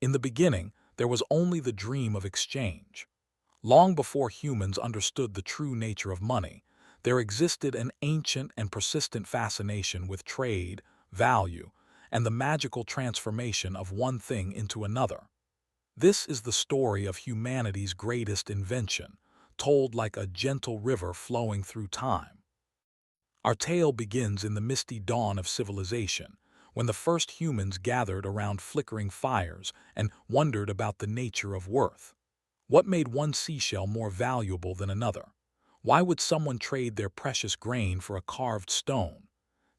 In the beginning, there was only the dream of exchange. Long before humans understood the true nature of money, there existed an ancient and persistent fascination with trade, value, and the magical transformation of one thing into another. This is the story of humanity's greatest invention, told like a gentle river flowing through time. Our tale begins in the misty dawn of civilization, when the first humans gathered around flickering fires and wondered about the nature of worth. What made one seashell more valuable than another? Why would someone trade their precious grain for a carved stone?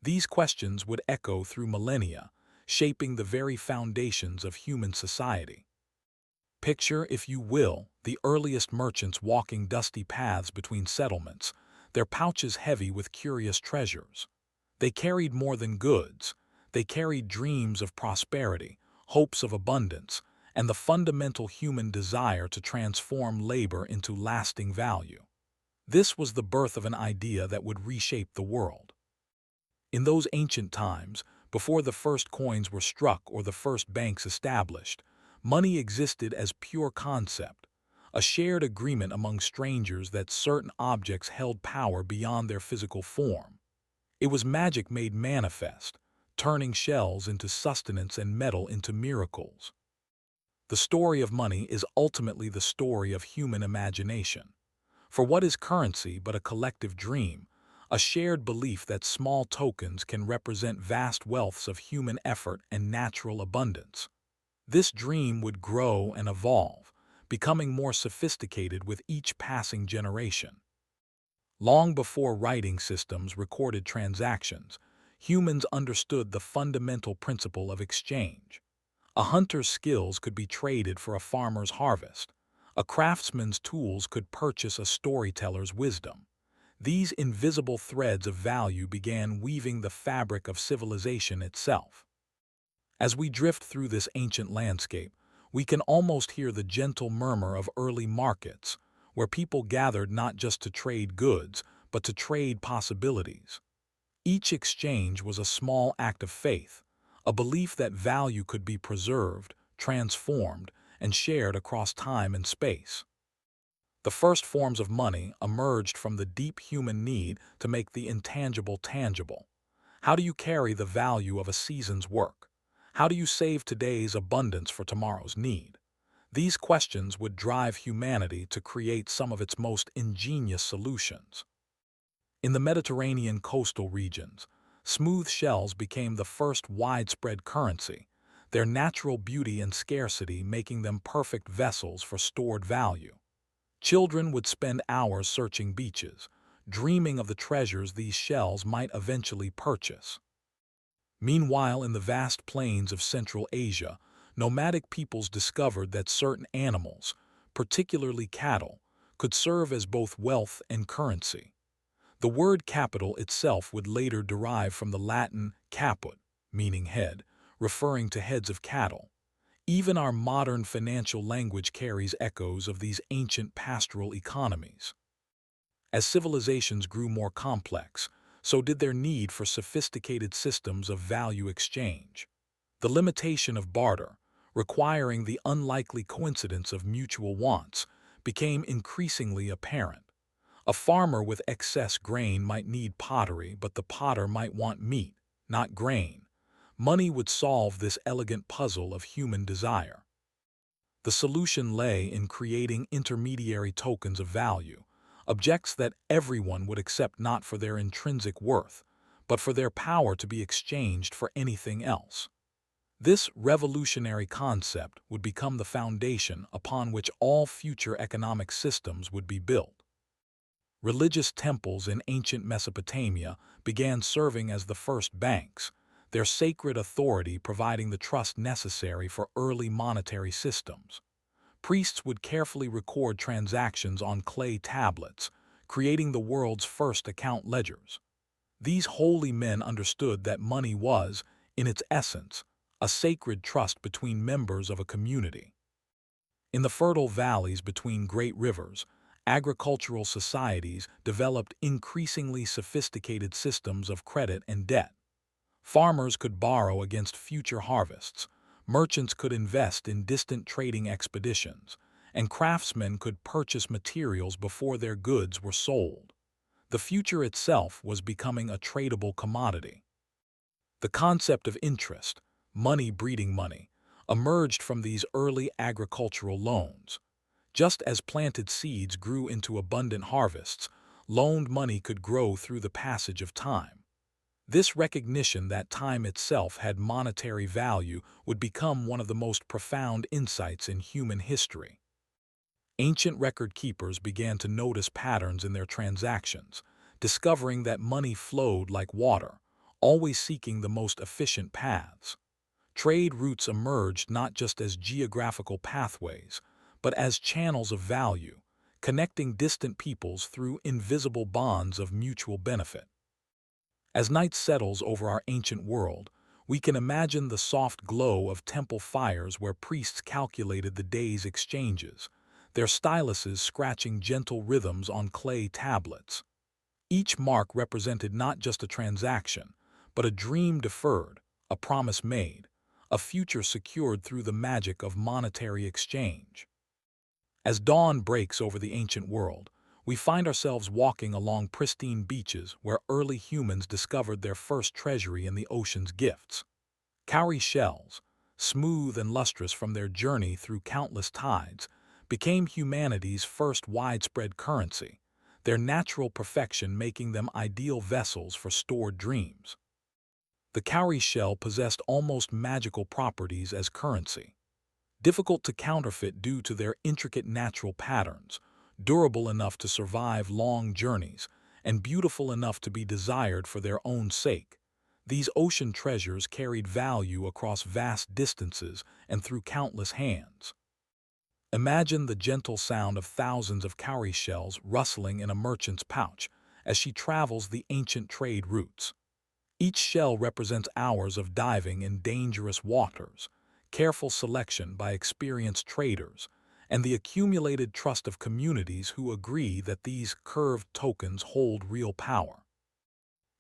These questions would echo through millennia, shaping the very foundations of human society. Picture, if you will, the earliest merchants walking dusty paths between settlements, their pouches heavy with curious treasures. They carried more than goods. They carried dreams of prosperity, hopes of abundance, and the fundamental human desire to transform labor into lasting value. This was the birth of an idea that would reshape the world. In those ancient times, before the first coins were struck or the first banks established, money existed as pure concept, a shared agreement among strangers that certain objects held power beyond their physical form. It was magic made manifest, turning shells into sustenance and metal into miracles. The story of money is ultimately the story of human imagination. For what is currency but a collective dream, a shared belief that small tokens can represent vast wealths of human effort and natural abundance? This dream would grow and evolve, becoming more sophisticated with each passing generation. Long before writing systems recorded transactions, humans understood the fundamental principle of exchange. A hunter's skills could be traded for a farmer's harvest. A craftsman's tools could purchase a storyteller's wisdom. These invisible threads of value began weaving the fabric of civilization itself. As we drift through this ancient landscape, we can almost hear the gentle murmur of early markets, where people gathered not just to trade goods, but to trade possibilities. Each exchange was a small act of faith, a belief that value could be preserved, transformed, and shared across time and space. The first forms of money emerged from the deep human need to make the intangible tangible. How do you carry the value of a season's work? How do you save today's abundance for tomorrow's need? These questions would drive humanity to create some of its most ingenious solutions. In the Mediterranean coastal regions, smooth shells became the first widespread currency, their natural beauty and scarcity making them perfect vessels for stored value. Children would spend hours searching beaches, dreaming of the treasures these shells might eventually purchase. Meanwhile, in the vast plains of Central Asia, nomadic peoples discovered that certain animals, particularly cattle, could serve as both wealth and currency. The word capital itself would later derive from the Latin caput, meaning head, referring to heads of cattle. Even our modern financial language carries echoes of these ancient pastoral economies. As civilizations grew more complex, so did their need for sophisticated systems of value exchange. The limitation of barter, requiring the unlikely coincidence of mutual wants, became increasingly apparent. A farmer with excess grain might need pottery, but the potter might want meat, not grain. Money would solve this elegant puzzle of human desire. The solution lay in creating intermediary tokens of value, objects that everyone would accept not for their intrinsic worth, but for their power to be exchanged for anything else. This revolutionary concept would become the foundation upon which all future economic systems would be built. Religious temples in ancient Mesopotamia began serving as the first banks, their sacred authority providing the trust necessary for early monetary systems. Priests would carefully record transactions on clay tablets, creating the world's first account ledgers. These holy men understood that money was, in its essence, a sacred trust between members of a community. In the fertile valleys between great rivers, agricultural societies developed increasingly sophisticated systems of credit and debt. Farmers could borrow against future harvests. Merchants could invest in distant trading expeditions, and craftsmen could purchase materials before their goods were sold. The future itself was becoming a tradable commodity. The concept of interest, money breeding money, emerged from these early agricultural loans. Just as planted seeds grew into abundant harvests, loaned money could grow through the passage of time. This recognition that time itself had monetary value would become one of the most profound insights in human history. Ancient record keepers began to notice patterns in their transactions, discovering that money flowed like water, always seeking the most efficient paths. Trade routes emerged not just as geographical pathways, but as channels of value, connecting distant peoples through invisible bonds of mutual benefit. As night settles over our ancient world, we can imagine the soft glow of temple fires where priests calculated the day's exchanges, their styluses scratching gentle rhythms on clay tablets. Each mark represented not just a transaction, but a dream deferred, a promise made, a future secured through the magic of monetary exchange. As dawn breaks over the ancient world, we find ourselves walking along pristine beaches where early humans discovered their first treasury in the ocean's gifts. Cowrie shells, smooth and lustrous from their journey through countless tides, became humanity's first widespread currency, their natural perfection making them ideal vessels for stored dreams. The cowrie shell possessed almost magical properties as currency. Difficult to counterfeit due to their intricate natural patterns, durable enough to survive long journeys, and beautiful enough to be desired for their own sake. These ocean treasures carried value across vast distances and through countless hands. Imagine the gentle sound of thousands of cowrie shells rustling in a merchant's pouch as she travels the ancient trade routes. Each shell represents hours of diving in dangerous waters, careful selection by experienced traders, and the accumulated trust of communities who agree that these curved tokens hold real power.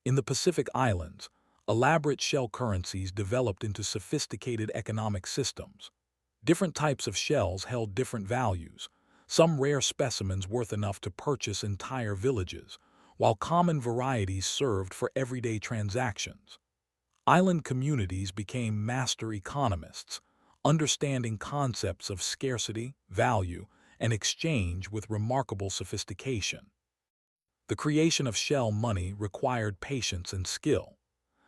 In the Pacific Islands, elaborate shell currencies developed into sophisticated economic systems. Different types of shells held different values, some rare specimens worth enough to purchase entire villages, while common varieties served for everyday transactions. Island communities became master economists, understanding concepts of scarcity, value, and exchange with remarkable sophistication. The creation of shell money required patience and skill.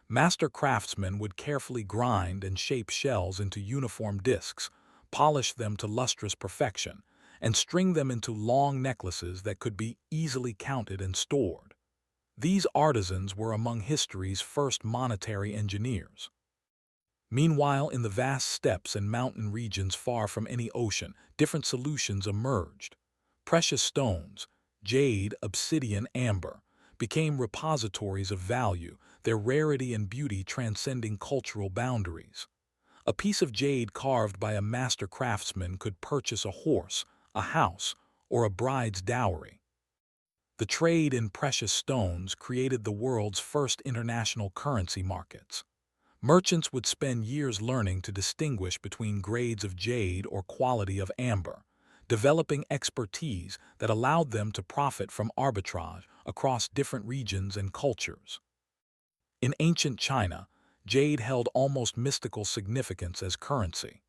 Master craftsmen would carefully grind and shape shells into uniform discs, polish them to lustrous perfection, and string them into long necklaces that could be easily counted and stored. These artisans were among history's first monetary engineers. Meanwhile, in the vast steppes and mountain regions far from any ocean, different solutions emerged. Precious stones, jade, obsidian, amber, became repositories of value, their rarity and beauty transcending cultural boundaries. A piece of jade carved by a master craftsman could purchase a horse, a house, or a bride's dowry. The trade in precious stones created the world's first international currency markets. Merchants would spend years learning to distinguish between grades of jade or quality of amber, developing expertise that allowed them to profit from arbitrage across different regions and cultures. In ancient China, jade held almost mystical significance as currency.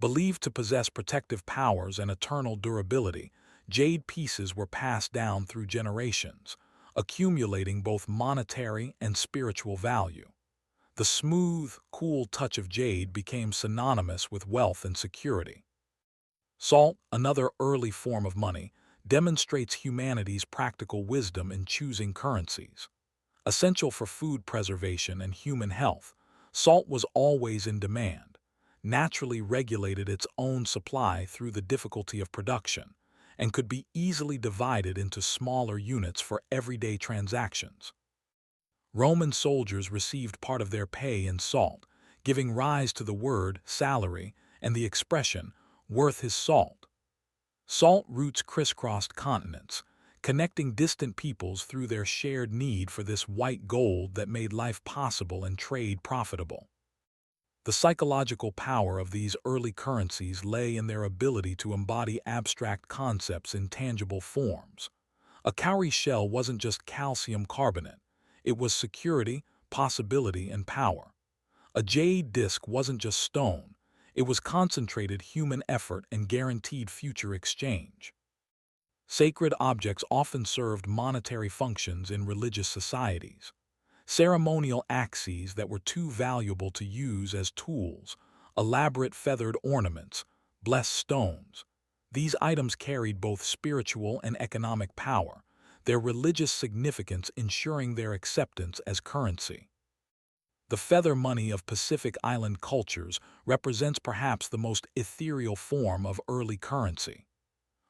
Believed to possess protective powers and eternal durability, jade pieces were passed down through generations, accumulating both monetary and spiritual value. The smooth, cool touch of jade became synonymous with wealth and security. Salt, another early form of money, demonstrates humanity's practical wisdom in choosing currencies. Essential for food preservation and human health, salt was always in demand, naturally regulated its own supply through the difficulty of production, and could be easily divided into smaller units for everyday transactions. Roman soldiers received part of their pay in salt, giving rise to the word salary and the expression worth his salt. Salt routes crisscrossed continents, connecting distant peoples through their shared need for this white gold that made life possible and trade profitable. The psychological power of these early currencies lay in their ability to embody abstract concepts in tangible forms. A cowrie shell wasn't just calcium carbonate, it was security, possibility, and power. A jade disc wasn't just stone, it was concentrated human effort and guaranteed future exchange. Sacred objects often served monetary functions in religious societies. Ceremonial axes that were too valuable to use as tools, elaborate feathered ornaments, blessed stones. These items carried both spiritual and economic power, their religious significance ensuring their acceptance as currency. The feather money of Pacific Island cultures represents perhaps the most ethereal form of early currency.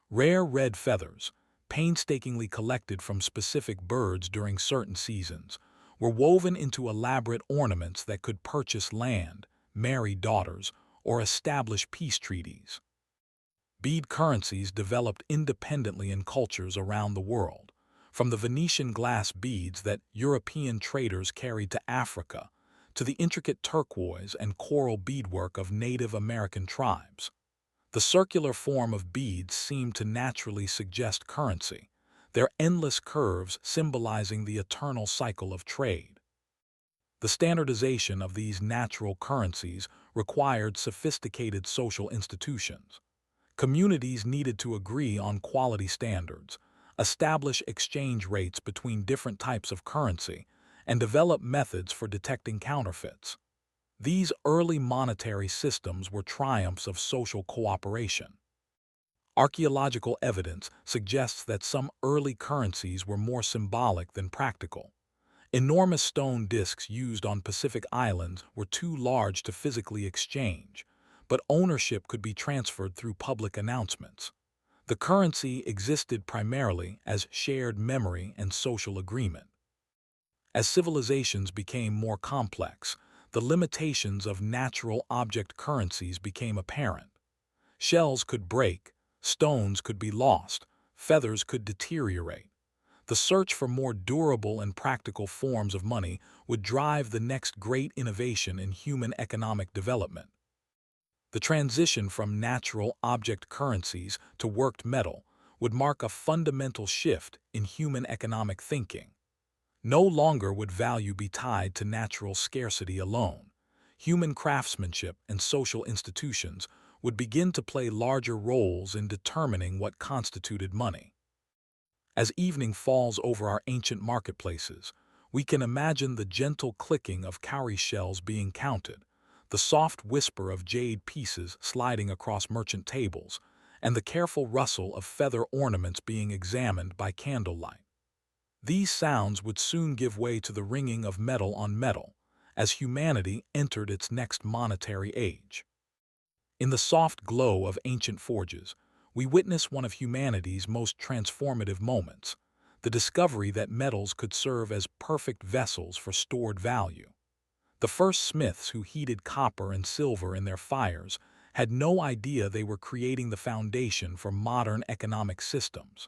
Rare red feathers, painstakingly collected from specific birds during certain seasons, were woven into elaborate ornaments that could purchase land, marry daughters, or establish peace treaties. Bead currencies developed independently in cultures around the world, from the Venetian glass beads that European traders carried to Africa, to the intricate turquoise and coral beadwork of Native American tribes. The circular form of beads seemed to naturally suggest currency, their endless curves symbolizing the eternal cycle of trade. The standardization of these natural currencies required sophisticated social institutions. Communities needed to agree on quality standards, establish exchange rates between different types of currency, and develop methods for detecting counterfeits. These early monetary systems were triumphs of social cooperation. Archaeological evidence suggests that some early currencies were more symbolic than practical. Enormous stone discs used on Pacific islands were too large to physically exchange, but ownership could be transferred through public announcements. The currency existed primarily as shared memory and social agreement. As civilizations became more complex, the limitations of natural object currencies became apparent. Shells could break, stones could be lost, feathers could deteriorate. The search for more durable and practical forms of money would drive the next great innovation in human economic development. The transition from natural object currencies to worked metal would mark a fundamental shift in human economic thinking. No longer would value be tied to natural scarcity alone. Human craftsmanship and social institutions would begin to play larger roles in determining what constituted money. As evening falls over our ancient marketplaces, we can imagine the gentle clicking of cowrie shells being counted, the soft whisper of jade pieces sliding across merchant tables, and the careful rustle of feather ornaments being examined by candlelight. These sounds would soon give way to the ringing of metal on metal, as humanity entered its next monetary age. In the soft glow of ancient forges, we witness one of humanity's most transformative moments, the discovery that metals could serve as perfect vessels for stored value. The first smiths who heated copper and silver in their fires had no idea they were creating the foundation for modern economic systems.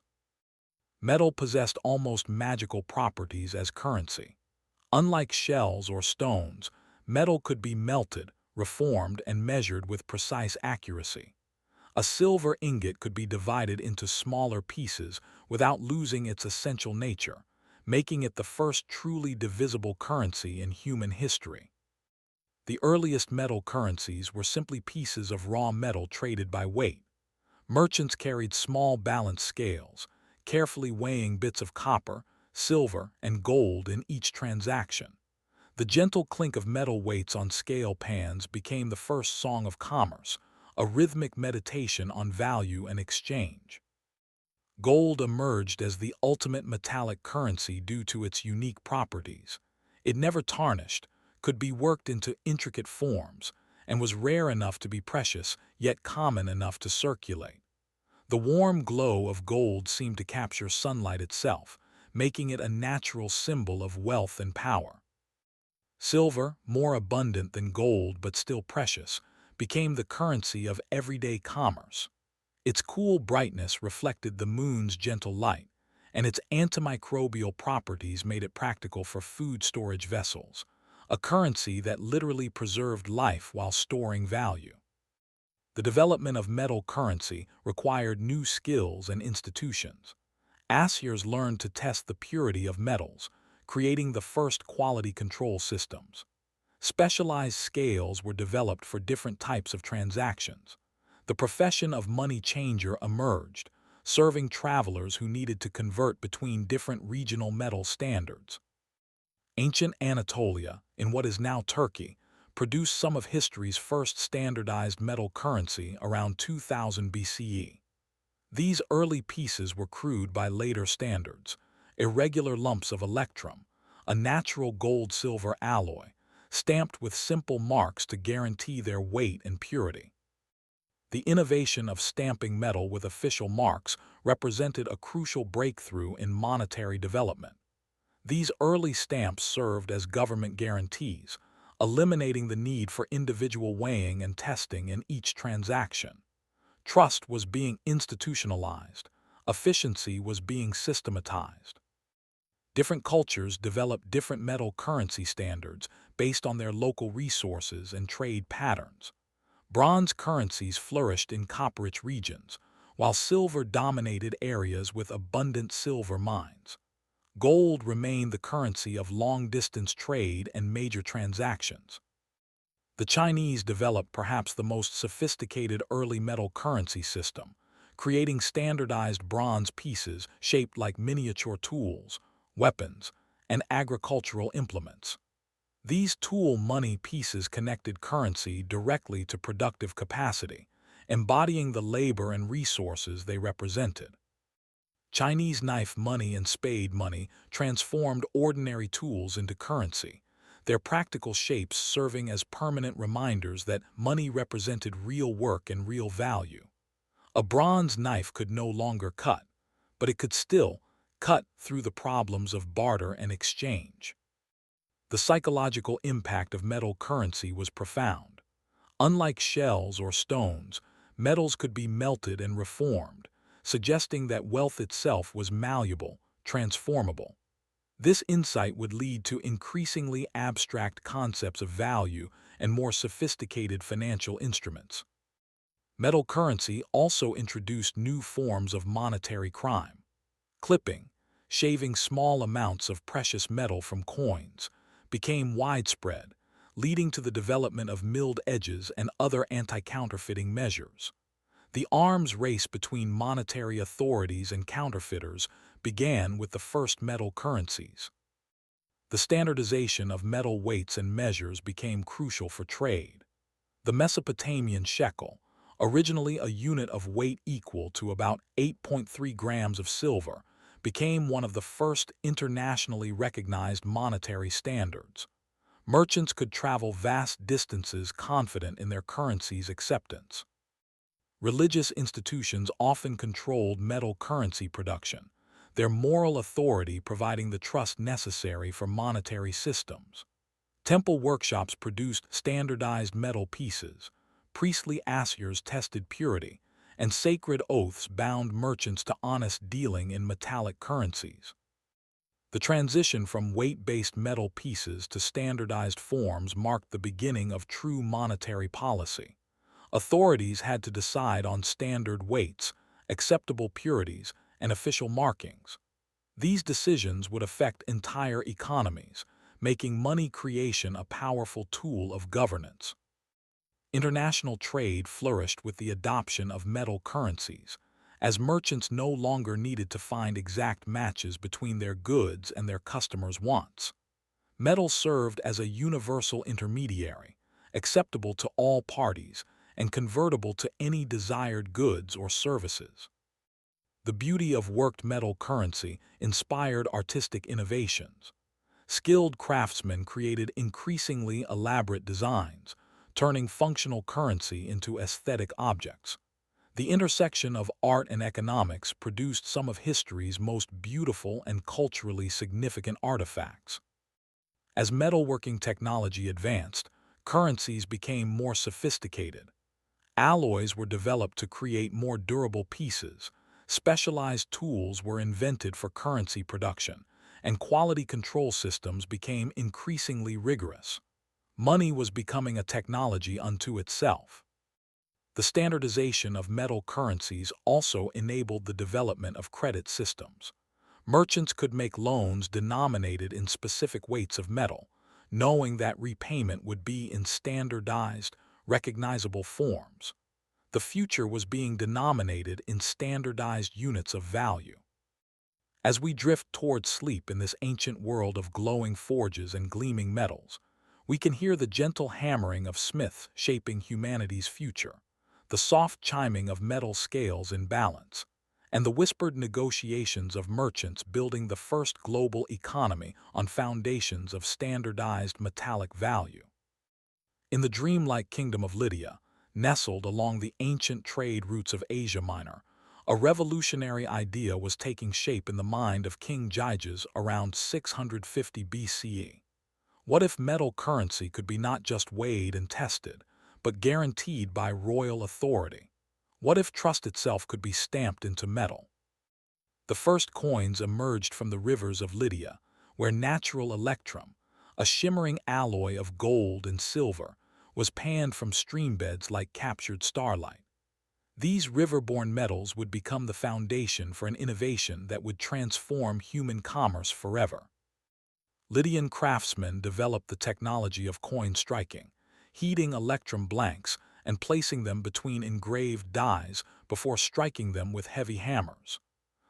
Metal possessed almost magical properties as currency. Unlike shells or stones, metal could be melted, reformed, and measured with precise accuracy. A silver ingot could be divided into smaller pieces without losing its essential nature, making it the first truly divisible currency in human history. The earliest metal currencies were simply pieces of raw metal traded by weight. Merchants carried small balance scales, carefully weighing bits of copper, silver, and gold in each transaction. The gentle clink of metal weights on scale pans became the first song of commerce, a rhythmic meditation on value and exchange. Gold emerged as the ultimate metallic currency due to its unique properties. It never tarnished, could be worked into intricate forms, and was rare enough to be precious, yet common enough to circulate. The warm glow of gold seemed to capture sunlight itself, making it a natural symbol of wealth and power. Silver, more abundant than gold but still precious, became the currency of everyday commerce. Its cool brightness reflected the moon's gentle light, and its antimicrobial properties made it practical for food storage vessels, a currency that literally preserved life while storing value. The development of metal currency required new skills and institutions. Assiers learned to test the purity of metals, creating the first quality control systems. Specialized scales were developed for different types of transactions. The profession of money changer emerged, serving travelers who needed to convert between different regional metal standards. Ancient Anatolia, in what is now Turkey, produced some of history's first standardized metal currency around 2000 BCE. These early pieces were crude by later standards, irregular lumps of electrum, a natural gold-silver alloy, stamped with simple marks to guarantee their weight and purity. The innovation of stamping metal with official marks represented a crucial breakthrough in monetary development. These early stamps served as government guarantees, eliminating the need for individual weighing and testing in each transaction. Trust was being institutionalized. Efficiency was being systematized. Different cultures developed different metal currency standards based on their local resources and trade patterns. Bronze currencies flourished in copper-rich regions, while silver dominated areas with abundant silver mines. Gold remained the currency of long-distance trade and major transactions. The Chinese developed perhaps the most sophisticated early metal currency system, creating standardized bronze pieces shaped like miniature tools, weapons, and agricultural implements. These tool money pieces connected currency directly to productive capacity, embodying the labor and resources they represented. Chinese knife money and spade money transformed ordinary tools into currency, their practical shapes serving as permanent reminders that money represented real work and real value. A bronze knife could no longer cut, but it could still cut through the problems of barter and exchange. The psychological impact of metal currency was profound. Unlike shells or stones, metals could be melted and reformed, suggesting that wealth itself was malleable, transformable. This insight would lead to increasingly abstract concepts of value and more sophisticated financial instruments. Metal currency also introduced new forms of monetary crime. Clipping, shaving small amounts of precious metal from coins, became widespread, leading to the development of milled edges and other anti-counterfeiting measures. The arms race between monetary authorities and counterfeiters began with the first metal currencies. The standardization of metal weights and measures became crucial for trade. The Mesopotamian shekel, originally a unit of weight equal to about 8.3 grams of silver, became one of the first internationally recognized monetary standards. Merchants could travel vast distances confident in their currency's acceptance. Religious institutions often controlled metal currency production, their moral authority providing the trust necessary for monetary systems. Temple workshops produced standardized metal pieces, priestly assiers tested purity, and sacred oaths bound merchants to honest dealing in metallic currencies. The transition from weight-based metal pieces to standardized forms marked the beginning of true monetary policy. Authorities had to decide on standard weights, acceptable purities, and official markings. These decisions would affect entire economies, making money creation a powerful tool of governance. International trade flourished with the adoption of metal currencies, as merchants no longer needed to find exact matches between their goods and their customers' wants. Metal served as a universal intermediary, acceptable to all parties and convertible to any desired goods or services. The beauty of worked metal currency inspired artistic innovations. Skilled craftsmen created increasingly elaborate designs, turning functional currency into aesthetic objects. The intersection of art and economics produced some of history's most beautiful and culturally significant artifacts. As metalworking technology advanced, currencies became more sophisticated. Alloys were developed to create more durable pieces, specialized tools were invented for currency production, and quality control systems became increasingly rigorous. Money was becoming a technology unto itself. The standardization of metal currencies also enabled the development of credit systems. Merchants could make loans denominated in specific weights of metal, knowing that repayment would be in standardized, recognizable forms. The future was being denominated in standardized units of value. As we drift toward sleep in this ancient world of glowing forges and gleaming metals, we can hear the gentle hammering of smiths shaping humanity's future, the soft chiming of metal scales in balance, and the whispered negotiations of merchants building the first global economy on foundations of standardized metallic value. In the dreamlike kingdom of Lydia, nestled along the ancient trade routes of Asia Minor, a revolutionary idea was taking shape in the mind of King Gyges around 650 BCE. What if metal currency could be not just weighed and tested, but guaranteed by royal authority? What if trust itself could be stamped into metal? The first coins emerged from the rivers of Lydia, where natural electrum, a shimmering alloy of gold and silver, was panned from streambeds like captured starlight. These river-borne metals would become the foundation for an innovation that would transform human commerce forever. Lydian craftsmen developed the technology of coin striking, heating electrum blanks and placing them between engraved dies before striking them with heavy hammers.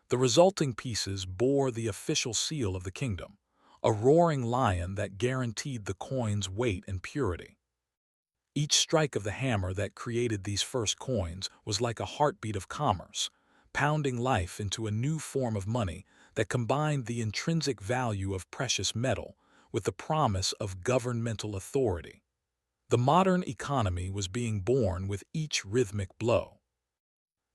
The resulting pieces bore the official seal of the kingdom, a roaring lion that guaranteed the coin's weight and purity. Each strike of the hammer that created these first coins was like a heartbeat of commerce, pounding life into a new form of money that combined the intrinsic value of precious metal with the promise of governmental authority. The modern economy was being born with each rhythmic blow.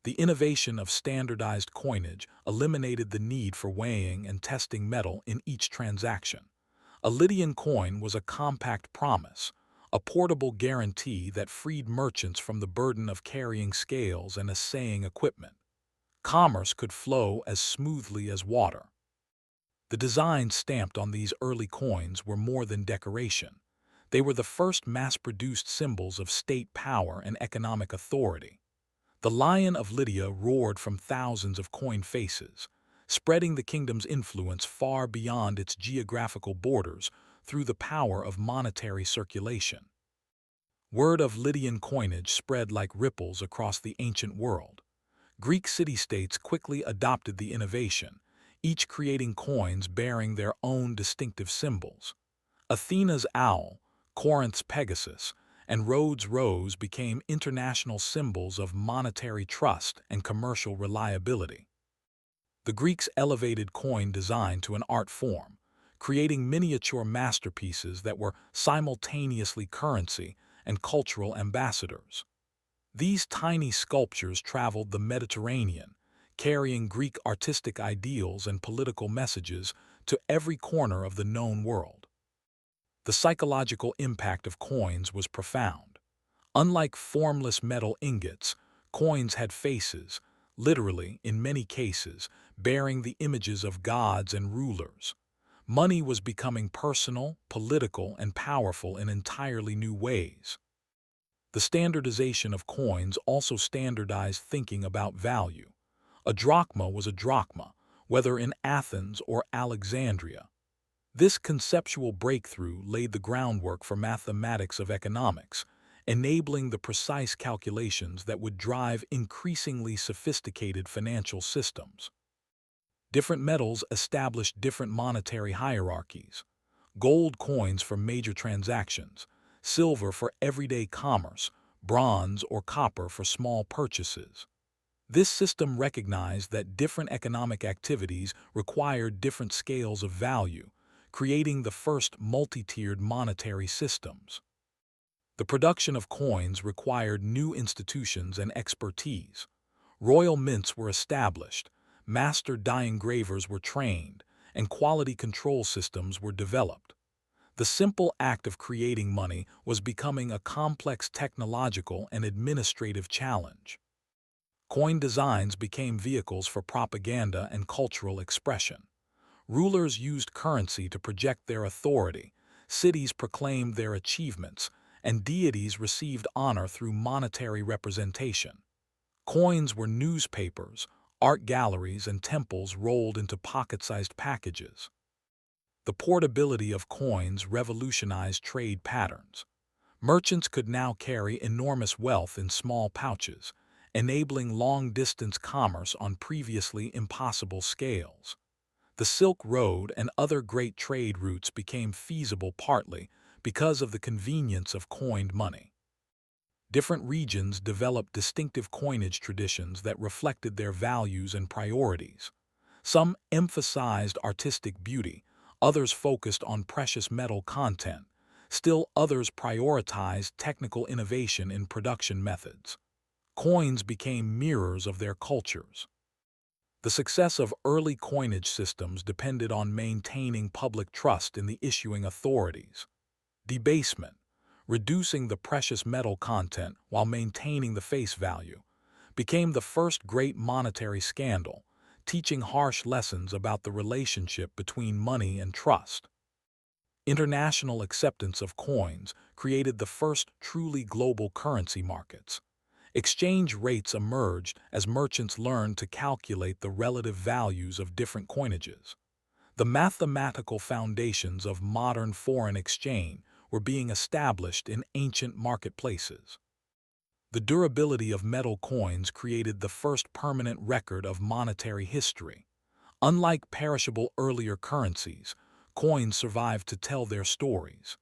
The innovation of standardized coinage eliminated the need for weighing and testing metal in each transaction. A Lydian coin was a compact promise, a portable guarantee that freed merchants from the burden of carrying scales and assaying equipment. Commerce could flow as smoothly as water. The designs stamped on these early coins were more than decoration. They were the first mass-produced symbols of state power and economic authority. The Lion of Lydia roared from thousands of coin faces, spreading the kingdom's influence far beyond its geographical borders through the power of monetary circulation. Word of Lydian coinage spread like ripples across the ancient world. Greek city-states quickly adopted the innovation, each creating coins bearing their own distinctive symbols. Athena's owl, Corinth's Pegasus, and Rhodes' rose became international symbols of monetary trust and commercial reliability. The Greeks elevated coin design to an art form, creating miniature masterpieces that were simultaneously currency and cultural ambassadors. These tiny sculptures traveled the Mediterranean, carrying Greek artistic ideals and political messages to every corner of the known world. The psychological impact of coins was profound. Unlike formless metal ingots, coins had faces, literally, in many cases, bearing the images of gods and rulers. Money was becoming personal, political, and powerful in entirely new ways. The standardization of coins also standardized thinking about value. A drachma was a drachma, whether in Athens or Alexandria. This conceptual breakthrough laid the groundwork for mathematics of economics, enabling the precise calculations that would drive increasingly sophisticated financial systems. Different metals established different monetary hierarchies. Gold coins for major transactions, silver for everyday commerce, bronze or copper for small purchases. This system recognized that different economic activities required different scales of value, creating the first multi-tiered monetary systems. The production of coins required new institutions and expertise. Royal mints were established, master die engravers were trained, and quality control systems were developed. The simple act of creating money was becoming a complex technological and administrative challenge. Coin designs became vehicles for propaganda and cultural expression. Rulers used currency to project their authority, cities proclaimed their achievements, and deities received honor through monetary representation. Coins were newspapers, art galleries, and temples rolled into pocket-sized packages. The portability of coins revolutionized trade patterns. Merchants could now carry enormous wealth in small pouches, enabling long-distance commerce on previously impossible scales. The Silk Road and other great trade routes became feasible partly because of the convenience of coined money. Different regions developed distinctive coinage traditions that reflected their values and priorities. Some emphasized artistic beauty, others focused on precious metal content, still others prioritized technical innovation in production methods. Coins became mirrors of their cultures. The success of early coinage systems depended on maintaining public trust in the issuing authorities. Debasement, reducing the precious metal content while maintaining the face value, became the first great monetary scandal, teaching harsh lessons about the relationship between money and trust. International acceptance of coins created the first truly global currency markets. Exchange rates emerged as merchants learned to calculate the relative values of different coinages. The mathematical foundations of modern foreign exchange were being established in ancient marketplaces. The durability of metal coins created the first permanent record of monetary history. Unlike perishable earlier currencies, coins survived to tell their stories.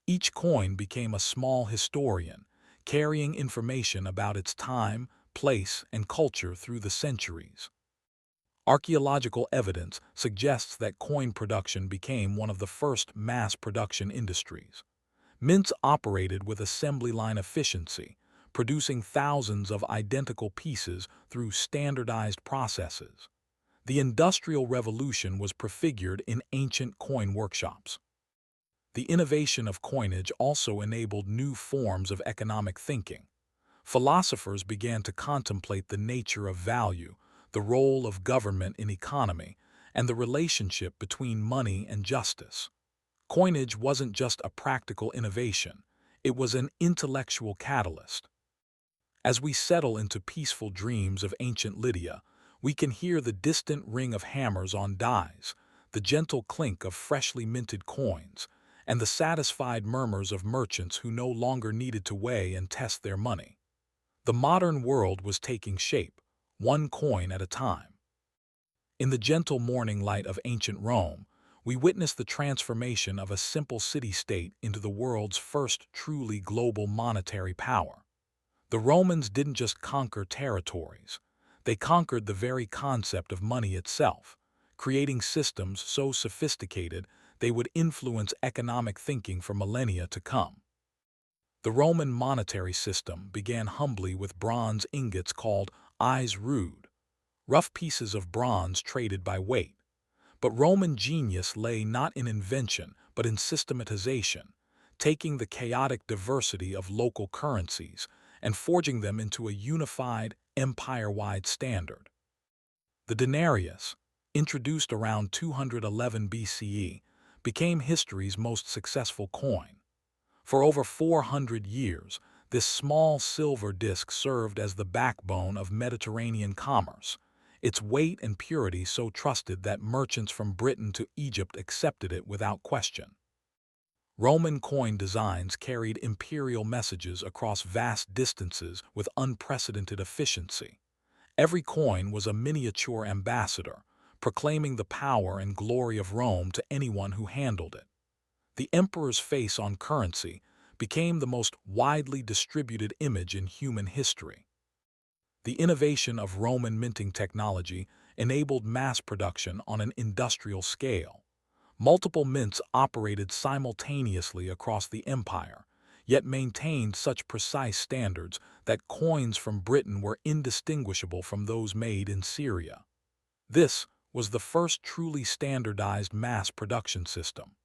Each coin became a small historian, carrying information about its time, place, and culture through the centuries. Archaeological evidence suggests that coin production became one of the first mass production industries. Mints operated with assembly line efficiency, producing thousands of identical pieces through standardized processes. The Industrial Revolution was prefigured in ancient coin workshops. The innovation of coinage also enabled new forms of economic thinking. Philosophers began to contemplate the nature of value, the role of government in economy, and the relationship between money and justice. Coinage wasn't just a practical innovation, it was an intellectual catalyst. As we settle into peaceful dreams of ancient Lydia, we can hear the distant ring of hammers on dies, the gentle clink of freshly minted coins, and the satisfied murmurs of merchants who no longer needed to weigh and test their money. The modern world was taking shape, one coin at a time. In the gentle morning light of ancient Rome, we witness the transformation of a simple city-state into the world's first truly global monetary power. The Romans didn't just conquer territories, they conquered the very concept of money itself, creating systems so sophisticated they would influence economic thinking for millennia to come. The Roman monetary system began humbly with bronze ingots called ies rude, rough pieces of bronze traded by weight. But Roman genius lay not in invention but in systematization, taking the chaotic diversity of local currencies and forging them into a unified, empire-wide standard. The denarius, introduced around 211 BCE, became history's most successful coin. For over 400 years, this small silver disc served as the backbone of Mediterranean commerce, its weight and purity so trusted that merchants from Britain to Egypt accepted it without question. Roman coin designs carried imperial messages across vast distances with unprecedented efficiency. Every coin was a miniature ambassador, proclaiming the power and glory of Rome to anyone who handled it. The emperor's face on currency became the most widely distributed image in human history. The innovation of Roman minting technology enabled mass production on an industrial scale. Multiple mints operated simultaneously across the empire, yet maintained such precise standards that coins from Britain were indistinguishable from those made in Syria. This was the first truly standardized mass production system.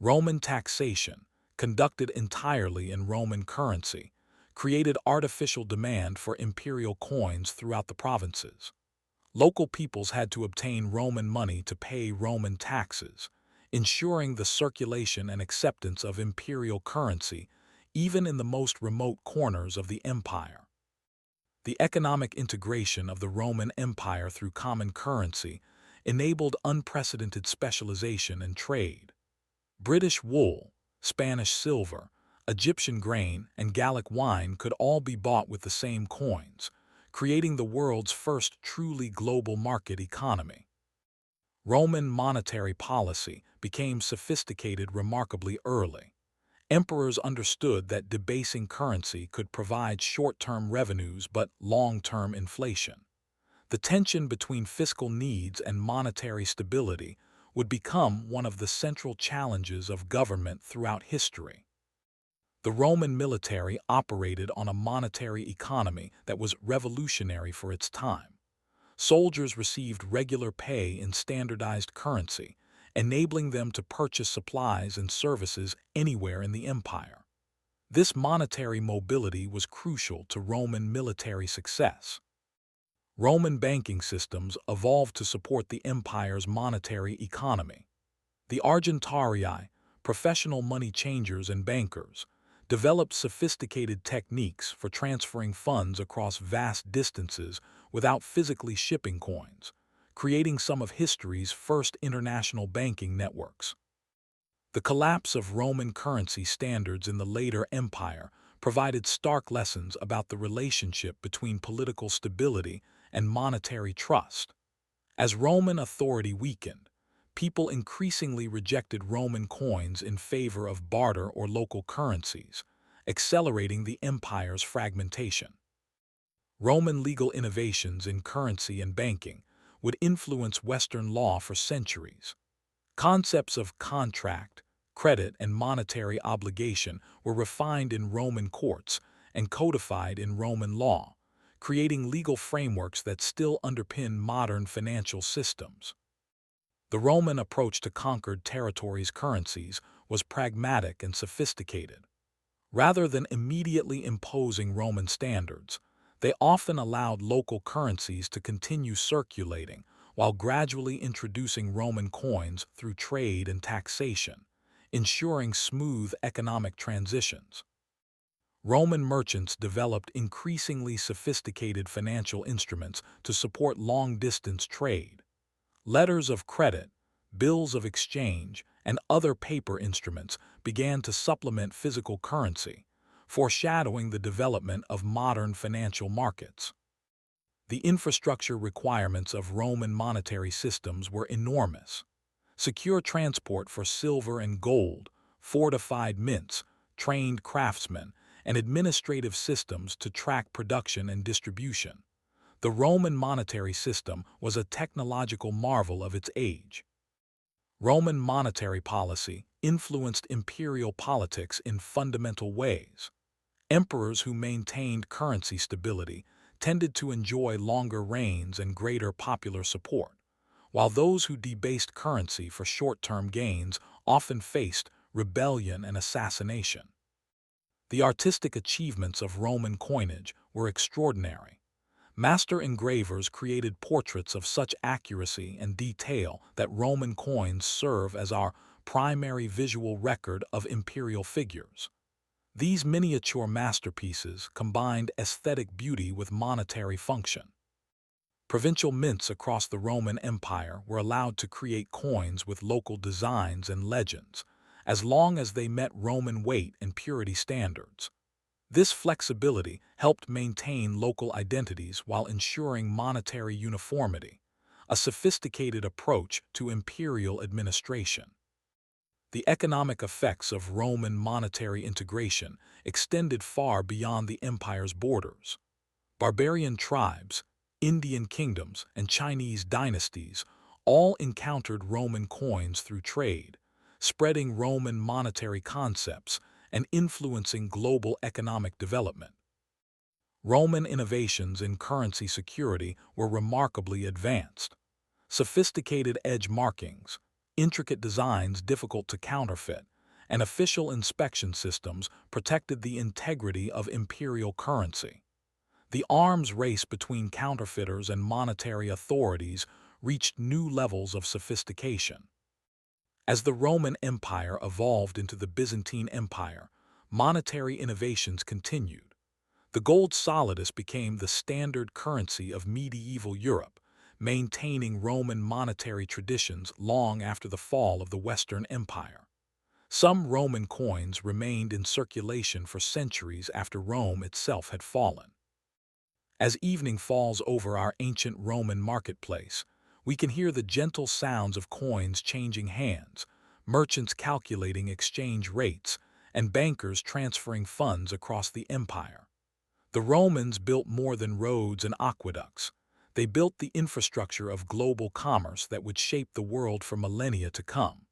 Roman taxation, conducted entirely in Roman currency, created artificial demand for imperial coins throughout the provinces. Local peoples had to obtain Roman money to pay Roman taxes, ensuring the circulation and acceptance of imperial currency even in the most remote corners of the empire. The economic integration of the Roman Empire through common currency enabled unprecedented specialization and trade. British wool, Spanish silver, Egyptian grain, and Gallic wine could all be bought with the same coins, creating the world's first truly global market economy. Roman monetary policy became sophisticated remarkably early. Emperors understood that debasing currency could provide short-term revenues but long-term inflation. The tension between fiscal needs and monetary stability would become one of the central challenges of government throughout history. The Roman military operated on a monetary economy that was revolutionary for its time. Soldiers received regular pay in standardized currency, enabling them to purchase supplies and services anywhere in the empire. This monetary mobility was crucial to Roman military success. Roman banking systems evolved to support the empire's monetary economy. The Argentarii, professional money changers and bankers, developed sophisticated techniques for transferring funds across vast distances without physically shipping coins, creating some of history's first international banking networks. The collapse of Roman currency standards in the later empire provided stark lessons about the relationship between political stability and monetary trust. As Roman authority weakened, people increasingly rejected Roman coins in favor of barter or local currencies, accelerating the empire's fragmentation. Roman legal innovations in currency and banking would influence Western law for centuries. Concepts of contract, credit, and monetary obligation were refined in Roman courts and codified in Roman law, creating legal frameworks that still underpin modern financial systems. The Roman approach to conquered territories' currencies was pragmatic and sophisticated. Rather than immediately imposing Roman standards, they often allowed local currencies to continue circulating while gradually introducing Roman coins through trade and taxation, ensuring smooth economic transitions. Roman merchants developed increasingly sophisticated financial instruments to support long-distance trade. Letters of credit, bills of exchange, and other paper instruments began to supplement physical currency, foreshadowing the development of modern financial markets. The infrastructure requirements of Roman monetary systems were enormous. Secure transport for silver and gold, fortified mints, trained craftsmen, and administrative systems to track production and distribution. The Roman monetary system was a technological marvel of its age. Roman monetary policy influenced imperial politics in fundamental ways. Emperors who maintained currency stability tended to enjoy longer reigns and greater popular support, while those who debased currency for short-term gains often faced rebellion and assassination. The artistic achievements of Roman coinage were extraordinary. Master engravers created portraits of such accuracy and detail that Roman coins serve as our primary visual record of imperial figures. These miniature masterpieces combined aesthetic beauty with monetary function. Provincial mints across the Roman Empire were allowed to create coins with local designs and legends, as long as they met Roman weight and purity standards. This flexibility helped maintain local identities while ensuring monetary uniformity, a sophisticated approach to imperial administration. The economic effects of Roman monetary integration extended far beyond the empire's borders. Barbarian tribes, Indian kingdoms, and Chinese dynasties all encountered Roman coins through trade, spreading Roman monetary concepts and influencing global economic development. Roman innovations in currency security were remarkably advanced. Sophisticated edge markings, intricate designs difficult to counterfeit, and official inspection systems protected the integrity of imperial currency. The arms race between counterfeiters and monetary authorities reached new levels of sophistication. As the Roman Empire evolved into the Byzantine Empire, monetary innovations continued. The gold solidus became the standard currency of medieval Europe, maintaining Roman monetary traditions long after the fall of the Western Empire. Some Roman coins remained in circulation for centuries after Rome itself had fallen. As evening falls over our ancient Roman marketplace, we can hear the gentle sounds of coins changing hands, merchants calculating exchange rates, and bankers transferring funds across the empire. The Romans built more than roads and aqueducts. They built the infrastructure of global commerce that would shape the world for millennia to come.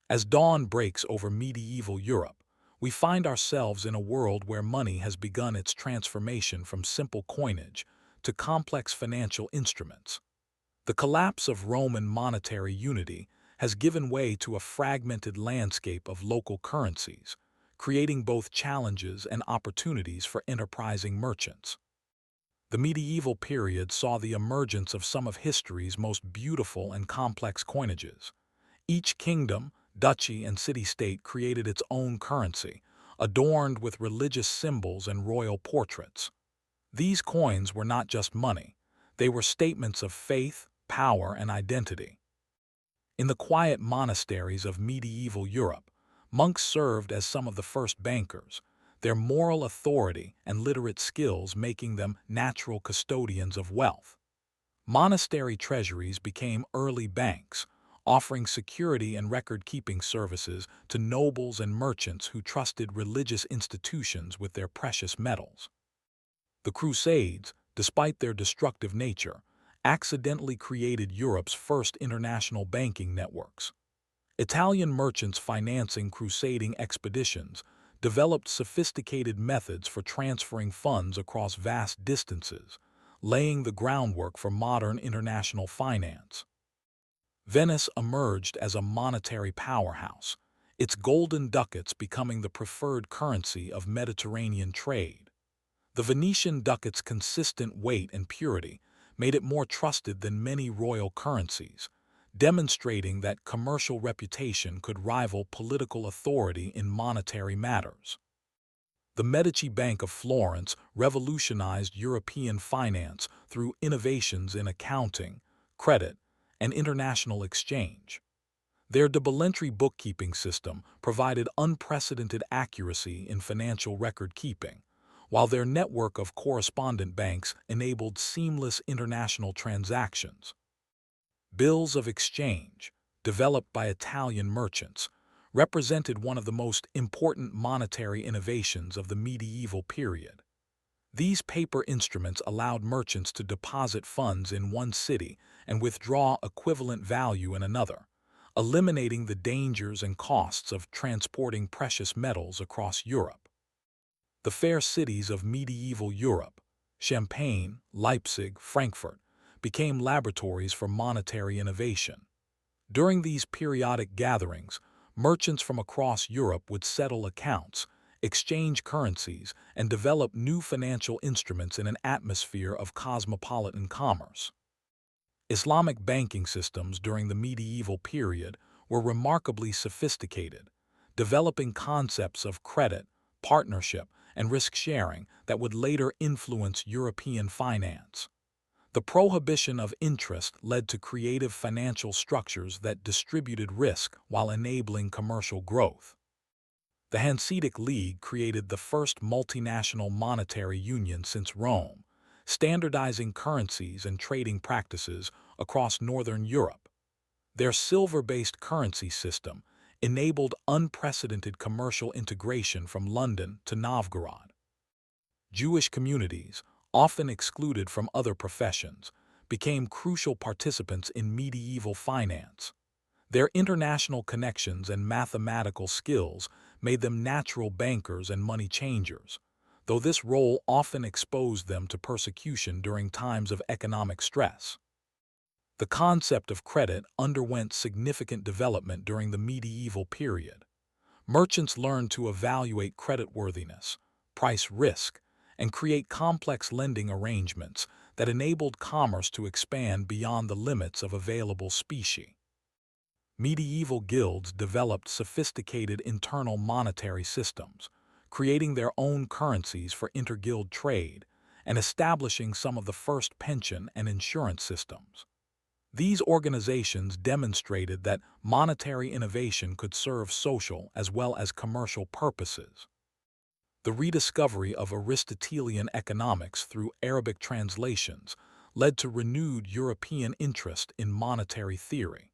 As dawn breaks over medieval Europe, we find ourselves in a world where money has begun its transformation from simple coinage to complex financial instruments. The collapse of Roman monetary unity has given way to a fragmented landscape of local currencies, creating both challenges and opportunities for enterprising merchants. The medieval period saw the emergence of some of history's most beautiful and complex coinages. Each kingdom, duchy, and city-state created its own currency, adorned with religious symbols and royal portraits. These coins were not just money, they were statements of faith, power, and identity. In the quiet monasteries of medieval Europe, monks served as some of the first bankers, their moral authority and literate skills making them natural custodians of wealth. Monastery treasuries became early banks, offering security and record-keeping services to nobles and merchants who trusted religious institutions with their precious metals. The Crusades, despite their destructive nature, accidentally created Europe's first international banking networks. Italian merchants financing crusading expeditions developed sophisticated methods for transferring funds across vast distances, laying the groundwork for modern international finance. Venice emerged as a monetary powerhouse, its golden ducats becoming the preferred currency of Mediterranean trade. The Venetian ducat's consistent weight and purity made it more trusted than many royal currencies, demonstrating that commercial reputation could rival political authority in monetary matters. The Medici Bank of Florence revolutionized European finance through innovations in accounting, credit, and international exchange. Their double-entry bookkeeping system provided unprecedented accuracy in financial record-keeping, while their network of correspondent banks enabled seamless international transactions. Bills of exchange, developed by Italian merchants, represented one of the most important monetary innovations of the medieval period. These paper instruments allowed merchants to deposit funds in one city and withdraw equivalent value in another, eliminating the dangers and costs of transporting precious metals across Europe. The fair cities of medieval Europe, Champagne, Leipzig, Frankfurt, became laboratories for monetary innovation. During these periodic gatherings, merchants from across Europe would settle accounts, exchange currencies, and develop new financial instruments in an atmosphere of cosmopolitan commerce. Islamic banking systems during the medieval period were remarkably sophisticated, developing concepts of credit, partnership, and risk-sharing that would later influence European finance. The prohibition of interest led to creative financial structures that distributed risk while enabling commercial growth. The Hanseatic League created the first multinational monetary union since Rome, standardizing currencies and trading practices across Northern Europe. Their silver-based currency system enabled unprecedented commercial integration from London to Novgorod. Jewish communities, often excluded from other professions, became crucial participants in medieval finance. Their international connections and mathematical skills made them natural bankers and money changers, though this role often exposed them to persecution during times of economic stress. The concept of credit underwent significant development during the medieval period. Merchants learned to evaluate creditworthiness, price risk, and create complex lending arrangements that enabled commerce to expand beyond the limits of available specie. Medieval guilds developed sophisticated internal monetary systems, creating their own currencies for interguild trade and establishing some of the first pension and insurance systems. These organizations demonstrated that monetary innovation could serve social as well as commercial purposes. The rediscovery of Aristotelian economics through Arabic translations led to renewed European interest in monetary theory.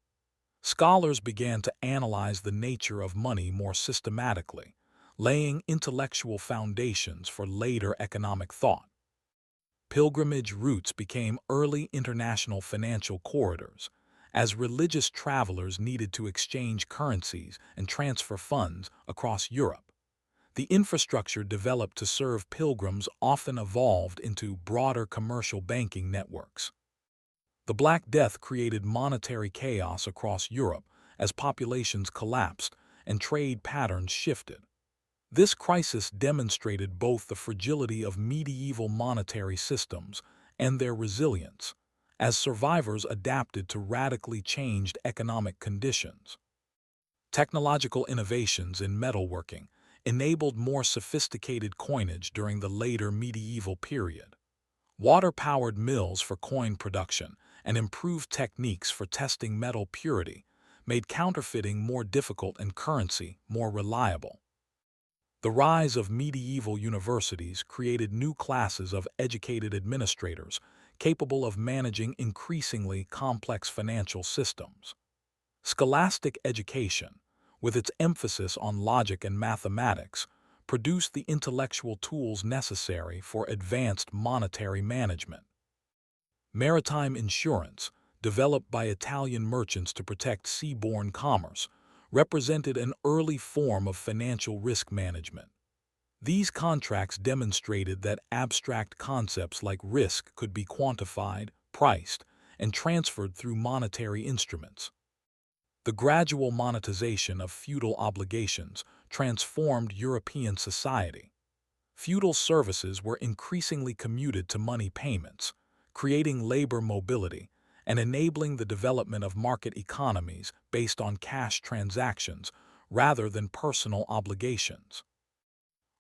Scholars began to analyze the nature of money more systematically, laying intellectual foundations for later economic thought. Pilgrimage routes became early international financial corridors, as religious travelers needed to exchange currencies and transfer funds across Europe. The infrastructure developed to serve pilgrims often evolved into broader commercial banking networks. The Black Death created monetary chaos across Europe as populations collapsed and trade patterns shifted. This crisis demonstrated both the fragility of medieval monetary systems and their resilience, as survivors adapted to radically changed economic conditions. Technological innovations in metalworking enabled more sophisticated coinage during the later medieval period. Water-powered mills for coin production and improved techniques for testing metal purity made counterfeiting more difficult and currency more reliable. The rise of medieval universities created new classes of educated administrators capable of managing increasingly complex financial systems. Scholastic education, with its emphasis on logic and mathematics, produced the intellectual tools necessary for advanced monetary management. Maritime insurance, developed by Italian merchants to protect seaborne commerce, represented an early form of financial risk management. These contracts demonstrated that abstract concepts like risk could be quantified, priced, and transferred through monetary instruments. The gradual monetization of feudal obligations transformed European society. Feudal services were increasingly commuted to money payments, creating labor mobility and enabling the development of market economies based on cash transactions rather than personal obligations.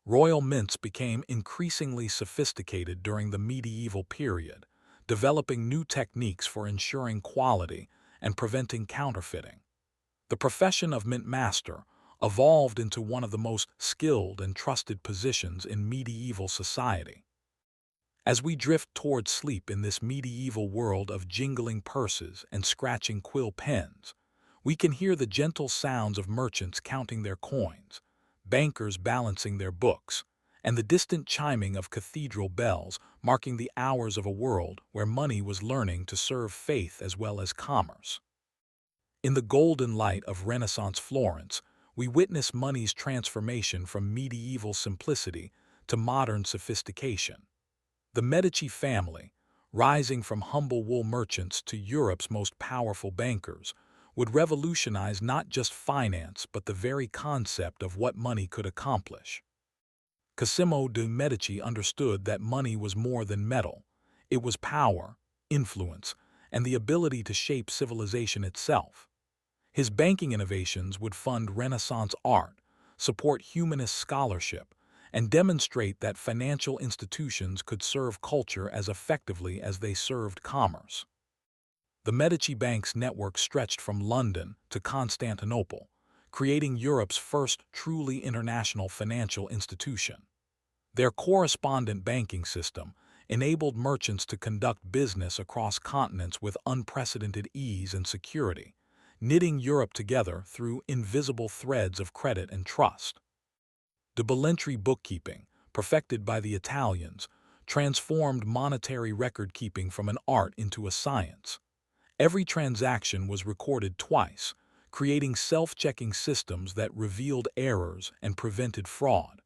Royal mints became increasingly sophisticated during the medieval period, developing new techniques for ensuring quality and preventing counterfeiting. The profession of mint master evolved into one of the most skilled and trusted positions in medieval society. As we drift toward sleep in this medieval world of jingling purses and scratching quill pens, we can hear the gentle sounds of merchants counting their coins, bankers balancing their books, and the distant chiming of cathedral bells marking the hours of a world where money was learning to serve faith as well as commerce. In the golden light of Renaissance Florence, we witness money's transformation from medieval simplicity to modern sophistication. The Medici family, rising from humble wool merchants to Europe's most powerful bankers, would revolutionize not just finance but the very concept of what money could accomplish. Cosimo de' Medici understood that money was more than metal. It was power, influence, and the ability to shape civilization itself. His banking innovations would fund Renaissance art, support humanist scholarship, and demonstrate that financial institutions could serve culture as effectively as they served commerce. The Medici Bank's network stretched from London to Constantinople, creating Europe's first truly international financial institution. Their correspondent banking system enabled merchants to conduct business across continents with unprecedented ease and security, knitting Europe together through invisible threads of credit and trust. Debalentry bookkeeping, perfected by the Italians, transformed monetary record-keeping from an art into a science. Every transaction was recorded twice, creating self-checking systems that revealed errors and prevented fraud.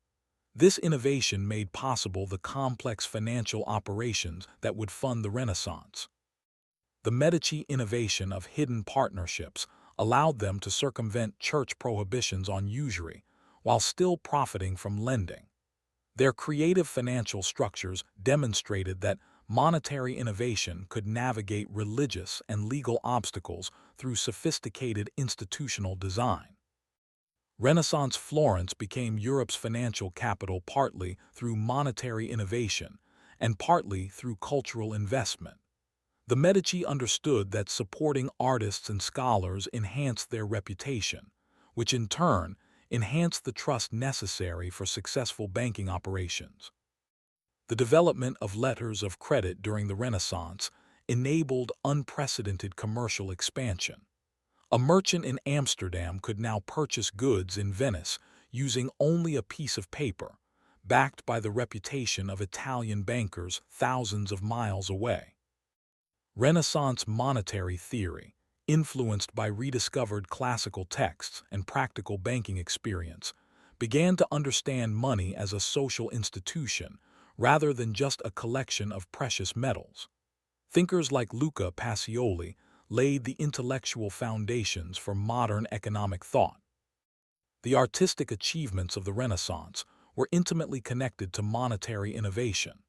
This innovation made possible the complex financial operations that would fund the Renaissance. The Medici innovation of hidden partnerships allowed them to circumvent church prohibitions on usury while still profiting from lending. Their creative financial structures demonstrated that monetary innovation could navigate religious and legal obstacles through sophisticated institutional design. Renaissance Florence became Europe's financial capital partly through monetary innovation and partly through cultural investment. The Medici understood that supporting artists and scholars enhanced their reputation, which in turn enhanced the trust necessary for successful banking operations. The development of letters of credit during the Renaissance enabled unprecedented commercial expansion. A merchant in Amsterdam could now purchase goods in Venice using only a piece of paper, backed by the reputation of Italian bankers thousands of miles away. Renaissance monetary theory, influenced by rediscovered classical texts and practical banking experience, began to understand money as a social institution rather than just a collection of precious metals. Thinkers like Luca Pacioli laid the intellectual foundations for modern economic thought. The artistic achievements of the Renaissance were intimately connected to monetary innovation.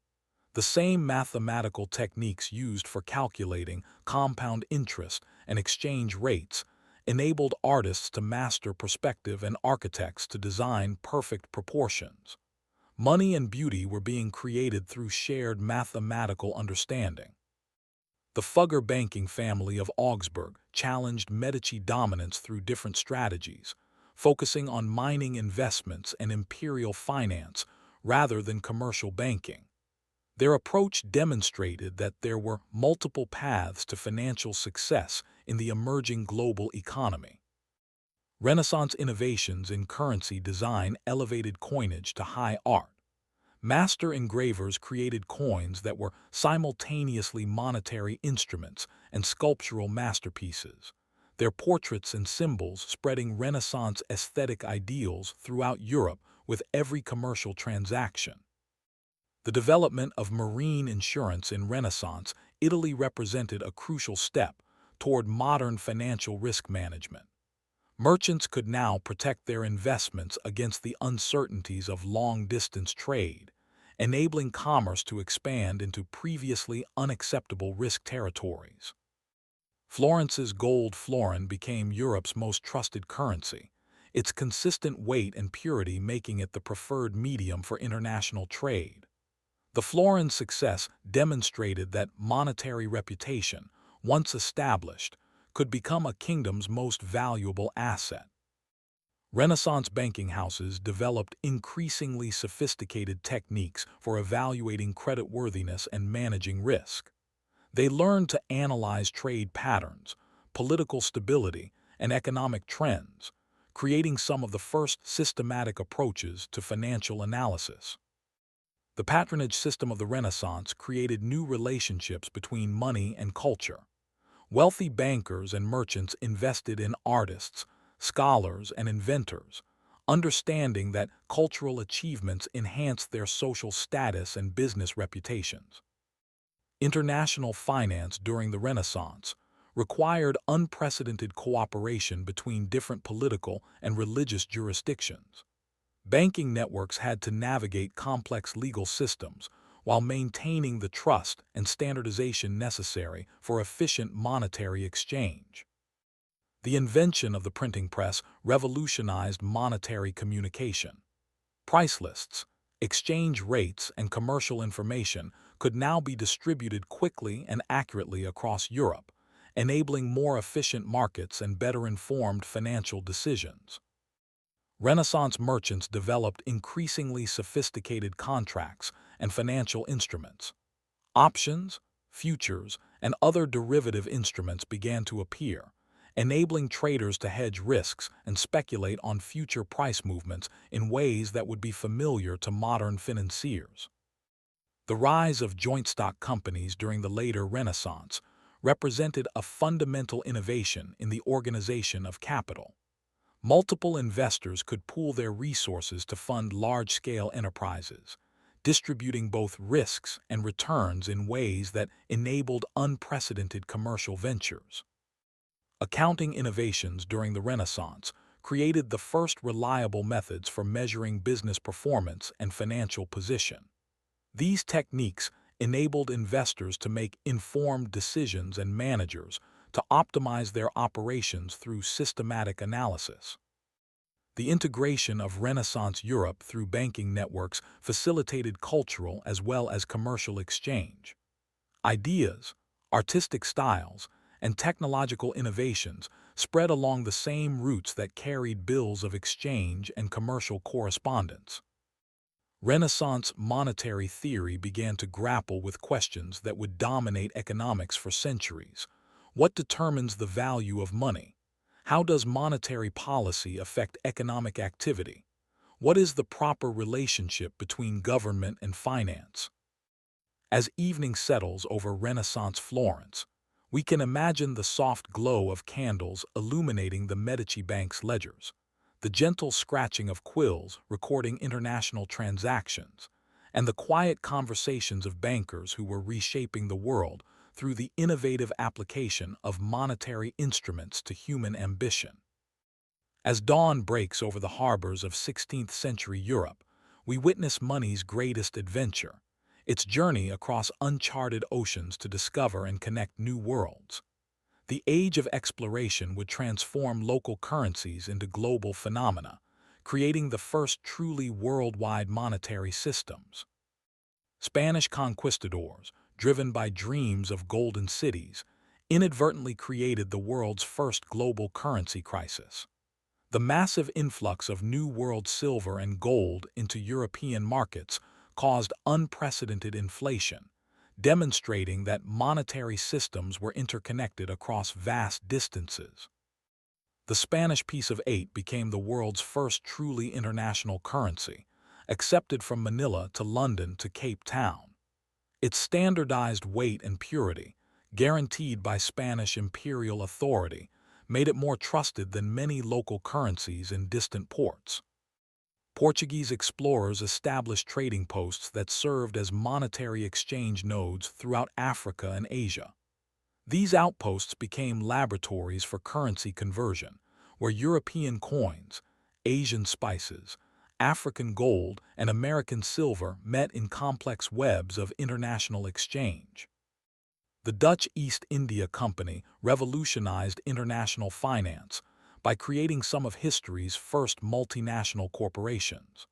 The same mathematical techniques used for calculating compound interest and exchange rates enabled artists to master perspective and architects to design perfect proportions. Money and beauty were being created through shared mathematical understanding. The Fugger banking family of Augsburg challenged Medici dominance through different strategies, focusing on mining investments and imperial finance rather than commercial banking. Their approach demonstrated that there were multiple paths to financial success in the emerging global economy. Renaissance innovations in currency design elevated coinage to high art. Master engravers created coins that were simultaneously monetary instruments and sculptural masterpieces, their portraits and symbols spreading Renaissance aesthetic ideals throughout Europe with every commercial transaction. The development of marine insurance in Renaissance Italy represented a crucial step toward modern financial risk management. Merchants could now protect their investments against the uncertainties of long-distance trade, enabling commerce to expand into previously unacceptable risk territories. Florence's gold florin became Europe's most trusted currency, its consistent weight and purity making it the preferred medium for international trade. The florin's success demonstrated that monetary reputation, once established, could become a kingdom's most valuable asset. Renaissance banking houses developed increasingly sophisticated techniques for evaluating creditworthiness and managing risk. They learned to analyze trade patterns, political stability, and economic trends, creating some of the first systematic approaches to financial analysis. The patronage system of the Renaissance created new relationships between money and culture. Wealthy bankers and merchants invested in artists, scholars, and inventors, understanding that cultural achievements enhanced their social status and business reputations. International finance during the Renaissance required unprecedented cooperation between different political and religious jurisdictions. Banking networks had to navigate complex legal systems while maintaining the trust and standardization necessary for efficient monetary exchange. The invention of the printing press revolutionized monetary communication. Price lists, exchange rates, and commercial information could now be distributed quickly and accurately across Europe, enabling more efficient markets and better informed financial decisions. Renaissance merchants developed increasingly sophisticated contracts and financial instruments. Options, futures, and other derivative instruments began to appear, enabling traders to hedge risks and speculate on future price movements in ways that would be familiar to modern financiers. The rise of joint stock companies during the later Renaissance represented a fundamental innovation in the organization of capital. Multiple investors could pool their resources to fund large-scale enterprises, distributing both risks and returns in ways that enabled unprecedented commercial ventures. Accounting innovations during the Renaissance created the first reliable methods for measuring business performance and financial position. These techniques enabled investors to make informed decisions and managers to optimize their operations through systematic analysis. The integration of Renaissance Europe through banking networks facilitated cultural as well as commercial exchange. Ideas, artistic styles, and technological innovations spread along the same routes that carried bills of exchange and commercial correspondence. Renaissance monetary theory began to grapple with questions that would dominate economics for centuries. What determines the value of money? How does monetary policy affect economic activity? What is the proper relationship between government and finance? As evening settles over Renaissance Florence, we can imagine the soft glow of candles illuminating the Medici Bank's ledgers, the gentle scratching of quills recording international transactions, and the quiet conversations of bankers who were reshaping the world through the innovative application of monetary instruments to human ambition. As dawn breaks over the harbors of 16th-century Europe, we witness money's greatest adventure, its journey across uncharted oceans to discover and connect new worlds. The age of exploration would transform local currencies into global phenomena, creating the first truly worldwide monetary systems. Spanish conquistadors, driven by dreams of golden cities, inadvertently created the world's first global currency crisis. The massive influx of New World silver and gold into European markets caused unprecedented inflation, demonstrating that monetary systems were interconnected across vast distances. The Spanish piece of 8 became the world's first truly international currency, accepted from Manila to London to Cape Town. Its standardized weight and purity, guaranteed by Spanish imperial authority, made it more trusted than many local currencies in distant ports. Portuguese explorers established trading posts that served as monetary exchange nodes throughout Africa and Asia. These outposts became laboratories for currency conversion, where European coins, Asian spices, African gold, and American silver met in complex webs of international exchange. The Dutch East India Company revolutionized international finance by creating some of history's first multinational corporations.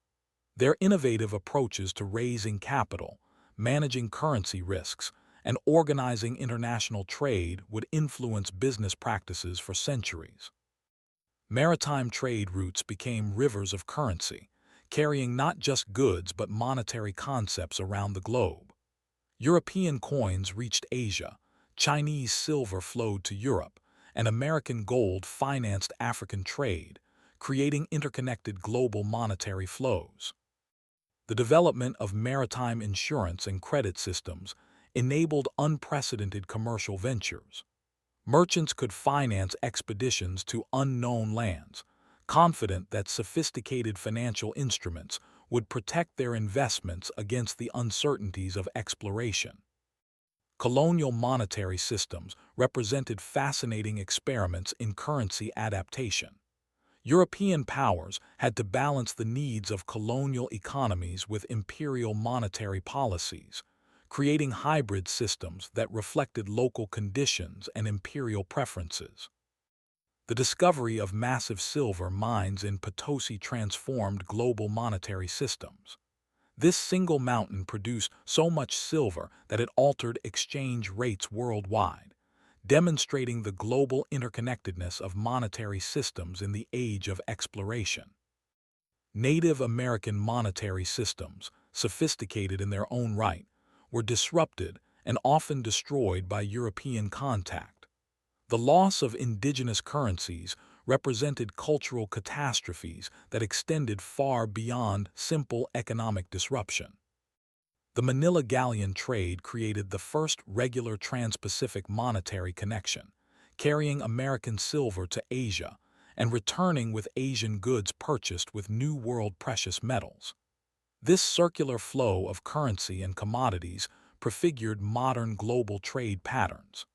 Their innovative approaches to raising capital, managing currency risks, and organizing international trade would influence business practices for centuries. Maritime trade routes became rivers of currency, carrying not just goods but monetary concepts around the globe. European coins reached Asia, Chinese silver flowed to Europe, and American gold financed African trade, creating interconnected global monetary flows. The development of maritime insurance and credit systems enabled unprecedented commercial ventures. Merchants could finance expeditions to unknown lands, confident that sophisticated financial instruments would protect their investments against the uncertainties of exploration. Colonial monetary systems represented fascinating experiments in currency adaptation. European powers had to balance the needs of colonial economies with imperial monetary policies, creating hybrid systems that reflected local conditions and imperial preferences. The discovery of massive silver mines in Potosi transformed global monetary systems. This single mountain produced so much silver that it altered exchange rates worldwide, demonstrating the global interconnectedness of monetary systems in the age of exploration. Native American monetary systems, sophisticated in their own right, were disrupted and often destroyed by European contact. The loss of indigenous currencies represented cultural catastrophes that extended far beyond simple economic disruption. The Manila Galleon trade created the first regular trans-Pacific monetary connection, carrying American silver to Asia and returning with Asian goods purchased with New World precious metals. This circular flow of currency and commodities prefigured modern global trade patterns.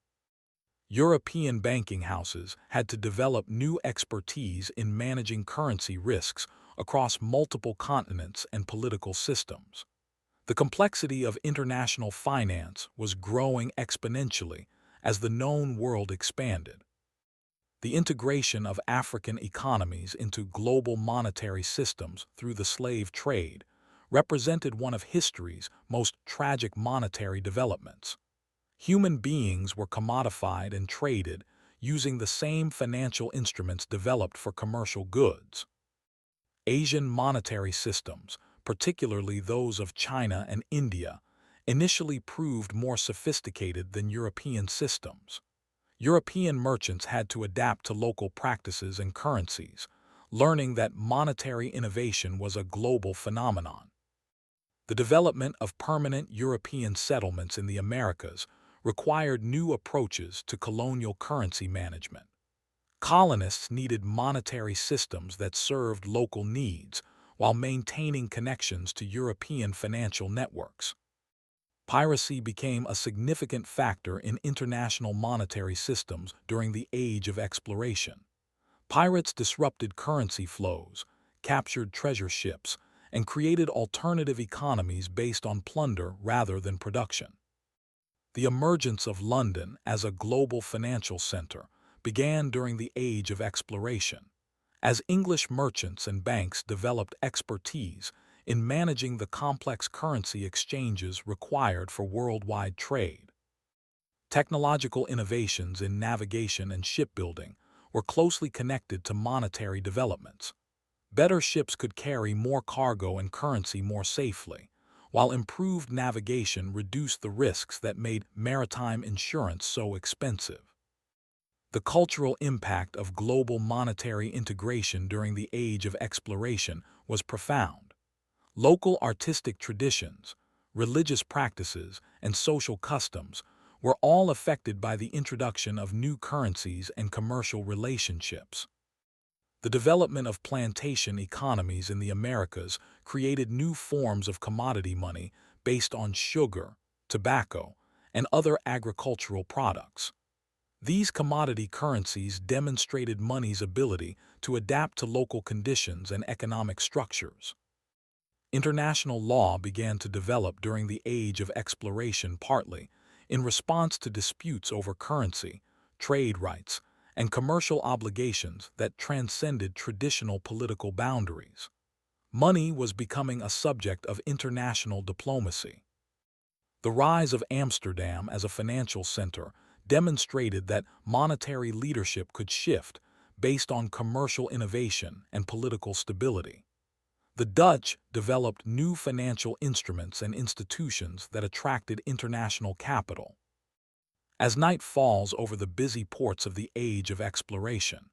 European banking houses had to develop new expertise in managing currency risks across multiple continents and political systems. The complexity of international finance was growing exponentially as the known world expanded. The integration of African economies into global monetary systems through the slave trade represented one of history's most tragic monetary developments. Human beings were commodified and traded using the same financial instruments developed for commercial goods. Asian monetary systems, particularly those of China and India, initially proved more sophisticated than European systems. European merchants had to adapt to local practices and currencies, learning that monetary innovation was a global phenomenon. The development of permanent European settlements in the Americas required new approaches to colonial currency management. Colonists needed monetary systems that served local needs while maintaining connections to European financial networks. Piracy became a significant factor in international monetary systems during the Age of Exploration. Pirates disrupted currency flows, captured treasure ships, and created alternative economies based on plunder rather than production. The emergence of London as a global financial center began during the Age of Exploration, as English merchants and banks developed expertise in managing the complex currency exchanges required for worldwide trade. Technological innovations in navigation and shipbuilding were closely connected to monetary developments. Better ships could carry more cargo and currency more safely, while improved navigation reduced the risks that made maritime insurance so expensive. The cultural impact of global monetary integration during the Age of Exploration was profound. Local artistic traditions, religious practices, and social customs were all affected by the introduction of new currencies and commercial relationships. The development of plantation economies in the Americas created new forms of commodity money based on sugar, tobacco, and other agricultural products. These commodity currencies demonstrated money's ability to adapt to local conditions and economic structures. International law began to develop during the Age of Exploration partly in response to disputes over currency, trade rights, and commercial obligations that transcended traditional political boundaries. Money was becoming a subject of international diplomacy. The rise of Amsterdam as a financial center demonstrated that monetary leadership could shift based on commercial innovation and political stability. The Dutch developed new financial instruments and institutions that attracted international capital. As night falls over the busy ports of the Age of Exploration,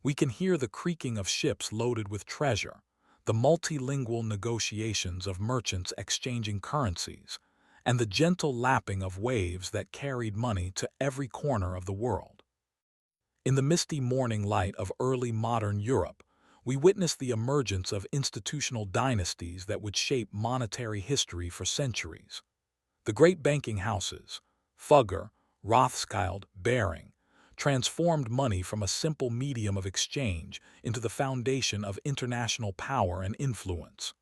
we can hear the creaking of ships loaded with treasure, the multilingual negotiations of merchants exchanging currencies, and the gentle lapping of waves that carried money to every corner of the world. In the misty morning light of early modern Europe, we witness the emergence of institutional dynasties that would shape monetary history for centuries. The great banking houses, Fugger, Rothschild, Baring, transformed money from a simple medium of exchange into the foundation of international power and influence.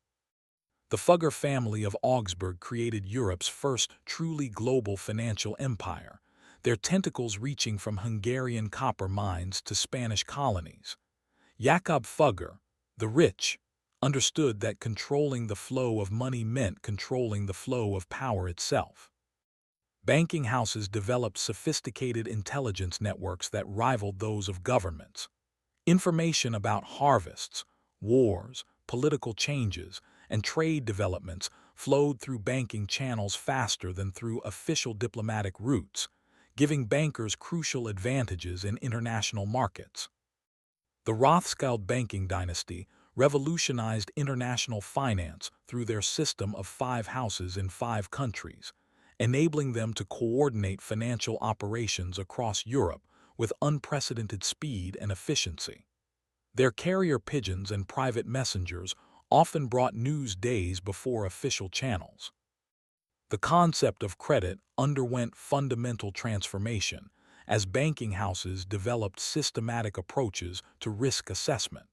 The Fugger family of Augsburg created Europe's first truly global financial empire, their tentacles reaching from Hungarian copper mines to Spanish colonies. Jakob Fugger, the rich, understood that controlling the flow of money meant controlling the flow of power itself. Banking houses developed sophisticated intelligence networks that rivaled those of governments. Information about harvests, wars, political changes, and trade developments flowed through banking channels faster than through official diplomatic routes, giving bankers crucial advantages in international markets. The Rothschild banking dynasty revolutionized international finance through their system of 5 houses in 5 countries, enabling them to coordinate financial operations across Europe with unprecedented speed and efficiency. Their carrier pigeons and private messengers often brought news days before official channels. The concept of credit underwent fundamental transformation as banking houses developed systematic approaches to risk assessment.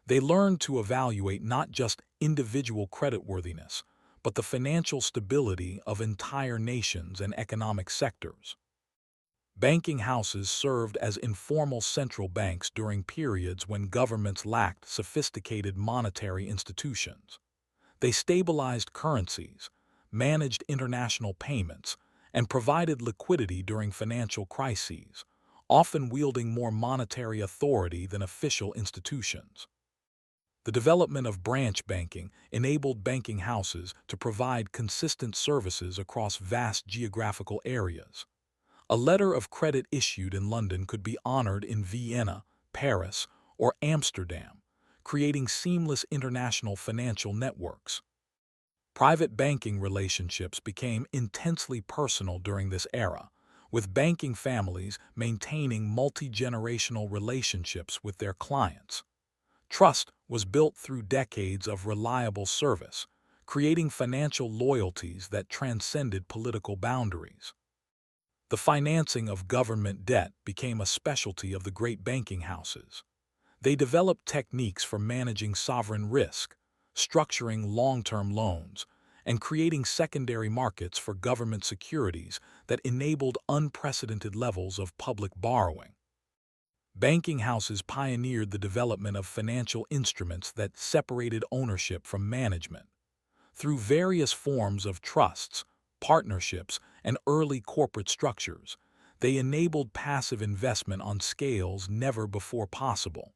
They learned to evaluate not just individual creditworthiness, but the financial stability of entire nations and economic sectors. Banking houses served as informal central banks during periods when governments lacked sophisticated monetary institutions. They stabilized currencies, managed international payments, and provided liquidity during financial crises, often wielding more monetary authority than official institutions. The development of branch banking enabled banking houses to provide consistent services across vast geographical areas. A letter of credit issued in London could be honored in Vienna, Paris, or Amsterdam, creating seamless international financial networks. Private banking relationships became intensely personal during this era, with banking families maintaining multi-generational relationships with their clients. Trust was built through decades of reliable service, creating financial loyalties that transcended political boundaries. The financing of government debt became a specialty of the great banking houses. They developed techniques for managing sovereign risk, structuring long-term loans, and creating secondary markets for government securities that enabled unprecedented levels of public borrowing. Banking houses pioneered the development of financial instruments that separated ownership from management. Through various forms of trusts, partnerships, and early corporate structures, they enabled passive investment on scales never before possible.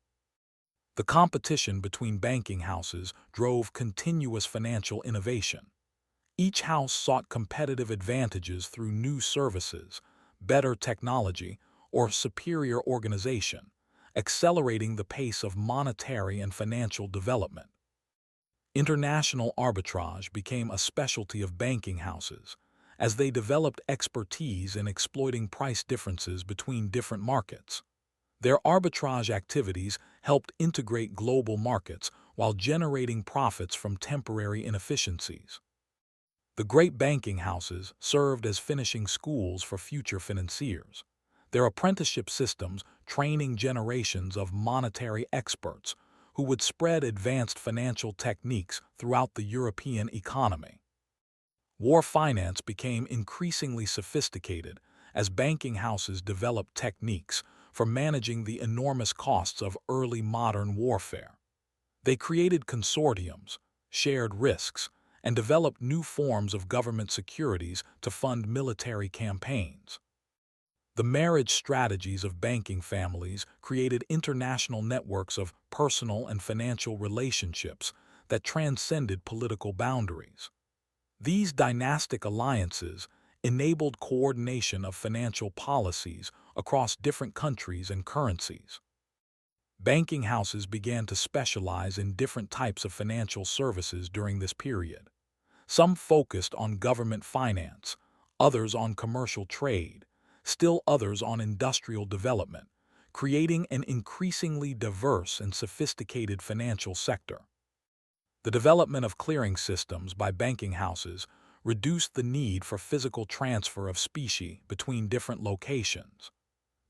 The competition between banking houses drove continuous financial innovation. Each house sought competitive advantages through new services, better technology, or superior organization, accelerating the pace of monetary and financial development. International arbitrage became a specialty of banking houses, as they developed expertise in exploiting price differences between different markets. Their arbitrage activities helped integrate global markets while generating profits from temporary inefficiencies. The great banking houses served as finishing schools for future financiers, their apprenticeship systems training generations of monetary experts who would spread advanced financial techniques throughout the European economy. War finance became increasingly sophisticated as banking houses developed techniques for managing the enormous costs of early modern warfare. They created consortiums, shared risks, and developed new forms of government securities to fund military campaigns. The marriage strategies of banking families created international networks of personal and financial relationships that transcended political boundaries. These dynastic alliances enabled coordination of financial policies across different countries and currencies. Banking houses began to specialize in different types of financial services during this period. Some focused on government finance, others on commercial trade, still others on industrial development, creating an increasingly diverse and sophisticated financial sector. The development of clearing systems by banking houses reduced the need for physical transfer of specie between different locations.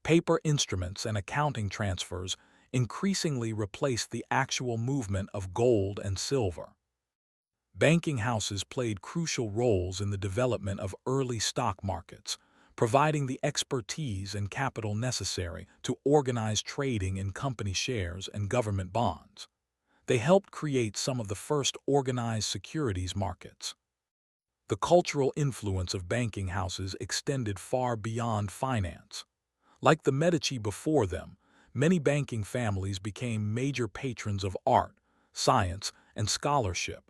Paper instruments and accounting transfers increasingly replaced the actual movement of gold and silver. Banking houses played crucial roles in the development of early stock markets, providing the expertise and capital necessary to organize trading in company shares and government bonds. They helped create some of the first organized securities markets. The cultural influence of banking houses extended far beyond finance. Like the Medici before them, many banking families became major patrons of art, science, and scholarship,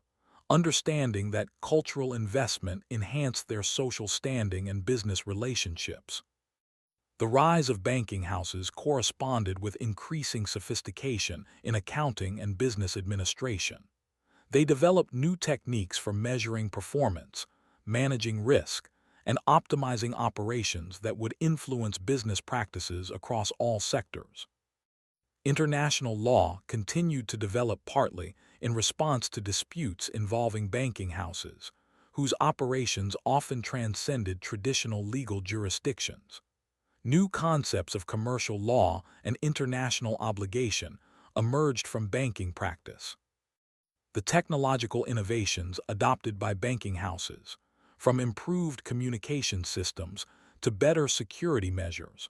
understanding that cultural investment enhanced their social standing and business relationships. The rise of banking houses corresponded with increasing sophistication in accounting and business administration. They developed new techniques for measuring performance, managing risk, and optimizing operations that would influence business practices across all sectors. International law continued to develop partly in response to disputes involving banking houses, whose operations often transcended traditional legal jurisdictions. New concepts of commercial law and international obligation emerged from banking practice. The technological innovations adopted by banking houses, from improved communication systems to better security measures,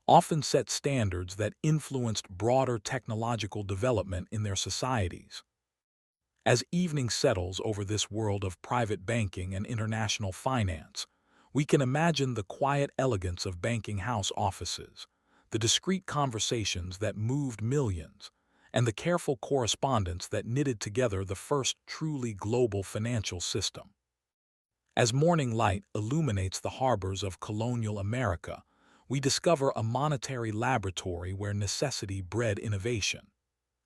often set standards that influenced broader technological development in their societies. As evening settles over this world of private banking and international finance, we can imagine the quiet elegance of banking house offices, the discreet conversations that moved millions, and the careful correspondence that knitted together the first truly global financial system. As morning light illuminates the harbors of colonial America, we discover a monetary laboratory where necessity bred innovation.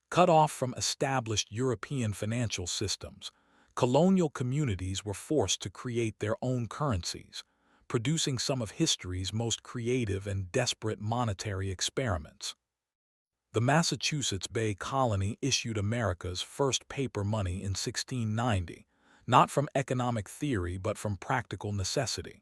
Cut off from established European financial systems, colonial communities were forced to create their own currencies, producing some of history's most creative and desperate monetary experiments. The Massachusetts Bay Colony issued America's first paper money in 1690, not from economic theory but from practical necessity.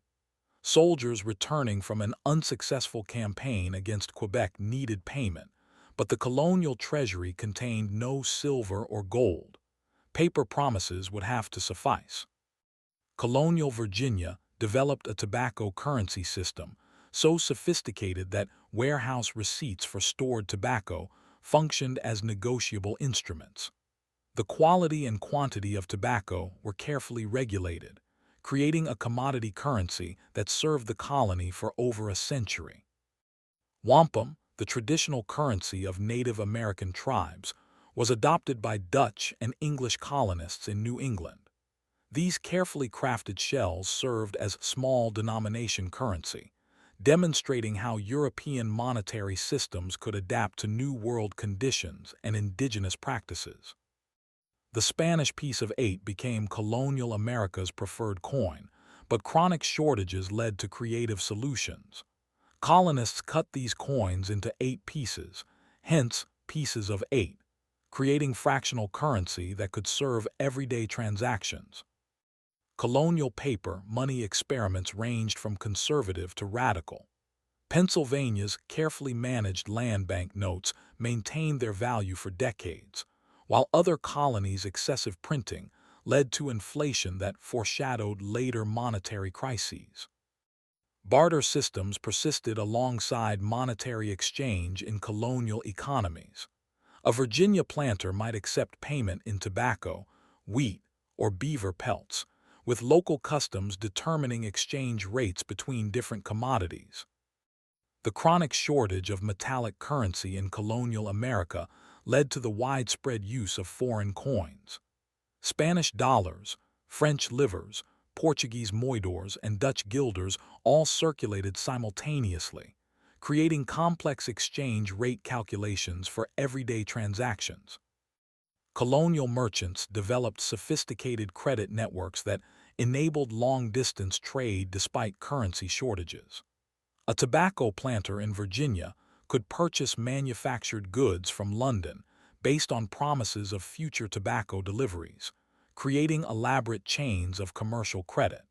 Soldiers returning from an unsuccessful campaign against Quebec needed payment, but the colonial treasury contained no silver or gold. Paper promises would have to suffice. Colonial Virginia developed a tobacco currency system so sophisticated that warehouse receipts for stored tobacco functioned as negotiable instruments. The quality and quantity of tobacco were carefully regulated, creating a commodity currency that served the colony for over a century. Wampum, the traditional currency of Native American tribes, was adopted by Dutch and English colonists in New England. These carefully crafted shells served as small denomination currency, demonstrating how European monetary systems could adapt to New World conditions and indigenous practices. The Spanish piece of 8 became colonial America's preferred coin, but chronic shortages led to creative solutions. Colonists cut these coins into 8 pieces, hence pieces of 8, creating fractional currency that could serve everyday transactions. Colonial paper money experiments ranged from conservative to radical. Pennsylvania's carefully managed land bank notes maintained their value for decades, while other colonies' excessive printing led to inflation that foreshadowed later monetary crises. Barter systems persisted alongside monetary exchange in colonial economies. A Virginia planter might accept payment in tobacco, wheat, or beaver pelts, with local customs determining exchange rates between different commodities. The chronic shortage of metallic currency in colonial America led to the widespread use of foreign coins. Spanish dollars, French livres, Portuguese moidores, and Dutch guilders all circulated simultaneously, creating complex exchange rate calculations for everyday transactions. Colonial merchants developed sophisticated credit networks that enabled long-distance trade despite currency shortages. A tobacco planter in Virginia could purchase manufactured goods from London based on promises of future tobacco deliveries, creating elaborate chains of commercial credit.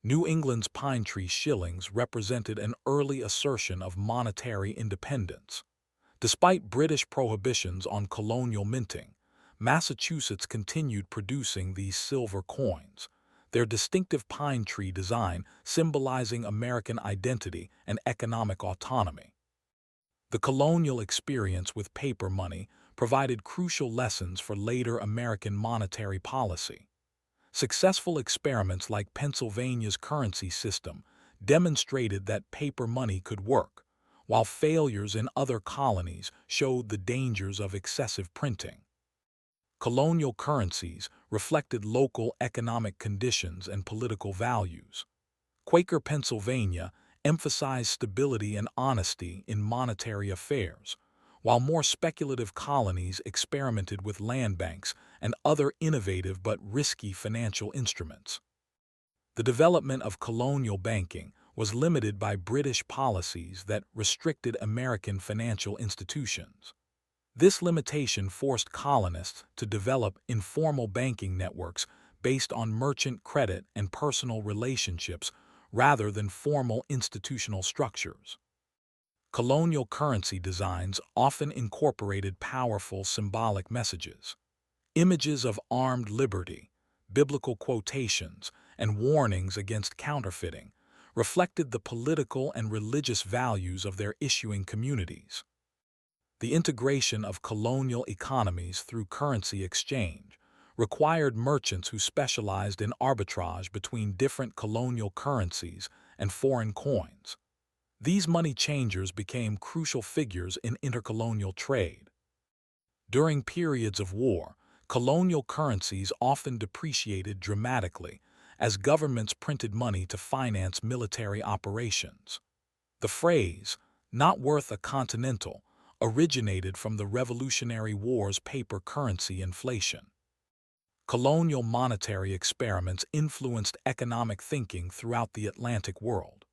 New England's pine tree shillings represented an early assertion of monetary independence. Despite British prohibitions on colonial minting, Massachusetts continued producing these silver coins, their distinctive pine tree design symbolizing American identity and economic autonomy. The colonial experience with paper money provided crucial lessons for later American monetary policy. Successful experiments like Pennsylvania's currency system demonstrated that paper money could work, while failures in other colonies showed the dangers of excessive printing. Colonial currencies reflected local economic conditions and political values. Quaker Pennsylvania emphasized stability and honesty in monetary affairs, while more speculative colonies experimented with land banks and other innovative but risky financial instruments. The development of colonial banking was limited by British policies that restricted American financial institutions. This limitation forced colonists to develop informal banking networks based on merchant credit and personal relationships rather than formal institutional structures. Colonial currency designs often incorporated powerful symbolic messages. Images of armed liberty, biblical quotations, and warnings against counterfeiting reflected the political and religious values of their issuing communities. The integration of colonial economies through currency exchange required merchants who specialized in arbitrage between different colonial currencies and foreign coins. These money changers became crucial figures in intercolonial trade. During periods of war, colonial currencies often depreciated dramatically as governments printed money to finance military operations. The phrase, "not worth a continental," originated from the Revolutionary War's paper currency inflation. Colonial monetary experiments influenced economic thinking throughout the Atlantic world.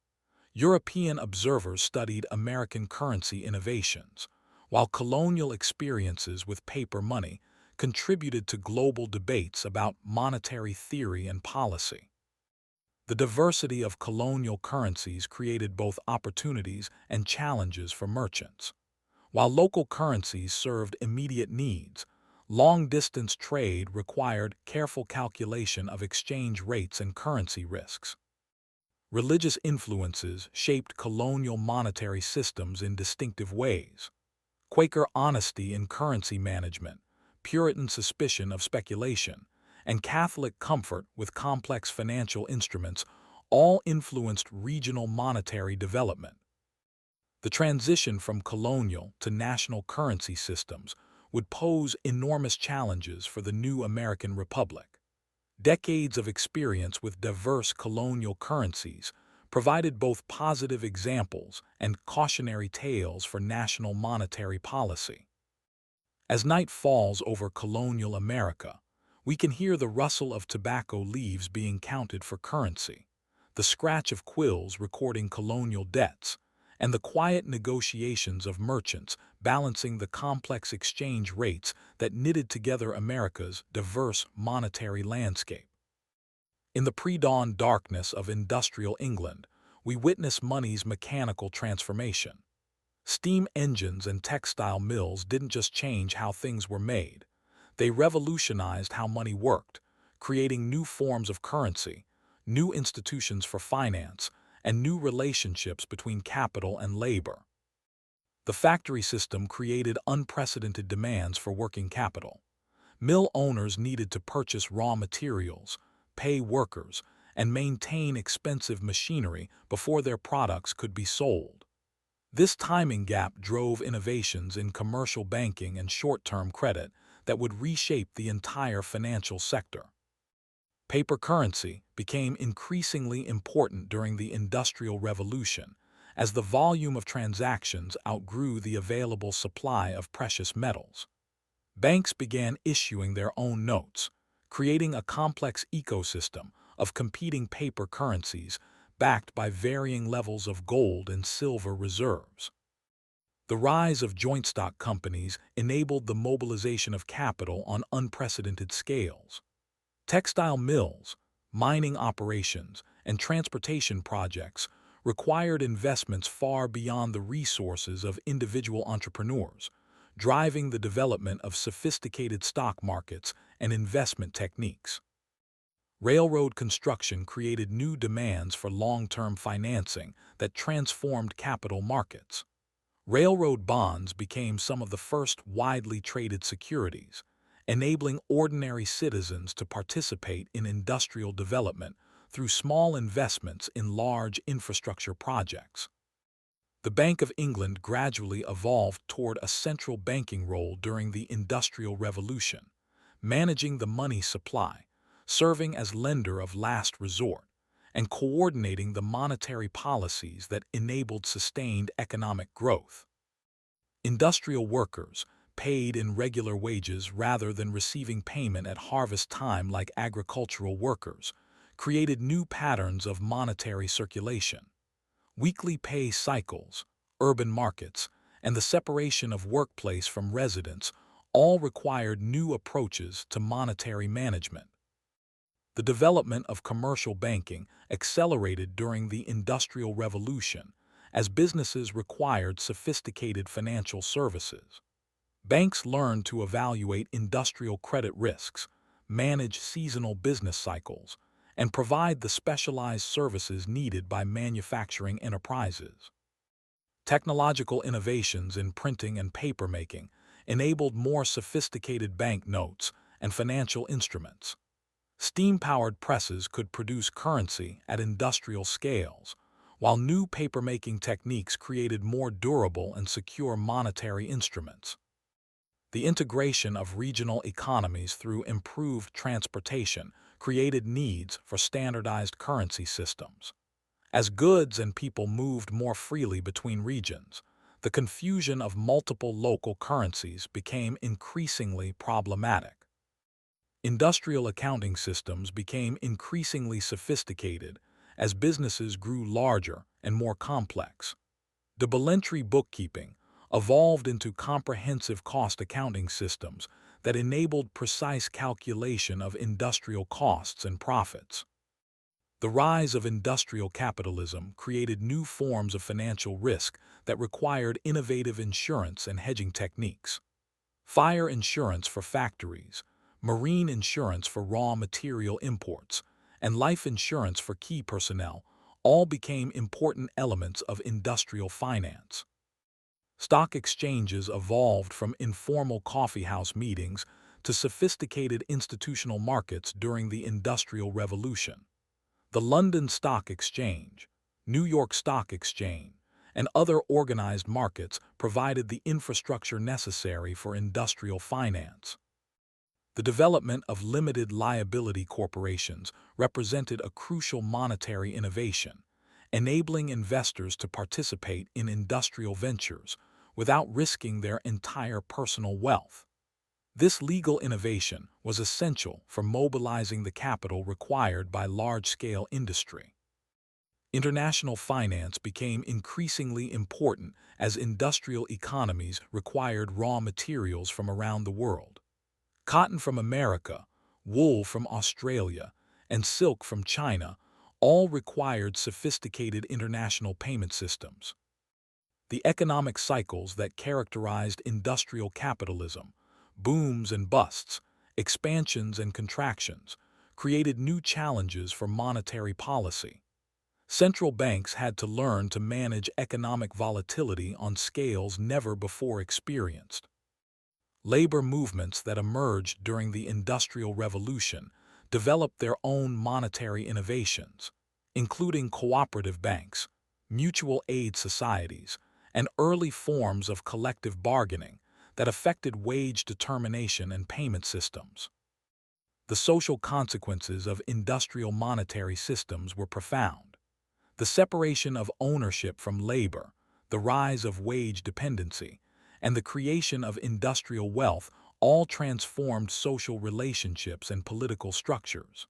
European observers studied American currency innovations, while colonial experiences with paper money contributed to global debates about monetary theory and policy. The diversity of colonial currencies created both opportunities and challenges for merchants. While local currencies served immediate needs, long-distance trade required careful calculation of exchange rates and currency risks. Religious influences shaped colonial monetary systems in distinctive ways. Quaker honesty in currency management, Puritan suspicion of speculation, and Catholic comfort with complex financial instruments all influenced regional monetary development. The transition from colonial to national currency systems would pose enormous challenges for the new American Republic. Decades of experience with diverse colonial currencies provided both positive examples and cautionary tales for national monetary policy. As night falls over colonial America, we can hear the rustle of tobacco leaves being counted for currency, the scratch of quills recording colonial debts, and the quiet negotiations of merchants balancing the complex exchange rates that knitted together America's diverse monetary landscape. In the pre-dawn darkness of industrial England, we witness money's mechanical transformation. Steam engines and textile mills didn't just change how things were made. They revolutionized how money worked, creating new forms of currency, new institutions for finance, and new relationships between capital and labor. The factory system created unprecedented demands for working capital. Mill owners needed to purchase raw materials, pay workers, and maintain expensive machinery before their products could be sold. This timing gap drove innovations in commercial banking and short-term credit that would reshape the entire financial sector. Paper currency became increasingly important during the Industrial Revolution as the volume of transactions outgrew the available supply of precious metals. Banks began issuing their own notes, creating a complex ecosystem of competing paper currencies backed by varying levels of gold and silver reserves. The rise of joint stock companies enabled the mobilization of capital on unprecedented scales. Textile mills, mining operations, and transportation projects required investments far beyond the resources of individual entrepreneurs, driving the development of sophisticated stock markets and investment techniques. Railroad construction created new demands for long-term financing that transformed capital markets. Railroad bonds became some of the first widely traded securities, enabling ordinary citizens to participate in industrial development through small investments in large infrastructure projects. The Bank of England gradually evolved toward a central banking role during the Industrial Revolution, managing the money supply, serving as lender of last resort, and coordinating the monetary policies that enabled sustained economic growth. Industrial workers, paid in regular wages rather than receiving payment at harvest time like agricultural workers, created new patterns of monetary circulation. Weekly pay cycles, urban markets, and the separation of workplace from residence all required new approaches to monetary management. The development of commercial banking accelerated during the Industrial Revolution as businesses required sophisticated financial services. Banks learned to evaluate industrial credit risks, manage seasonal business cycles, and provide the specialized services needed by manufacturing enterprises. Technological innovations in printing and papermaking enabled more sophisticated banknotes and financial instruments. Steam-powered presses could produce currency at industrial scales, while new papermaking techniques created more durable and secure monetary instruments. The integration of regional economies through improved transportation created needs for standardized currency systems. As goods and people moved more freely between regions, the confusion of multiple local currencies became increasingly problematic. Industrial accounting systems became increasingly sophisticated as businesses grew larger and more complex. Double-entry bookkeeping evolved into comprehensive cost accounting systems that enabled precise calculation of industrial costs and profits. The rise of industrial capitalism created new forms of financial risk that required innovative insurance and hedging techniques. Fire insurance for factories, marine insurance for raw material imports, and life insurance for key personnel all became important elements of industrial finance. Stock exchanges evolved from informal coffeehouse meetings to sophisticated institutional markets during the Industrial Revolution. The London Stock Exchange, New York Stock Exchange, and other organized markets provided the infrastructure necessary for industrial finance. The development of limited liability corporations represented a crucial monetary innovation, enabling investors to participate in industrial ventures without risking their entire personal wealth. This legal innovation was essential for mobilizing the capital required by large-scale industry. International finance became increasingly important as industrial economies required raw materials from around the world. Cotton from America, wool from Australia, and silk from China all required sophisticated international payment systems. The economic cycles that characterized industrial capitalism, booms and busts, expansions and contractions, created new challenges for monetary policy. Central banks had to learn to manage economic volatility on scales never before experienced. Labor movements that emerged during the Industrial Revolution developed their own monetary innovations, including cooperative banks, mutual aid societies, and early forms of collective bargaining that affected wage determination and payment systems. The social consequences of industrial monetary systems were profound. The separation of ownership from labor, the rise of wage dependency, and the creation of industrial wealth all transformed social relationships and political structures.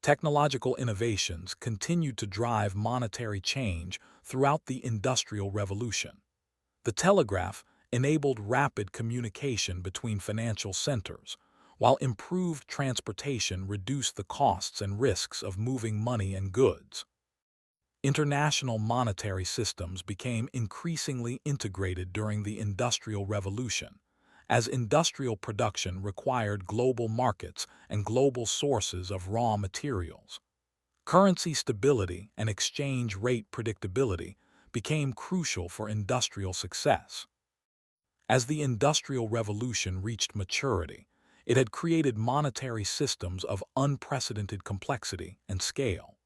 Technological innovations continued to drive monetary change throughout the Industrial Revolution. The telegraph enabled rapid communication between financial centers, while improved transportation reduced the costs and risks of moving money and goods. International monetary systems became increasingly integrated during the Industrial Revolution, as industrial production required global markets and global sources of raw materials. Currency stability and exchange rate predictability became crucial for industrial success. As the Industrial Revolution reached maturity, it had created monetary systems of unprecedented complexity and scale.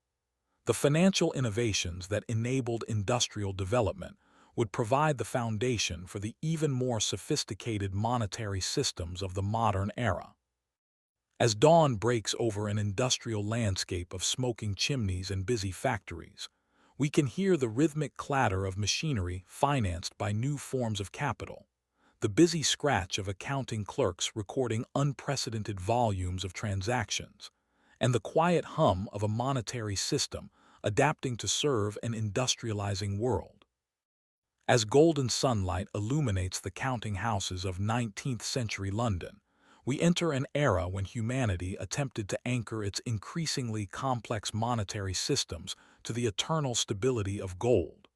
The financial innovations that enabled industrial development would provide the foundation for the even more sophisticated monetary systems of the modern era. As dawn breaks over an industrial landscape of smoking chimneys and busy factories, we can hear the rhythmic clatter of machinery financed by new forms of capital, the busy scratch of accounting clerks recording unprecedented volumes of transactions, and the quiet hum of a monetary system adapting to serve an industrializing world. As golden sunlight illuminates the counting houses of 19th-century London, we enter an era when humanity attempted to anchor its increasingly complex monetary systems to the eternal stability of gold.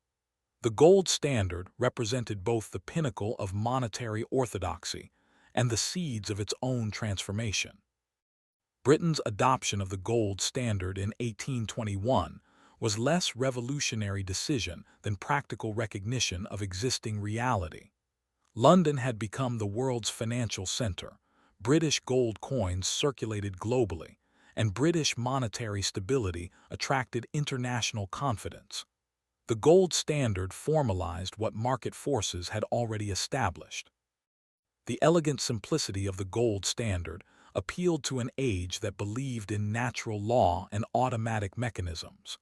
The gold standard represented both the pinnacle of monetary orthodoxy and the seeds of its own transformation. Britain's adoption of the gold standard in 1821 was less revolutionary decision than practical recognition of existing reality. London had become the world's financial center. British gold coins circulated globally, and British monetary stability attracted international confidence. The gold standard formalized what market forces had already established. The elegant simplicity of the gold standard appealed to an age that believed in natural law and automatic mechanisms.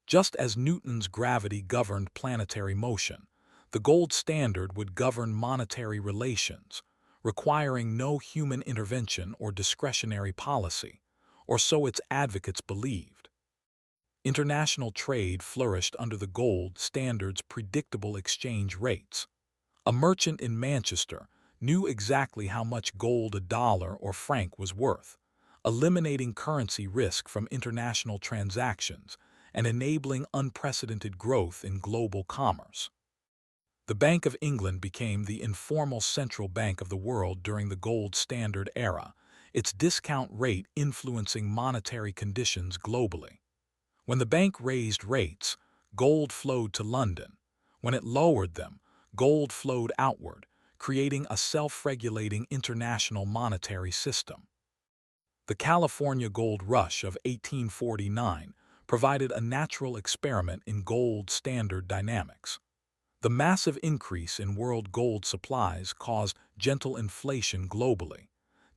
Just as Newton's gravity governed planetary motion, the gold standard would govern monetary relations, requiring no human intervention or discretionary policy, or so its advocates believed. International trade flourished under the gold standard's predictable exchange rates. A merchant in Manchester knew exactly how much gold a dollar or franc was worth, eliminating currency risk from international transactions and enabling unprecedented growth in global commerce. The Bank of England became the informal central bank of the world during the gold standard era, its discount rate influencing monetary conditions globally. When the bank raised rates, gold flowed to London. When it lowered them, gold flowed outward, creating a self-regulating international monetary system. The California gold rush of 1849 provided a natural experiment in gold standard dynamics. The massive increase in world gold supplies caused gentle inflation globally,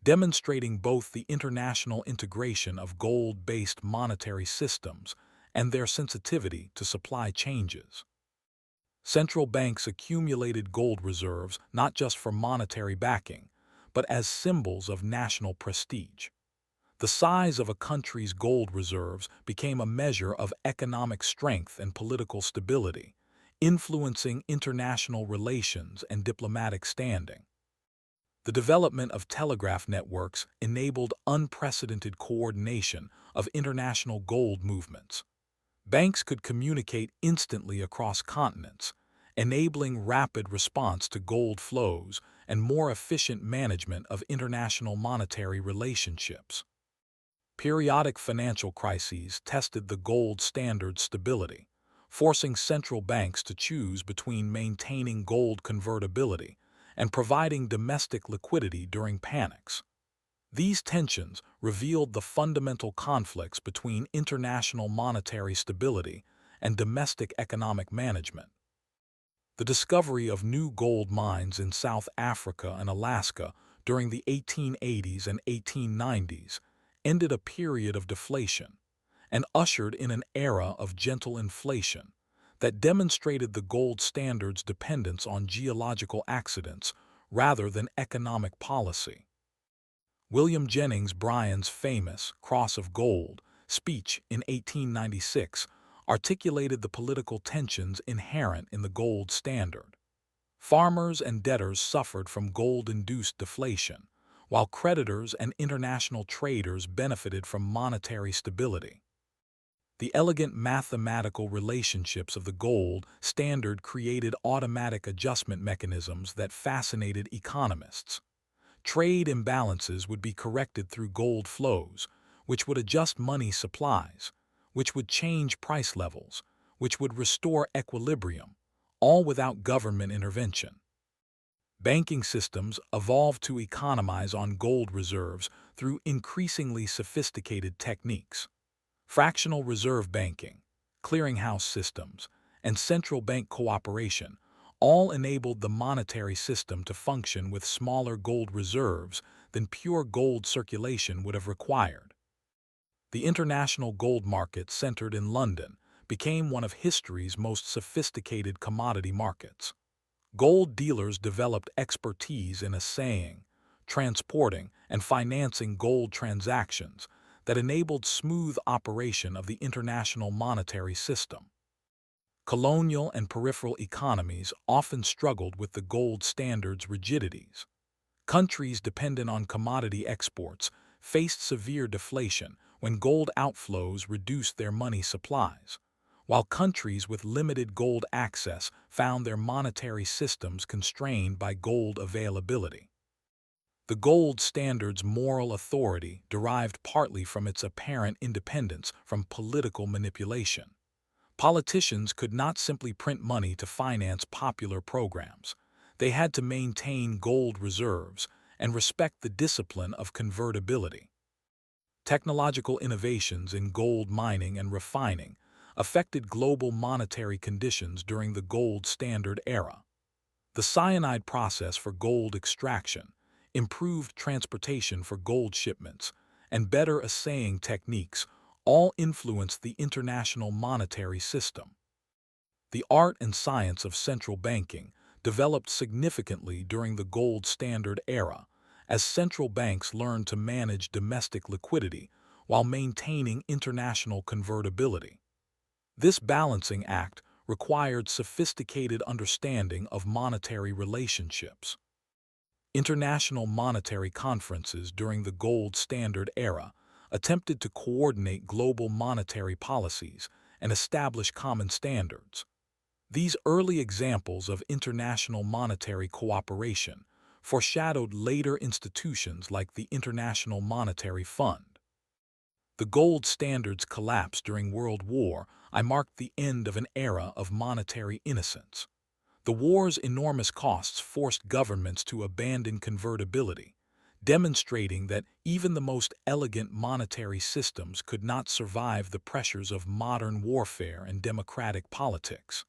demonstrating both the international integration of gold-based monetary systems and their sensitivity to supply changes. Central banks accumulated gold reserves not just for monetary backing, but as symbols of national prestige. The size of a country's gold reserves became a measure of economic strength and political stability, influencing international relations and diplomatic standing. The development of telegraph networks enabled unprecedented coordination of international gold movements. Banks could communicate instantly across continents, enabling rapid response to gold flows and more efficient management of international monetary relationships. Periodic financial crises tested the gold standard's stability, forcing central banks to choose between maintaining gold convertibility and providing domestic liquidity during panics. These tensions revealed the fundamental conflicts between international monetary stability and domestic economic management. The discovery of new gold mines in South Africa and Alaska during the 1880s and 1890s ended a period of deflation and ushered in an era of gentle inflation that demonstrated the gold standard's dependence on geological accidents rather than economic policy. William Jennings Bryan's famous Cross of Gold speech in 1896 articulated the political tensions inherent in the gold standard. Farmers and debtors suffered from gold-induced deflation, while creditors and international traders benefited from monetary stability. The elegant mathematical relationships of the gold standard created automatic adjustment mechanisms that fascinated economists. Trade imbalances would be corrected through gold flows, which would adjust money supplies, which would change price levels, which would restore equilibrium, all without government intervention. Banking systems evolved to economize on gold reserves through increasingly sophisticated techniques. Fractional reserve banking, clearinghouse systems, and central bank cooperation all enabled the monetary system to function with smaller gold reserves than pure gold circulation would have required. The international gold market centered in London became one of history's most sophisticated commodity markets. Gold dealers developed expertise in assaying, transporting, and financing gold transactions that enabled smooth operation of the international monetary system. Colonial and peripheral economies often struggled with the gold standard's rigidities. Countries dependent on commodity exports faced severe deflation when gold outflows reduced their money supplies, while countries with limited gold access found their monetary systems constrained by gold availability. The gold standard's moral authority derived partly from its apparent independence from political manipulation. Politicians could not simply print money to finance popular programs. They had to maintain gold reserves and respect the discipline of convertibility. Technological innovations in gold mining and refining affected global monetary conditions during the gold standard era. The cyanide process for gold extraction, improved transportation for gold shipments, and better assaying techniques all influenced the international monetary system. The art and science of central banking developed significantly during the gold standard era, as central banks learned to manage domestic liquidity while maintaining international convertibility. This balancing act required sophisticated understanding of monetary relationships. International monetary conferences during the gold standard era attempted to coordinate global monetary policies and establish common standards. These early examples of international monetary cooperation foreshadowed later institutions like the International Monetary Fund. The gold standard's collapse during World War I marked the end of an era of monetary innocence. The war's enormous costs forced governments to abandon convertibility, demonstrating that even the most elegant monetary systems could not survive the pressures of modern warfare and democratic politics.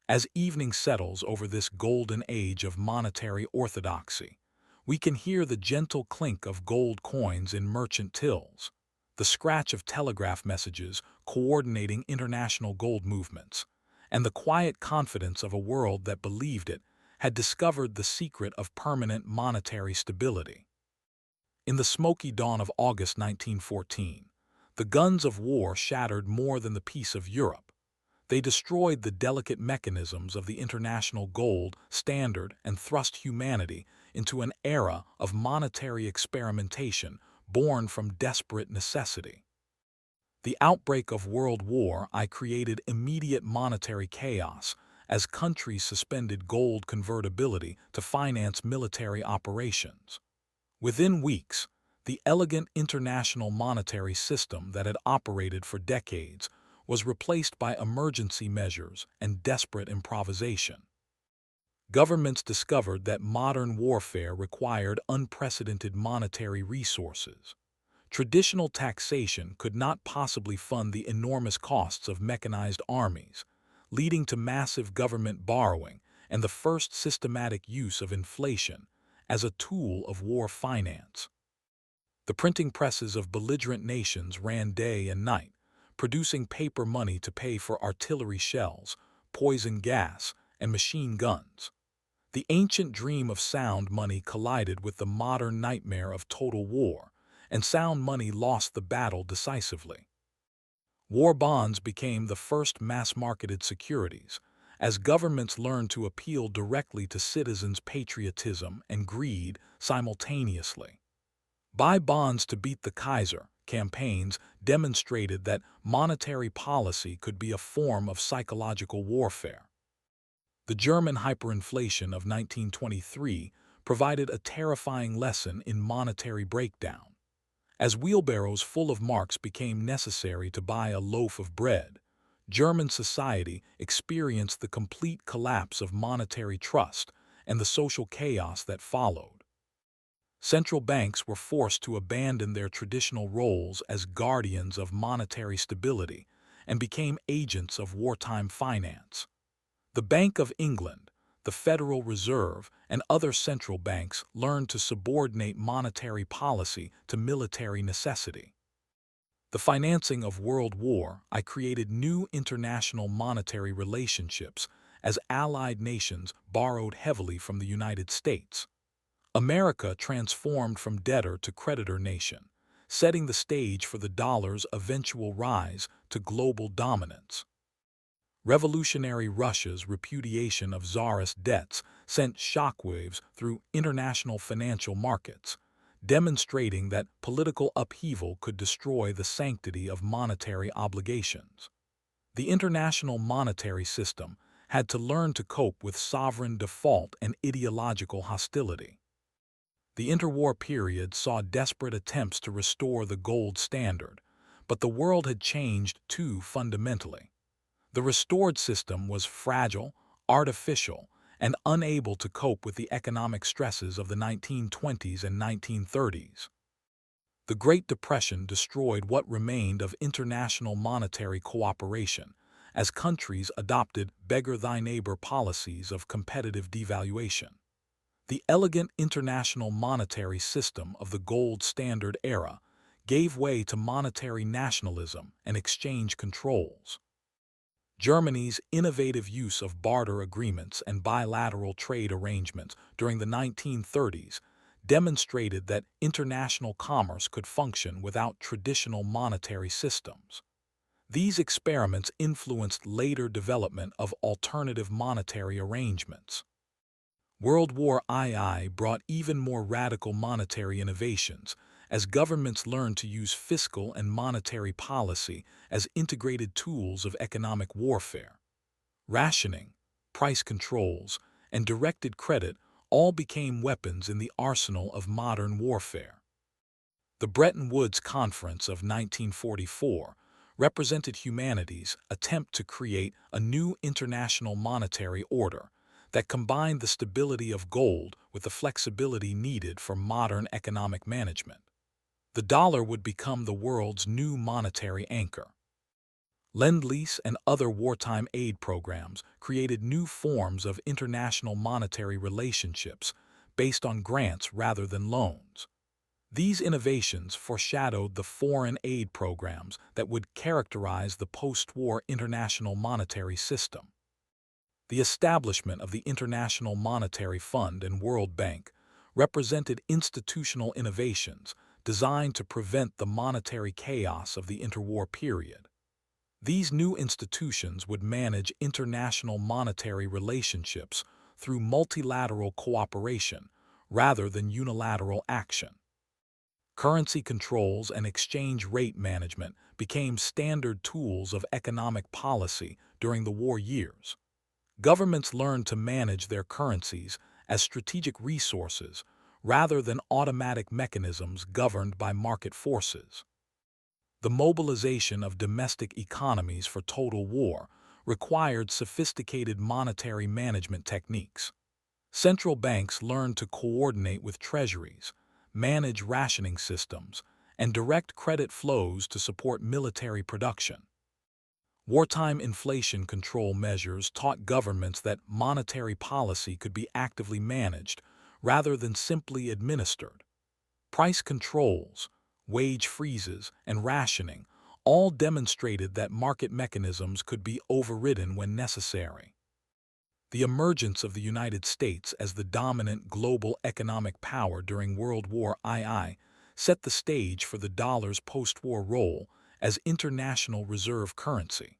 As evening settles over this golden age of monetary orthodoxy, we can hear the gentle clink of gold coins in merchant tills, the scratch of telegraph messages coordinating international gold movements, and the quiet confidence of a world that believed it had discovered the secret of permanent monetary stability. In the smoky dawn of August 1914, the guns of war shattered more than the peace of Europe. They destroyed the delicate mechanisms of the international gold standard and thrust humanity into an era of monetary experimentation born from desperate necessity. The outbreak of World War I created immediate monetary chaos as countries suspended gold convertibility to finance military operations. Within weeks, the elegant international monetary system that had operated for decades was replaced by emergency measures and desperate improvisation. Governments discovered that modern warfare required unprecedented monetary resources. Traditional taxation could not possibly fund the enormous costs of mechanized armies, leading to massive government borrowing and the first systematic use of inflation as a tool of war finance. The printing presses of belligerent nations ran day and night, producing paper money to pay for artillery shells, poison gas, and machine guns. The ancient dream of sound money collided with the modern nightmare of total war, and sound money lost the battle decisively. War bonds became the first mass-marketed securities, as governments learned to appeal directly to citizens' patriotism and greed simultaneously. Buy bonds to beat the Kaiser campaigns demonstrated that monetary policy could be a form of psychological warfare. The German hyperinflation of 1923 provided a terrifying lesson in monetary breakdown. As wheelbarrows full of marks became necessary to buy a loaf of bread, German society experienced the complete collapse of monetary trust and the social chaos that followed. Central banks were forced to abandon their traditional roles as guardians of monetary stability and became agents of wartime finance. The Bank of England, the Federal Reserve, and other central banks learned to subordinate monetary policy to military necessity. The financing of World War I created new international monetary relationships as allied nations borrowed heavily from the United States. America transformed from debtor to creditor nation, setting the stage for the dollar's eventual rise to global dominance. Revolutionary Russia's repudiation of Tsarist debts sent shockwaves through international financial markets, demonstrating that political upheaval could destroy the sanctity of monetary obligations. The international monetary system had to learn to cope with sovereign default and ideological hostility. The interwar period saw desperate attempts to restore the gold standard, but the world had changed too fundamentally. The restored system was fragile, artificial, and unable to cope with the economic stresses of the 1920s and 1930s. The Great Depression destroyed what remained of international monetary cooperation, as countries adopted beggar-thy-neighbor policies of competitive devaluation. The elegant international monetary system of the gold standard era gave way to monetary nationalism and exchange controls. Germany's innovative use of barter agreements and bilateral trade arrangements during the 1930s demonstrated that international commerce could function without traditional monetary systems. These experiments influenced later development of alternative monetary arrangements. World War II brought even more radical monetary innovations as governments learned to use fiscal and monetary policy as integrated tools of economic warfare. Rationing, price controls, and directed credit all became weapons in the arsenal of modern warfare. The Bretton Woods Conference of 1944 represented humanity's attempt to create a new international monetary order that combined the stability of gold with the flexibility needed for modern economic management. The dollar would become the world's new monetary anchor. Lend-Lease and other wartime aid programs created new forms of international monetary relationships based on grants rather than loans. These innovations foreshadowed the foreign aid programs that would characterize the post-war international monetary system. The establishment of the International Monetary Fund and World Bank represented institutional innovations designed to prevent the monetary chaos of the interwar period. These new institutions would manage international monetary relationships through multilateral cooperation rather than unilateral action. Currency controls and exchange rate management became standard tools of economic policy during the war years. Governments learned to manage their currencies as strategic resources rather than automatic mechanisms governed by market forces. The mobilization of domestic economies for total war required sophisticated monetary management techniques. Central banks learned to coordinate with treasuries, manage rationing systems, and direct credit flows to support military production. Wartime inflation control measures taught governments that monetary policy could be actively managed rather than simply administered. Price controls, wage freezes, and rationing all demonstrated that market mechanisms could be overridden when necessary. The emergence of the United States as the dominant global economic power during World War II set the stage for the dollar's post-war role as international reserve currency.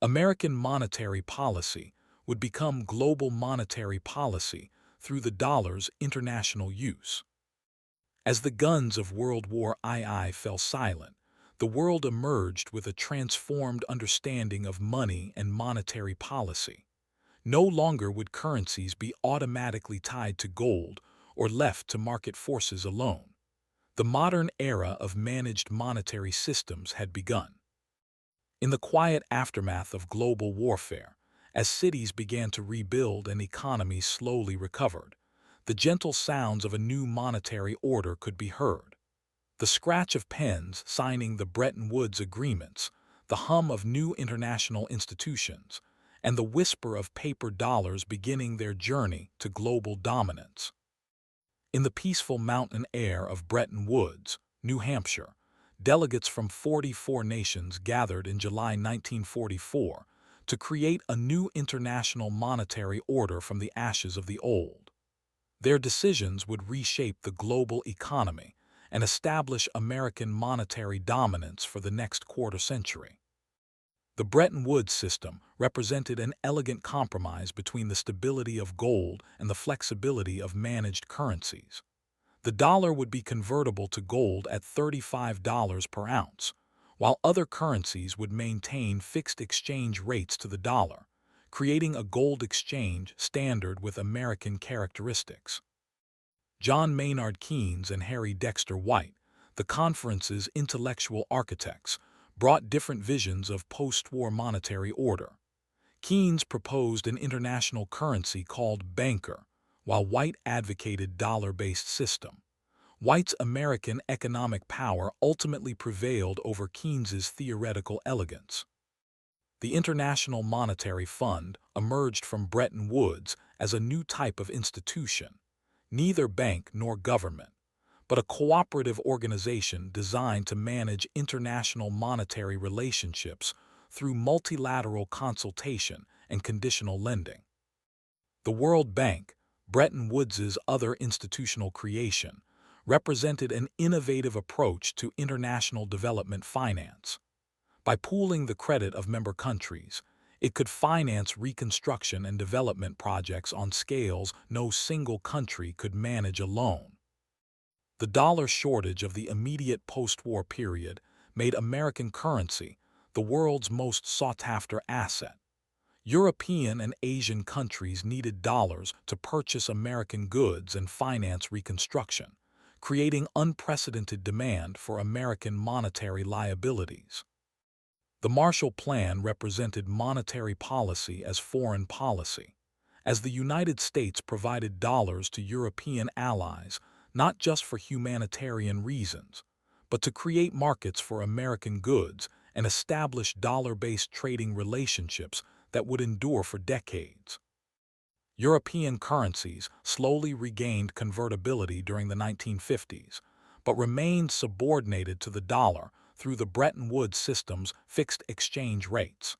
American monetary policy would become global monetary policy through the dollar's international use. As the guns of World War II fell silent, the world emerged with a transformed understanding of money and monetary policy. No longer would currencies be automatically tied to gold or left to market forces alone. The modern era of managed monetary systems had begun. In the quiet aftermath of global warfare, as cities began to rebuild and economies slowly recovered, the gentle sounds of a new monetary order could be heard. The scratch of pens signing the Bretton Woods agreements, the hum of new international institutions, and the whisper of paper dollars beginning their journey to global dominance. In the peaceful mountain air of Bretton Woods, New Hampshire, delegates from 44 nations gathered in July 1944 to create a new international monetary order from the ashes of the old. Their decisions would reshape the global economy and establish American monetary dominance for the next quarter century. The Bretton Woods system represented an elegant compromise between the stability of gold and the flexibility of managed currencies. The dollar would be convertible to gold at $35 per ounce, while other currencies would maintain fixed exchange rates to the dollar, creating a gold exchange standard with American characteristics. John Maynard Keynes and Harry Dexter White, the conference's intellectual architects, brought different visions of post-war monetary order. Keynes proposed an international currency called banker, while White advocated dollar-based system. White's American economic power ultimately prevailed over Keynes's theoretical elegance. The International Monetary Fund emerged from Bretton Woods as a new type of institution, neither bank nor government, but a cooperative organization designed to manage international monetary relationships through multilateral consultation and conditional lending. The World Bank, Bretton Woods's other institutional creation, represented an innovative approach to international development finance. By pooling the credit of member countries, it could finance reconstruction and development projects on scales no single country could manage alone. The dollar shortage of the immediate post-war period made American currency the world's most sought-after asset. European and Asian countries needed dollars to purchase American goods and finance reconstruction, creating unprecedented demand for American monetary liabilities. The Marshall Plan represented monetary policy as foreign policy, as the United States provided dollars to European allies not just for humanitarian reasons, but to create markets for American goods and establish dollar-based trading relationships that would endure for decades. European currencies slowly regained convertibility during the 1950s, but remained subordinated to the dollar through the Bretton Woods system's fixed exchange rates.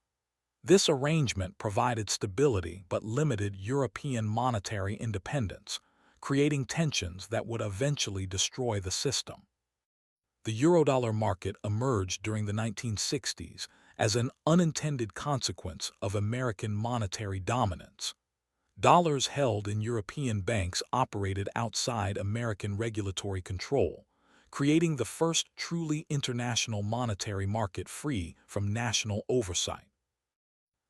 This arrangement provided stability but limited European monetary independence, creating tensions that would eventually destroy the system. The eurodollar market emerged during the 1960s as an unintended consequence of American monetary dominance. Dollars held in European banks operated outside American regulatory control, creating the first truly international monetary market free from national oversight.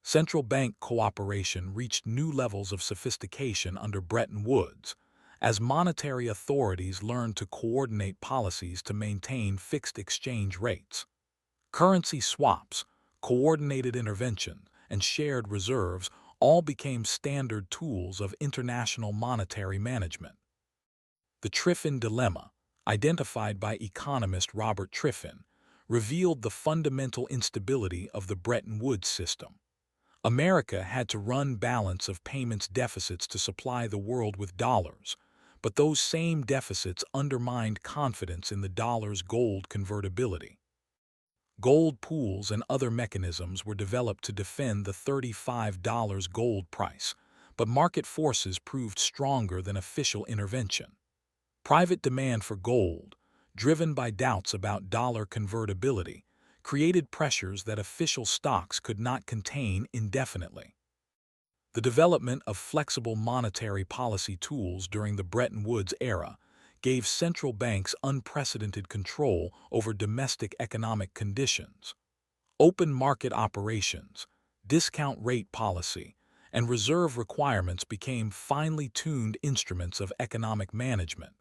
Central bank cooperation reached new levels of sophistication under Bretton Woods, as monetary authorities learned to coordinate policies to maintain fixed exchange rates. Currency swaps, coordinated intervention, and shared reserves all became standard tools of international monetary management. The Triffin dilemma, identified by economist Robert Triffin, revealed the fundamental instability of the Bretton Woods system. America had to run balance of payments deficits to supply the world with dollars, but those same deficits undermined confidence in the dollar's gold convertibility. Gold pools and other mechanisms were developed to defend the $35 gold price, but market forces proved stronger than official intervention. Private demand for gold, driven by doubts about dollar convertibility, created pressures that official stocks could not contain indefinitely. The development of flexible monetary policy tools during the Bretton Woods era gave central banks unprecedented control over domestic economic conditions. Open market operations, discount rate policy, and reserve requirements became finely tuned instruments of economic management.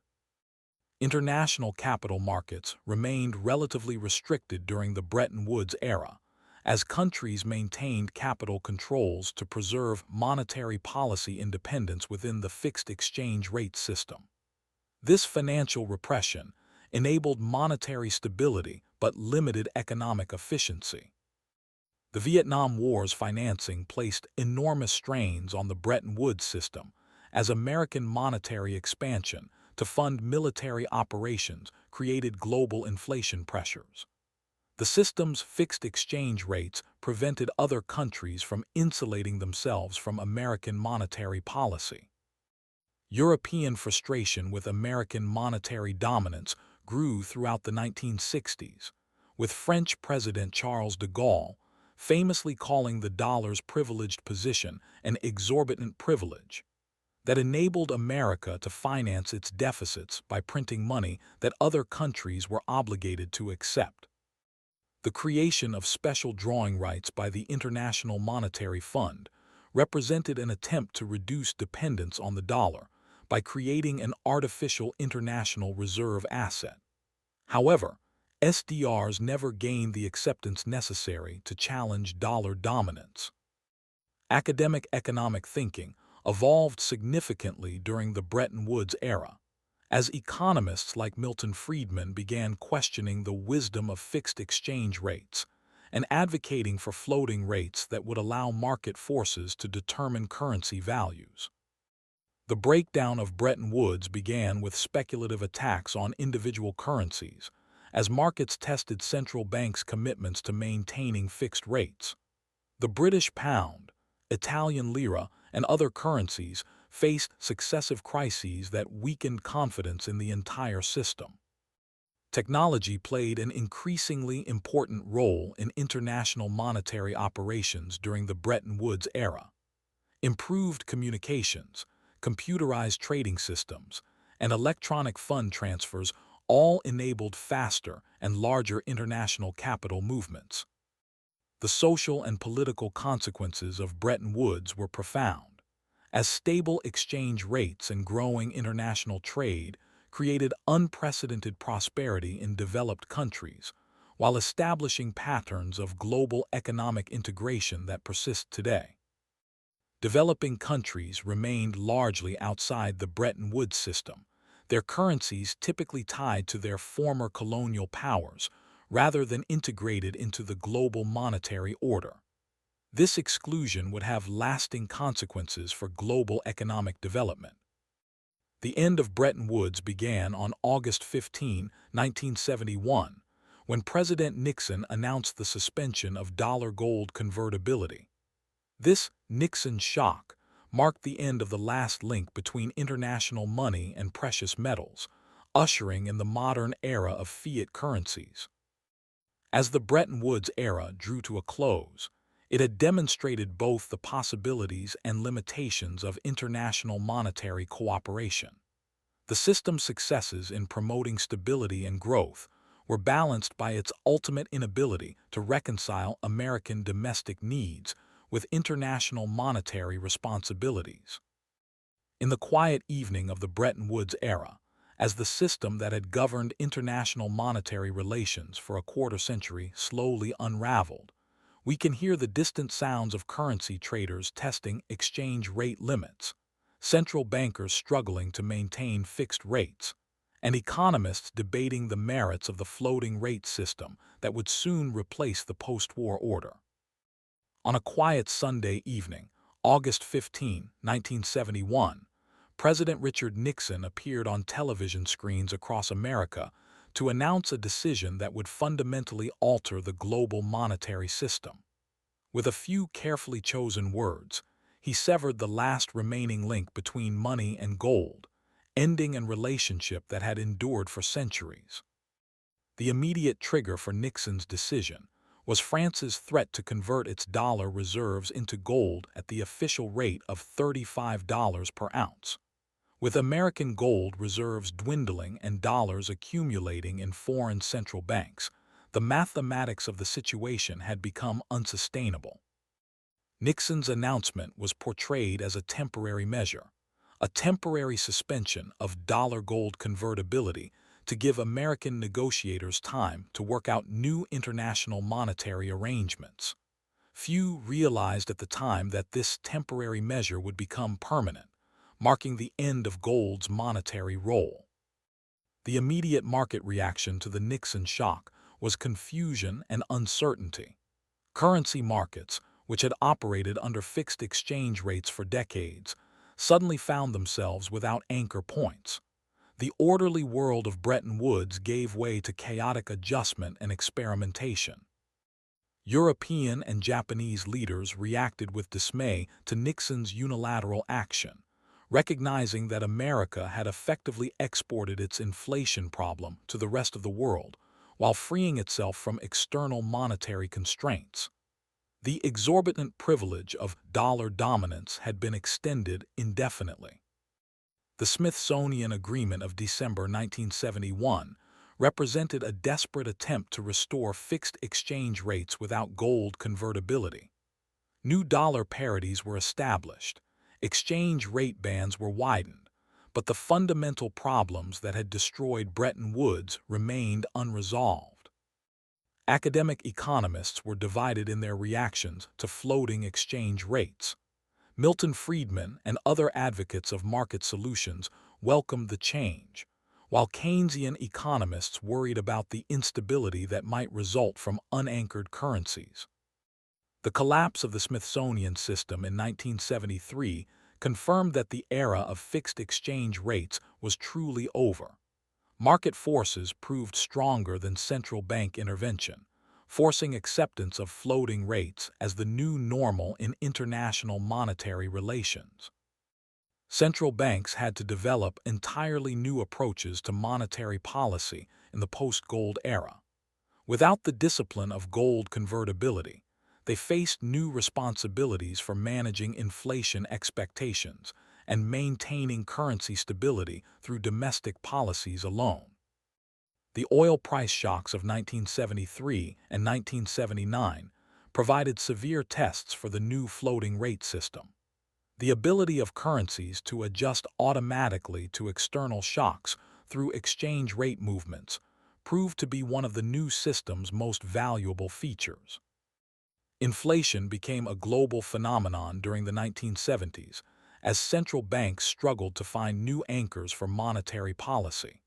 International capital markets remained relatively restricted during the Bretton Woods era, as countries maintained capital controls to preserve monetary policy independence within the fixed exchange rate system. This financial repression enabled monetary stability but limited economic efficiency. The Vietnam War's financing placed enormous strains on the Bretton Woods system as American monetary expansion to fund military operations created global inflation pressures. The system's fixed exchange rates prevented other countries from insulating themselves from American monetary policy. European frustration with American monetary dominance grew throughout the 1960s, with French President Charles de Gaulle famously calling the dollar's privileged position an exorbitant privilege that enabled America to finance its deficits by printing money that other countries were obligated to accept. The creation of special drawing rights by the International Monetary Fund represented an attempt to reduce dependence on the dollar by creating an artificial international reserve asset. However, SDRs never gained the acceptance necessary to challenge dollar dominance. Academic economic thinking evolved significantly during the Bretton Woods era, as economists like Milton Friedman began questioning the wisdom of fixed exchange rates and advocating for floating rates that would allow market forces to determine currency values. The breakdown of Bretton Woods began with speculative attacks on individual currencies, as markets tested central banks' commitments to maintaining fixed rates. The British pound, Italian lira, and other currencies faced successive crises that weakened confidence in the entire system. Technology played an increasingly important role in international monetary operations during the Bretton Woods era. Improved communications, computerized trading systems, and electronic fund transfers all enabled faster and larger international capital movements. The social and political consequences of Bretton Woods were profound, as stable exchange rates and growing international trade created unprecedented prosperity in developed countries, while establishing patterns of global economic integration that persist today. Developing countries remained largely outside the Bretton Woods system, their currencies typically tied to their former colonial powers rather than integrated into the global monetary order. This exclusion would have lasting consequences for global economic development. The end of Bretton Woods began on August 15, 1971, when President Nixon announced the suspension of dollar-gold convertibility. This Nixon shock marked the end of the last link between international money and precious metals, ushering in the modern era of fiat currencies. As the Bretton Woods era drew to a close, it had demonstrated both the possibilities and limitations of international monetary cooperation. The system's successes in promoting stability and growth were balanced by its ultimate inability to reconcile American domestic needs with international monetary responsibilities. In the quiet evening of the Bretton Woods era, as the system that had governed international monetary relations for a quarter century slowly unraveled, we can hear the distant sounds of currency traders testing exchange rate limits, central bankers struggling to maintain fixed rates, and economists debating the merits of the floating rate system that would soon replace the post-war order. On a quiet Sunday evening, August 15, 1971, President Richard Nixon appeared on television screens across America to announce a decision that would fundamentally alter the global monetary system. With a few carefully chosen words, he severed the last remaining link between money and gold, ending a relationship that had endured for centuries. The immediate trigger for Nixon's decision was France's threat to convert its dollar reserves into gold at the official rate of $35 per ounce. With American gold reserves dwindling and dollars accumulating in foreign central banks, the mathematics of the situation had become unsustainable. Nixon's announcement was portrayed as a temporary measure, a temporary suspension of dollar-gold convertibility to give American negotiators time to work out new international monetary arrangements. Few realized at the time that this temporary measure would become permanent, marking the end of gold's monetary role. The immediate market reaction to the Nixon shock was confusion and uncertainty. Currency markets, which had operated under fixed exchange rates for decades, suddenly found themselves without anchor points. The orderly world of Bretton Woods gave way to chaotic adjustment and experimentation. European and Japanese leaders reacted with dismay to Nixon's unilateral action, recognizing that America had effectively exported its inflation problem to the rest of the world while freeing itself from external monetary constraints. The exorbitant privilege of dollar dominance had been extended indefinitely. The Smithsonian Agreement of December 1971 represented a desperate attempt to restore fixed exchange rates without gold convertibility. New dollar parities were established, exchange rate bands were widened, but the fundamental problems that had destroyed Bretton Woods remained unresolved. Academic economists were divided in their reactions to floating exchange rates. Milton Friedman and other advocates of market solutions welcomed the change, while Keynesian economists worried about the instability that might result from unanchored currencies. The collapse of the Smithsonian system in 1973 confirmed that the era of fixed exchange rates was truly over. Market forces proved stronger than central bank intervention, forcing acceptance of floating rates as the new normal in international monetary relations. Central banks had to develop entirely new approaches to monetary policy in the post-gold era. Without the discipline of gold convertibility, they faced new responsibilities for managing inflation expectations and maintaining currency stability through domestic policies alone. The oil price shocks of 1973 and 1979 provided severe tests for the new floating rate system. The ability of currencies to adjust automatically to external shocks through exchange rate movements proved to be one of the new system's most valuable features. Inflation became a global phenomenon during the 1970s as central banks struggled to find new anchors for monetary policy.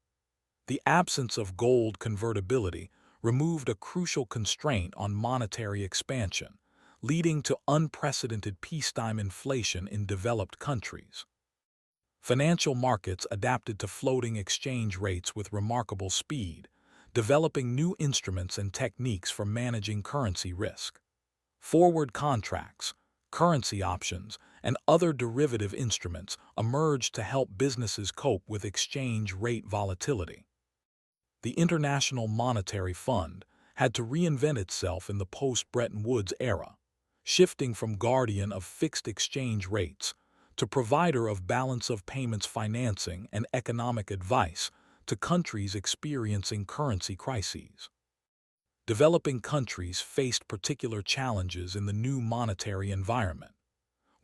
The absence of gold convertibility removed a crucial constraint on monetary expansion, leading to unprecedented peacetime inflation in developed countries. Financial markets adapted to floating exchange rates with remarkable speed, developing new instruments and techniques for managing currency risk. Forward contracts, currency options, and other derivative instruments emerged to help businesses cope with exchange rate volatility. The International Monetary Fund had to reinvent itself in the post-Bretton Woods era, shifting from guardian of fixed exchange rates to provider of balance of payments financing and economic advice to countries experiencing currency crises. Developing countries faced particular challenges in the new monetary environment.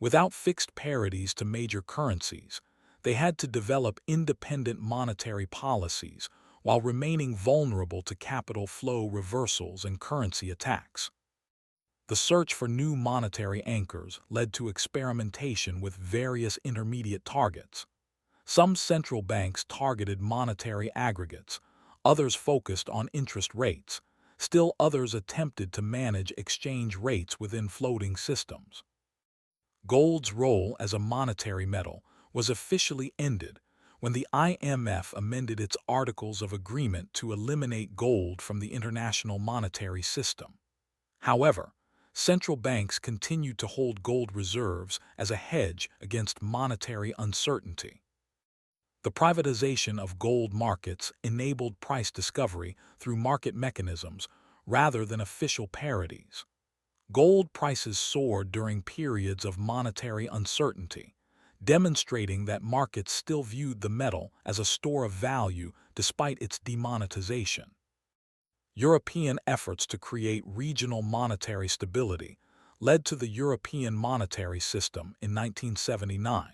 Without fixed parities to major currencies, they had to develop independent monetary policies while remaining vulnerable to capital flow reversals and currency attacks. The search for new monetary anchors led to experimentation with various intermediate targets. Some central banks targeted monetary aggregates, others focused on interest rates. Still others attempted to manage exchange rates within floating systems. Gold's role as a monetary metal was officially ended when the IMF amended its Articles of Agreement to eliminate gold from the international monetary system. However, central banks continued to hold gold reserves as a hedge against monetary uncertainty. The privatization of gold markets enabled price discovery through market mechanisms rather than official parities. Gold prices soared during periods of monetary uncertainty, demonstrating that markets still viewed the metal as a store of value despite its demonetization. European efforts to create regional monetary stability led to the European monetary system in 1979.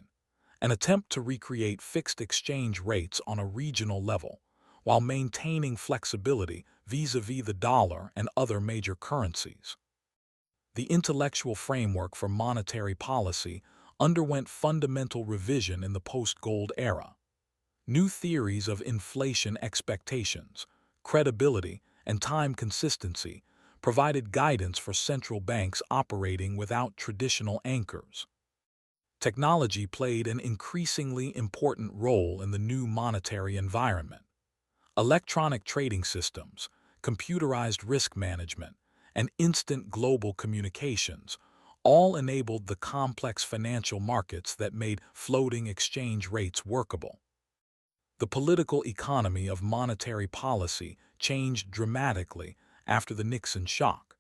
An attempt to recreate fixed exchange rates on a regional level, while maintaining flexibility vis-à-vis the dollar and other major currencies. The intellectual framework for monetary policy underwent fundamental revision in the post-gold era. New theories of inflation expectations, credibility, and time consistency provided guidance for central banks operating without traditional anchors. Technology played an increasingly important role in the new monetary environment. Electronic trading systems, computerized risk management, and instant global communications all enabled the complex financial markets that made floating exchange rates workable. The political economy of monetary policy changed dramatically after the Nixon shock.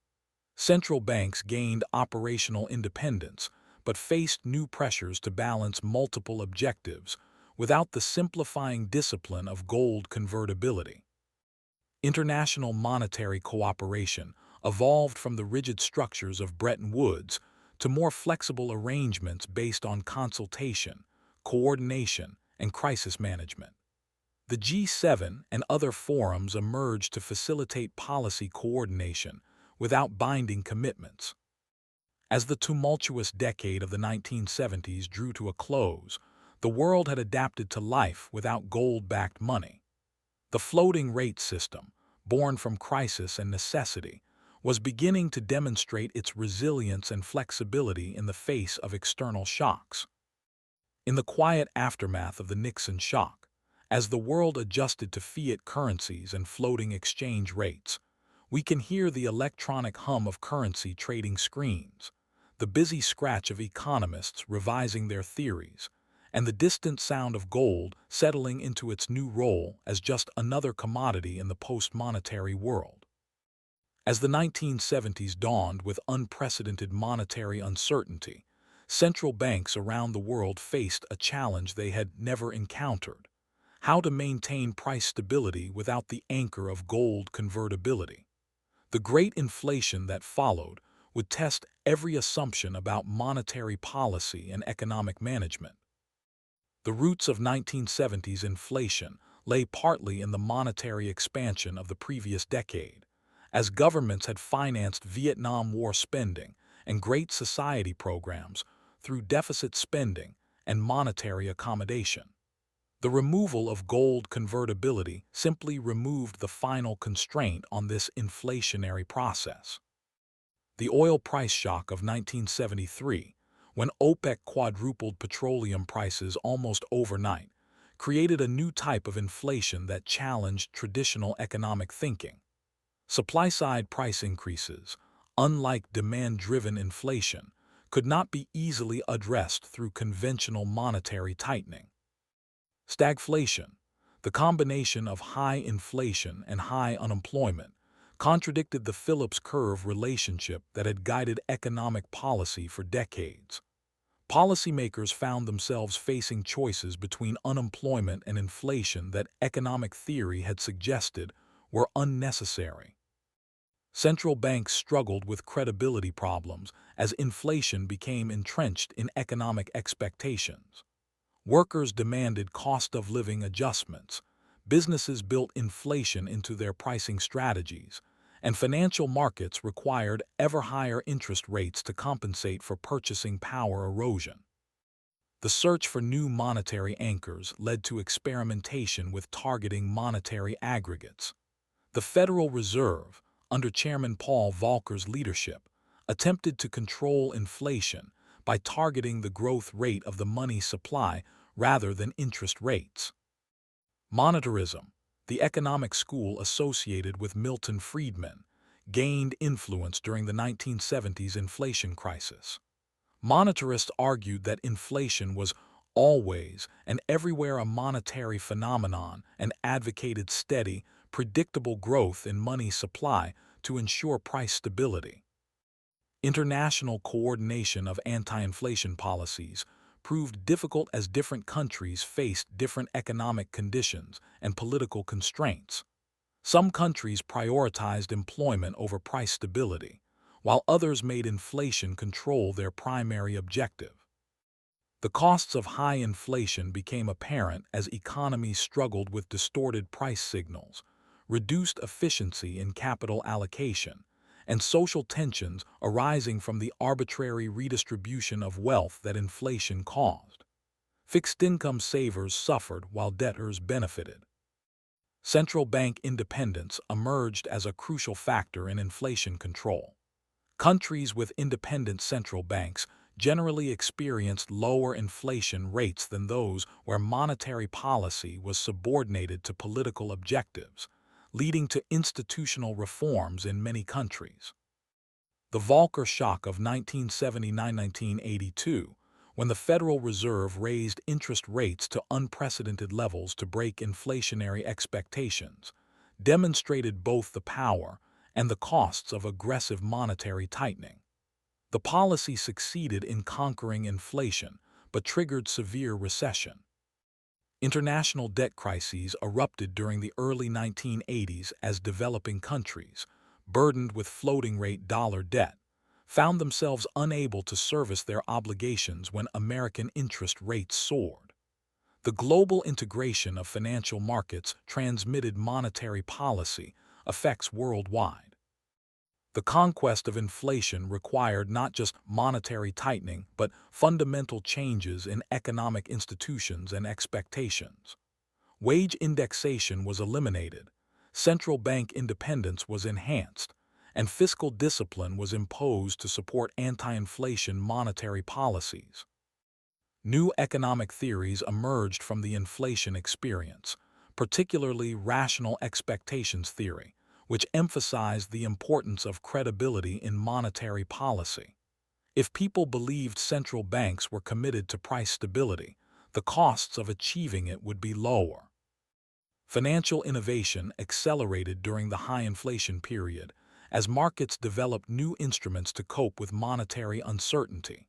Central banks gained operational independence, but faced new pressures to balance multiple objectives without the simplifying discipline of gold convertibility. International monetary cooperation evolved from the rigid structures of Bretton Woods to more flexible arrangements based on consultation, coordination, and crisis management. The G7 and other forums emerged to facilitate policy coordination without binding commitments. As the tumultuous decade of the 1970s drew to a close, the world had adapted to life without gold-backed money. The floating rate system, born from crisis and necessity, was beginning to demonstrate its resilience and flexibility in the face of external shocks. In the quiet aftermath of the Nixon shock, as the world adjusted to fiat currencies and floating exchange rates, we can hear the electronic hum of currency trading screens, the busy scratch of economists revising their theories, and the distant sound of gold settling into its new role as just another commodity in the post-monetary world. As the 1970s dawned with unprecedented monetary uncertainty, central banks around the world faced a challenge they had never encountered: how to maintain price stability without the anchor of gold convertibility. The great inflation that followed would test every assumption about monetary policy and economic management. The roots of 1970s inflation lay partly in the monetary expansion of the previous decade, as governments had financed Vietnam War spending and Great Society programs through deficit spending and monetary accommodation. The removal of gold convertibility simply removed the final constraint on this inflationary process. The oil price shock of 1973, when OPEC quadrupled petroleum prices almost overnight, created a new type of inflation that challenged traditional economic thinking. Supply-side price increases, unlike demand-driven inflation, could not be easily addressed through conventional monetary tightening. Stagflation, the combination of high inflation and high unemployment, contradicted the Phillips curve relationship that had guided economic policy for decades. Policymakers found themselves facing choices between unemployment and inflation that economic theory had suggested were unnecessary. Central banks struggled with credibility problems as inflation became entrenched in economic expectations. Workers demanded cost-of-living adjustments, businesses built inflation into their pricing strategies, and financial markets required ever higher interest rates to compensate for purchasing power erosion. The search for new monetary anchors led to experimentation with targeting monetary aggregates. The Federal Reserve, under Chairman Paul Volcker's leadership, attempted to control inflation by targeting the growth rate of the money supply rather than interest rates. Monetarism, the economic school associated with Milton Friedman, gained influence during the 1970s inflation crisis. Monetarists argued that inflation was always and everywhere a monetary phenomenon and advocated steady, predictable growth in money supply to ensure price stability. International coordination of anti-inflation policies proved difficult as different countries faced different economic conditions and political constraints. Some countries prioritized employment over price stability, while others made inflation control their primary objective. The costs of high inflation became apparent as economies struggled with distorted price signals, reduced efficiency in capital allocation, and social tensions arising from the arbitrary redistribution of wealth that inflation caused. Fixed-income savers suffered while debtors benefited. Central bank independence emerged as a crucial factor in inflation control. Countries with independent central banks generally experienced lower inflation rates than those where monetary policy was subordinated to political objectives, leading to institutional reforms in many countries. The Volcker shock of 1979–1982, when the Federal Reserve raised interest rates to unprecedented levels to break inflationary expectations, demonstrated both the power and the costs of aggressive monetary tightening. The policy succeeded in conquering inflation, but triggered severe recession. International debt crises erupted during the early 1980s as developing countries, burdened with floating-rate dollar debt, found themselves unable to service their obligations when American interest rates soared. The global integration of financial markets transmitted monetary policy effects worldwide. The conquest of inflation required not just monetary tightening, but fundamental changes in economic institutions and expectations. Wage indexation was eliminated, central bank independence was enhanced, and fiscal discipline was imposed to support anti-inflation monetary policies. New economic theories emerged from the inflation experience, particularly rational expectations theory, which emphasized the importance of credibility in monetary policy. If people believed central banks were committed to price stability, the costs of achieving it would be lower. Financial innovation accelerated during the high inflation period as markets developed new instruments to cope with monetary uncertainty.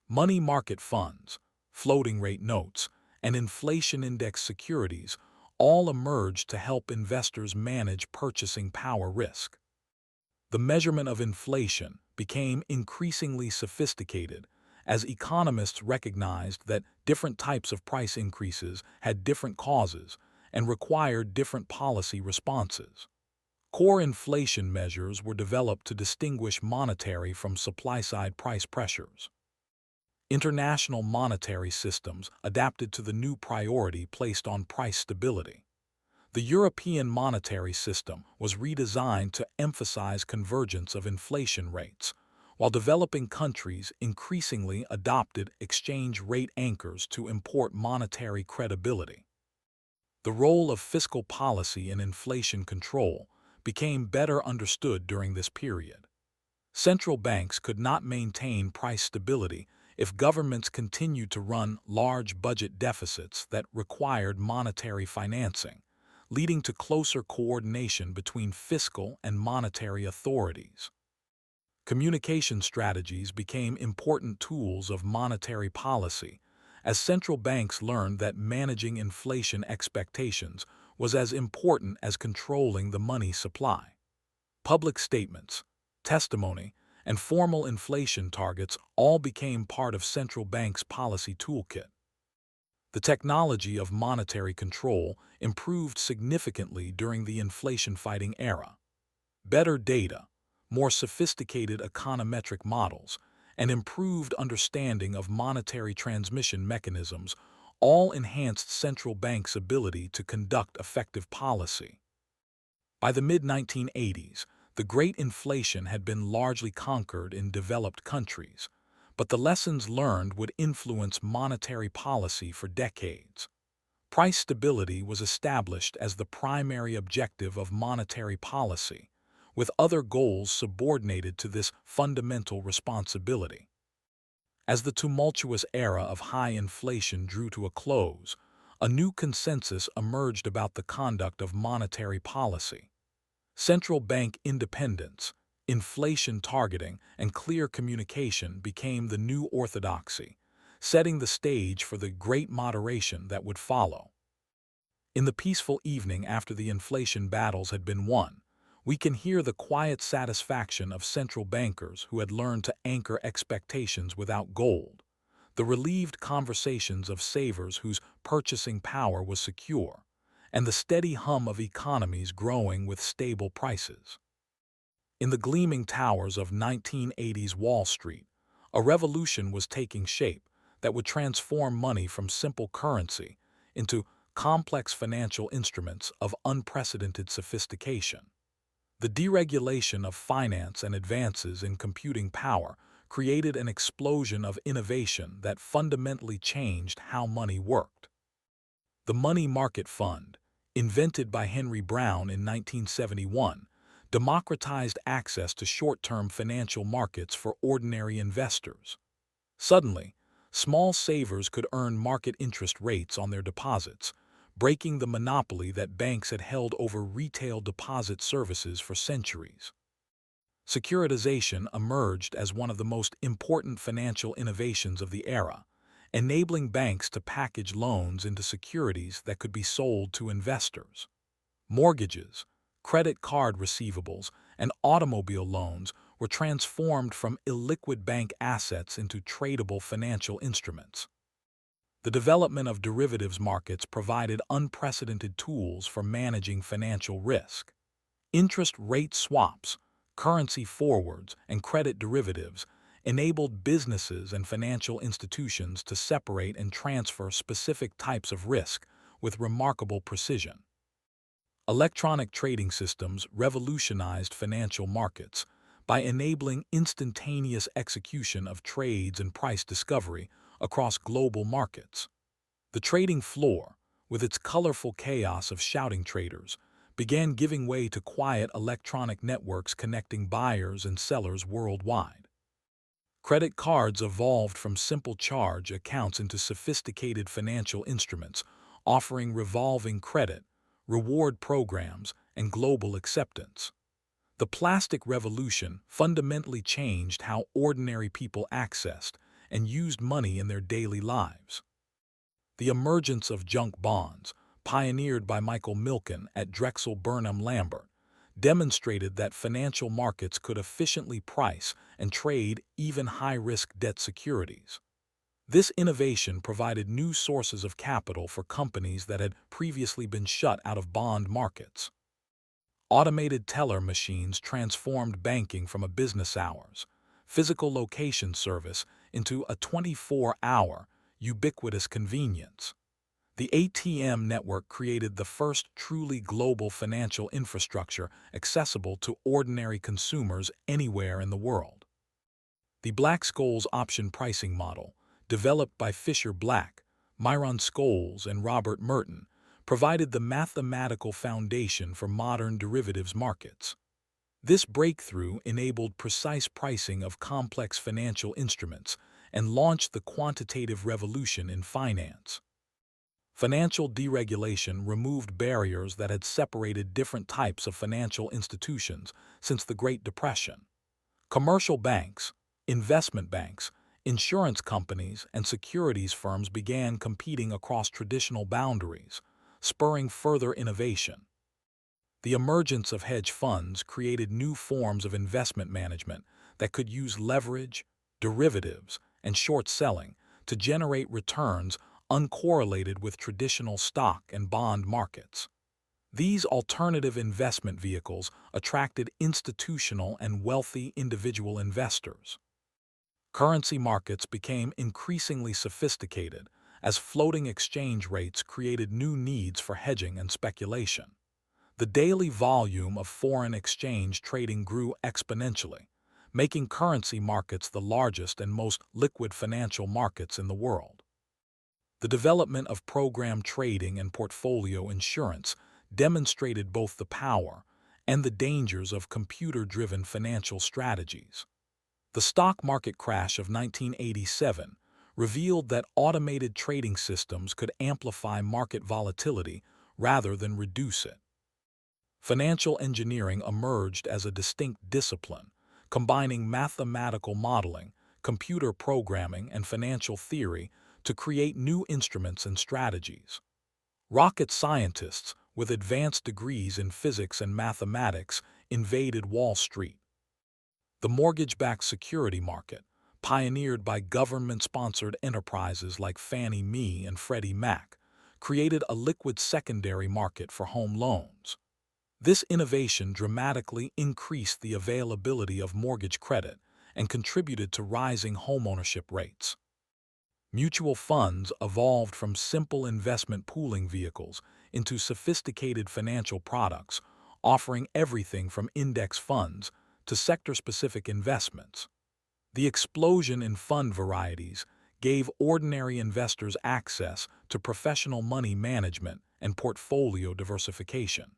Money market funds, floating rate notes, and inflation-index securities all emerged to help investors manage purchasing power risk. The measurement of inflation became increasingly sophisticated as economists recognized that different types of price increases had different causes and required different policy responses. Core inflation measures were developed to distinguish monetary from supply-side price pressures. International monetary systems adapted to the new priority placed on price stability. The European monetary system was redesigned to emphasize convergence of inflation rates, while developing countries increasingly adopted exchange rate anchors to import monetary credibility. The role of fiscal policy in inflation control became better understood during this period. Central banks could not maintain price stability if governments continued to run large budget deficits that required monetary financing, leading to closer coordination between fiscal and monetary authorities. Communication strategies became important tools of monetary policy, as central banks learned that managing inflation expectations was as important as controlling the money supply. Public statements, testimony, and formal inflation targets all became part of central banks' policy toolkit. The technology of monetary control improved significantly during the inflation-fighting era. Better data, more sophisticated econometric models, and improved understanding of monetary transmission mechanisms all enhanced central banks' ability to conduct effective policy. By the mid-1980s, the Great Inflation had been largely conquered in developed countries, but the lessons learned would influence monetary policy for decades. Price stability was established as the primary objective of monetary policy, with other goals subordinated to this fundamental responsibility. As the tumultuous era of high inflation drew to a close, a new consensus emerged about the conduct of monetary policy. Central bank independence, inflation targeting, and clear communication became the new orthodoxy, setting the stage for the great moderation that would follow. In the peaceful evening after the inflation battles had been won, we can hear the quiet satisfaction of central bankers who had learned to anchor expectations without gold, the relieved conversations of savers whose purchasing power was secure, and the steady hum of economies growing with stable prices. In the gleaming towers of 1980s Wall Street, a revolution was taking shape that would transform money from simple currency into complex financial instruments of unprecedented sophistication. The deregulation of finance and advances in computing power created an explosion of innovation that fundamentally changed how money worked. The money market fund, invented by Henry Brown in 1971, democratized access to short-term financial markets for ordinary investors. Suddenly, small savers could earn market interest rates on their deposits, breaking the monopoly that banks had held over retail deposit services for centuries. Securitization emerged as one of the most important financial innovations of the era, enabling banks to package loans into securities that could be sold to investors. Mortgages, credit card receivables, and automobile loans were transformed from illiquid bank assets into tradable financial instruments. The development of derivatives markets provided unprecedented tools for managing financial risk. Interest rate swaps, currency forwards, and credit derivatives enabled businesses and financial institutions to separate and transfer specific types of risk with remarkable precision. Electronic trading systems revolutionized financial markets by enabling instantaneous execution of trades and price discovery across global markets. The trading floor, with its colorful chaos of shouting traders, began giving way to quiet electronic networks connecting buyers and sellers worldwide. Credit cards evolved from simple charge accounts into sophisticated financial instruments, offering revolving credit, reward programs, and global acceptance. The plastic revolution fundamentally changed how ordinary people accessed and used money in their daily lives. The emergence of junk bonds, pioneered by Michael Milken at Drexel Burnham Lambert, demonstrated that financial markets could efficiently price and trade even high-risk debt securities. This innovation provided new sources of capital for companies that had previously been shut out of bond markets. Automated teller machines transformed banking from a business hours, physical location service into a 24-hour, ubiquitous convenience. The ATM network created the first truly global financial infrastructure accessible to ordinary consumers anywhere in the world. The Black-Scholes option pricing model, developed by Fisher Black, Myron Scholes, and Robert Merton, provided the mathematical foundation for modern derivatives markets. This breakthrough enabled precise pricing of complex financial instruments and launched the quantitative revolution in finance. Financial deregulation removed barriers that had separated different types of financial institutions since the Great Depression. Commercial banks, investment banks, insurance companies, and securities firms began competing across traditional boundaries, spurring further innovation. The emergence of hedge funds created new forms of investment management that could use leverage, derivatives, and short selling to generate returns uncorrelated with traditional stock and bond markets. These alternative investment vehicles attracted institutional and wealthy individual investors. Currency markets became increasingly sophisticated as floating exchange rates created new needs for hedging and speculation. The daily volume of foreign exchange trading grew exponentially, making currency markets the largest and most liquid financial markets in the world. The development of program trading and portfolio insurance demonstrated both the power and the dangers of computer-driven financial strategies. The stock market crash of 1987 revealed that automated trading systems could amplify market volatility rather than reduce it. Financial engineering emerged as a distinct discipline, combining mathematical modeling, computer programming, and financial theory to create new instruments and strategies. Rocket scientists with advanced degrees in physics and mathematics invaded Wall Street. The mortgage-backed security market, pioneered by government-sponsored enterprises like Fannie Mae and Freddie Mac, created a liquid secondary market for home loans. This innovation dramatically increased the availability of mortgage credit and contributed to rising homeownership rates. Mutual funds evolved from simple investment pooling vehicles into sophisticated financial products, offering everything from index funds to sector-specific investments. The explosion in fund varieties gave ordinary investors access to professional money management and portfolio diversification.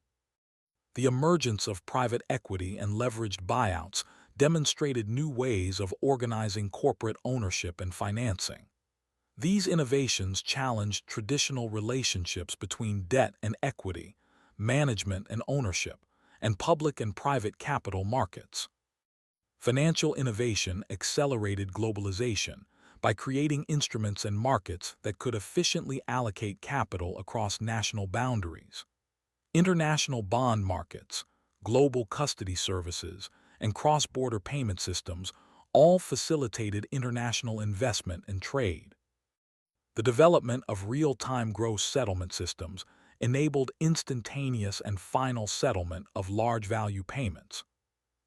The emergence of private equity and leveraged buyouts demonstrated new ways of organizing corporate ownership and financing. These innovations challenged traditional relationships between debt and equity, management and ownership, and public and private capital markets. Financial innovation accelerated globalization by creating instruments and markets that could efficiently allocate capital across national boundaries. International bond markets, global custody services, and cross-border payment systems all facilitated international investment and trade. The development of real-time gross settlement systems enabled instantaneous and final settlement of large-value payments.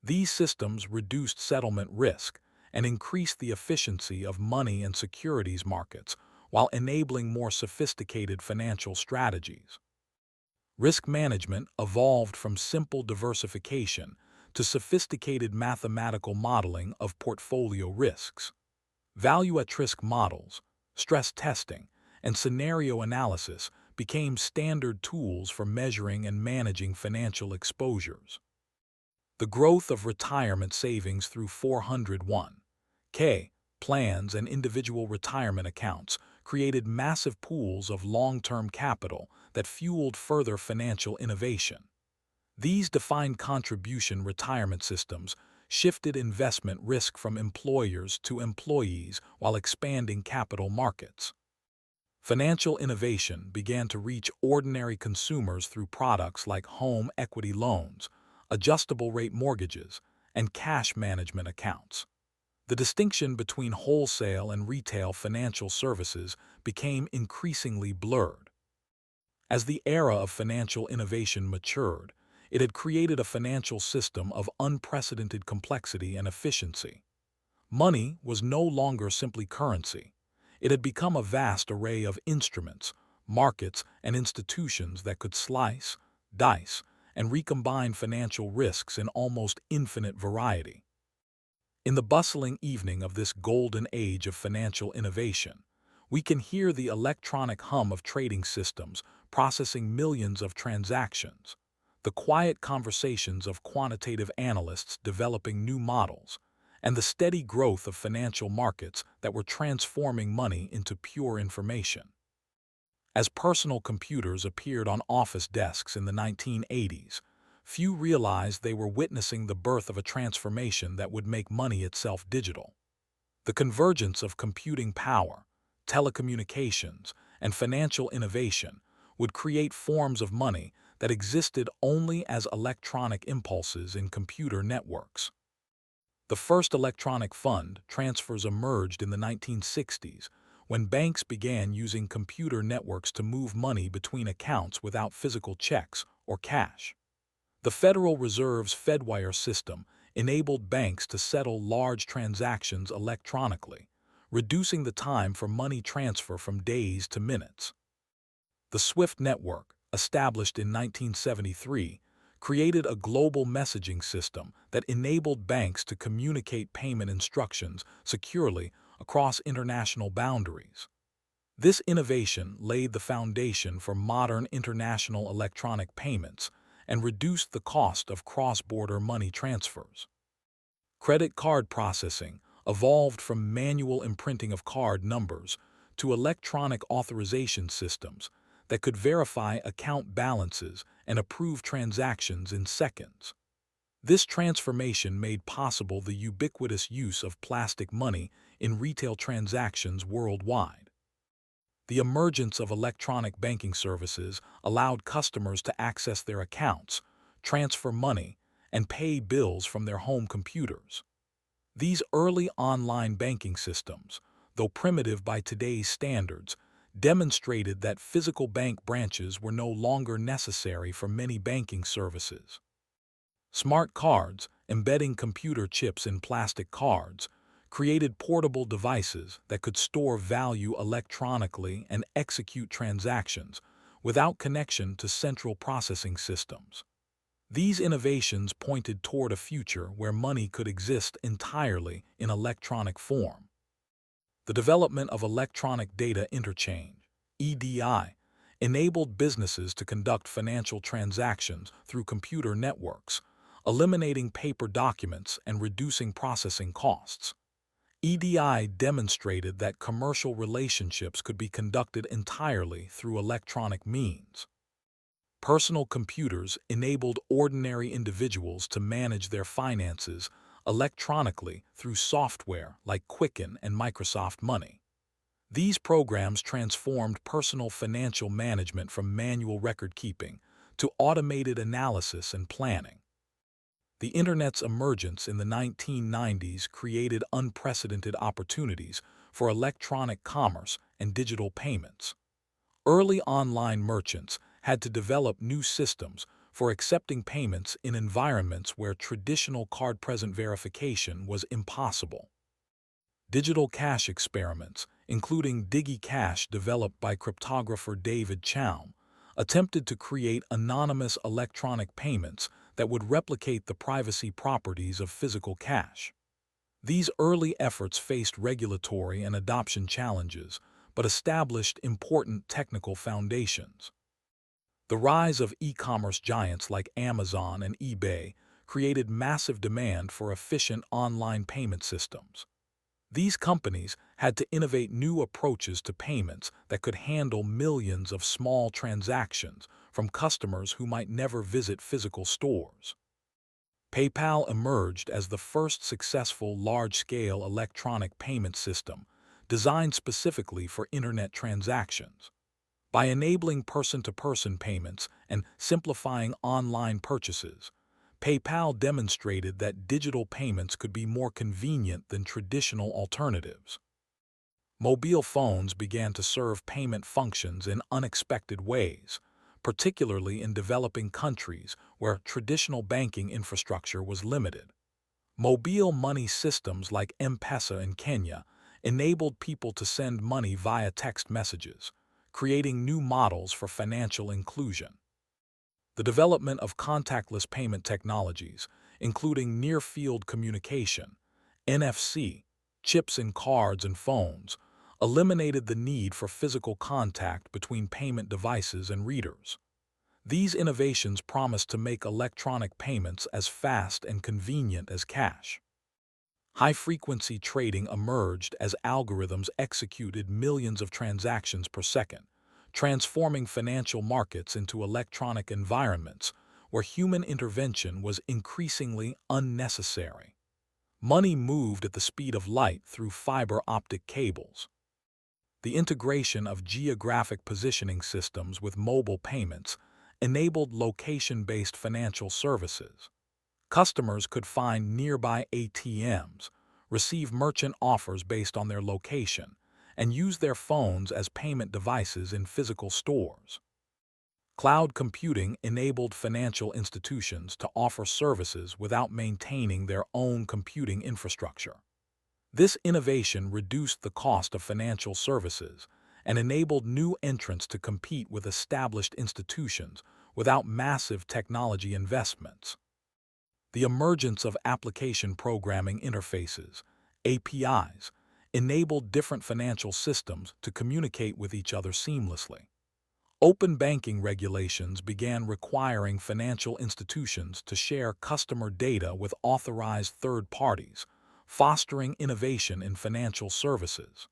These systems reduced settlement risk and increased the efficiency of money and securities markets while enabling more sophisticated financial strategies. Risk management evolved from simple diversification to sophisticated mathematical modeling of portfolio risks. Value-at-risk models, stress testing, and scenario analysis became standard tools for measuring and managing financial exposures. The growth of retirement savings through 401(k) plans and individual retirement accounts created massive pools of long-term capital that fueled further financial innovation. These defined contribution retirement systems shifted investment risk from employers to employees while expanding capital markets. Financial innovation began to reach ordinary consumers through products like home equity loans, adjustable-rate mortgages, and cash management accounts. The distinction between wholesale and retail financial services became increasingly blurred. As the era of financial innovation matured, it had created a financial system of unprecedented complexity and efficiency. Money was no longer simply currency. It had become a vast array of instruments, markets, and institutions that could slice, dice, and recombine financial risks in almost infinite variety. In the bustling evening of this golden age of financial innovation, we can hear the electronic hum of trading systems processing millions of transactions, the quiet conversations of quantitative analysts developing new models, and the steady growth of financial markets that were transforming money into pure information. As personal computers appeared on office desks in the 1980s, few realized they were witnessing the birth of a transformation that would make money itself digital. The convergence of computing power, telecommunications, and financial innovation would create forms of money that existed only as electronic impulses in computer networks. The first electronic fund transfers emerged in the 1960s when banks began using computer networks to move money between accounts without physical checks or cash. The Federal Reserve's Fedwire system enabled banks to settle large transactions electronically, reducing the time for money transfer from days to minutes. The SWIFT network, established in 1973, created a global messaging system that enabled banks to communicate payment instructions securely across international boundaries. This innovation laid the foundation for modern international electronic payments and reduced the cost of cross-border money transfers. Credit card processing evolved from manual imprinting of card numbers to electronic authorization systems that could verify account balances and approve transactions in seconds. This transformation made possible the ubiquitous use of plastic money in retail transactions worldwide. The emergence of electronic banking services allowed customers to access their accounts, transfer money, and pay bills from their home computers. These early online banking systems, though primitive by today's standards, demonstrated that physical bank branches were no longer necessary for many banking services. Smart cards, embedding computer chips in plastic cards, created portable devices that could store value electronically and execute transactions without connection to central processing systems. These innovations pointed toward a future where money could exist entirely in electronic form. The development of electronic data interchange, EDI, enabled businesses to conduct financial transactions through computer networks, eliminating paper documents and reducing processing costs. EDI demonstrated that commercial relationships could be conducted entirely through electronic means. Personal computers enabled ordinary individuals to manage their finances, electronically through software like Quicken and Microsoft Money. These programs transformed personal financial management from manual record-keeping to automated analysis and planning. The Internet's emergence in the 1990s created unprecedented opportunities for electronic commerce and digital payments. Early online merchants had to develop new systems for accepting payments in environments where traditional card-present verification was impossible. Digital cash experiments, including DigiCash developed by cryptographer David Chaum, attempted to create anonymous electronic payments that would replicate the privacy properties of physical cash. These early efforts faced regulatory and adoption challenges, but established important technical foundations. The rise of e-commerce giants like Amazon and eBay created massive demand for efficient online payment systems. These companies had to innovate new approaches to payments that could handle millions of small transactions from customers who might never visit physical stores. PayPal emerged as the first successful large-scale electronic payment system designed specifically for internet transactions. By enabling person-to-person payments and simplifying online purchases, PayPal demonstrated that digital payments could be more convenient than traditional alternatives. Mobile phones began to serve payment functions in unexpected ways, particularly in developing countries where traditional banking infrastructure was limited. Mobile money systems like M-Pesa in Kenya enabled people to send money via text messages, creating new models for financial inclusion. The development of contactless payment technologies, including near-field communication, NFC, chips in cards and phones, eliminated the need for physical contact between payment devices and readers. These innovations promised to make electronic payments as fast and convenient as cash. High-frequency trading emerged as algorithms executed millions of transactions per second, transforming financial markets into electronic environments where human intervention was increasingly unnecessary. Money moved at the speed of light through fiber optic cables. The integration of geographic positioning systems with mobile payments enabled location-based financial services. Customers could find nearby ATMs, receive merchant offers based on their location, and use their phones as payment devices in physical stores. Cloud computing enabled financial institutions to offer services without maintaining their own computing infrastructure. This innovation reduced the cost of financial services and enabled new entrants to compete with established institutions without massive technology investments. The emergence of application programming interfaces, APIs, enabled different financial systems to communicate with each other seamlessly. Open banking regulations began requiring financial institutions to share customer data with authorized third parties, fostering innovation in financial services.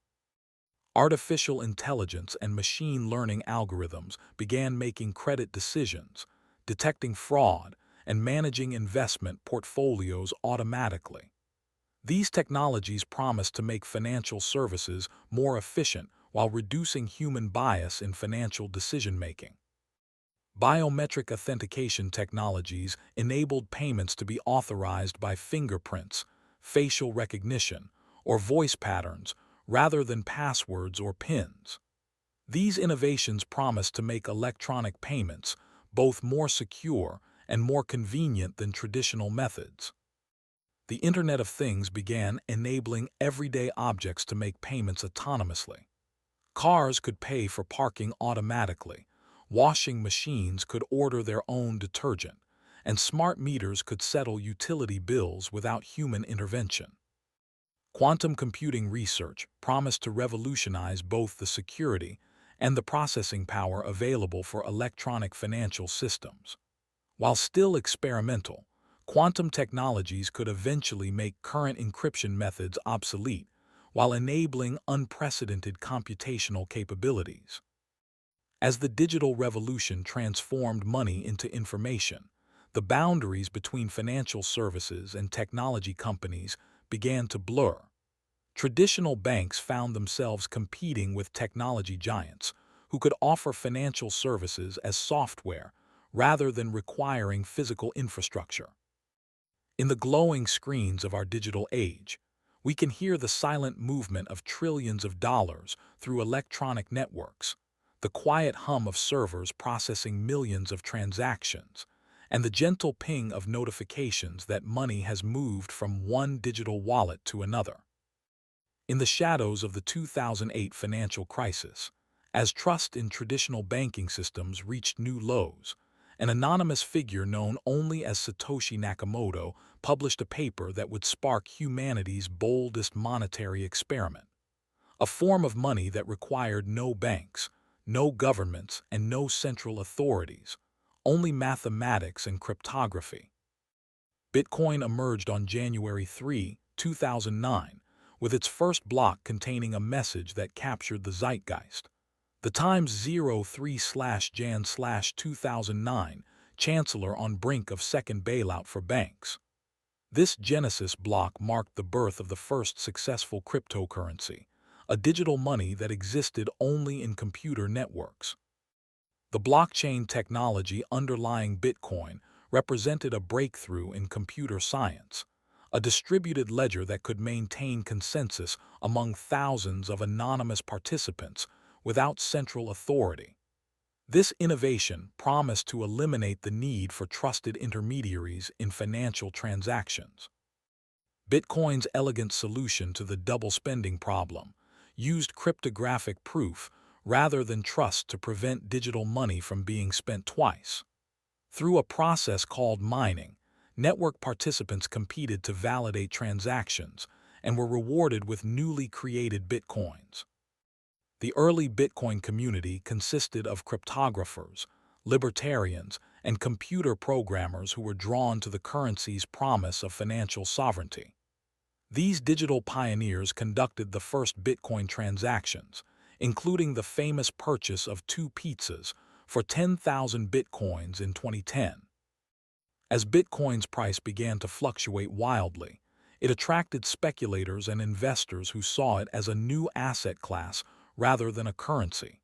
Artificial intelligence and machine learning algorithms began making credit decisions, detecting fraud, and managing investment portfolios automatically. These technologies promise to make financial services more efficient while reducing human bias in financial decision-making. Biometric authentication technologies enabled payments to be authorized by fingerprints, facial recognition, or voice patterns rather than passwords or PINs. These innovations promise to make electronic payments both more secure and more convenient than traditional methods. The Internet of Things began enabling everyday objects to make payments autonomously. Cars could pay for parking automatically, washing machines could order their own detergent, and smart meters could settle utility bills without human intervention. Quantum computing research promised to revolutionize both the security and the processing power available for electronic financial systems. While still experimental, quantum technologies could eventually make current encryption methods obsolete while enabling unprecedented computational capabilities. As the digital revolution transformed money into information, the boundaries between financial services and technology companies began to blur. Traditional banks found themselves competing with technology giants who could offer financial services as software rather than requiring physical infrastructure. In the glowing screens of our digital age, we can hear the silent movement of trillions of dollars through electronic networks, the quiet hum of servers processing millions of transactions, and the gentle ping of notifications that money has moved from one digital wallet to another. In the shadows of the 2008 financial crisis, as trust in traditional banking systems reached new lows, an anonymous figure known only as Satoshi Nakamoto published a paper that would spark humanity's boldest monetary experiment, a form of money that required no banks, no governments, and no central authorities, only mathematics and cryptography. Bitcoin emerged on January 3, 2009, with its first block containing a message that captured the zeitgeist. The Times 03/Jan/2009, Chancellor on brink of second bailout for banks. This Genesis block marked the birth of the first successful cryptocurrency, a digital money that existed only in computer networks. The blockchain technology underlying Bitcoin represented a breakthrough in computer science, a distributed ledger that could maintain consensus among thousands of anonymous participants without central authority. This innovation promised to eliminate the need for trusted intermediaries in financial transactions. Bitcoin's elegant solution to the double spending problem used cryptographic proof rather than trust to prevent digital money from being spent twice. Through a process called mining, network participants competed to validate transactions and were rewarded with newly created bitcoins. The early Bitcoin community consisted of cryptographers, libertarians, and computer programmers who were drawn to the currency's promise of financial sovereignty. These digital pioneers conducted the first Bitcoin transactions, including the famous purchase of 2 pizzas for 10,000 Bitcoins in 2010. As Bitcoin's price began to fluctuate wildly, it attracted speculators and investors who saw it as a new asset class rather than a currency.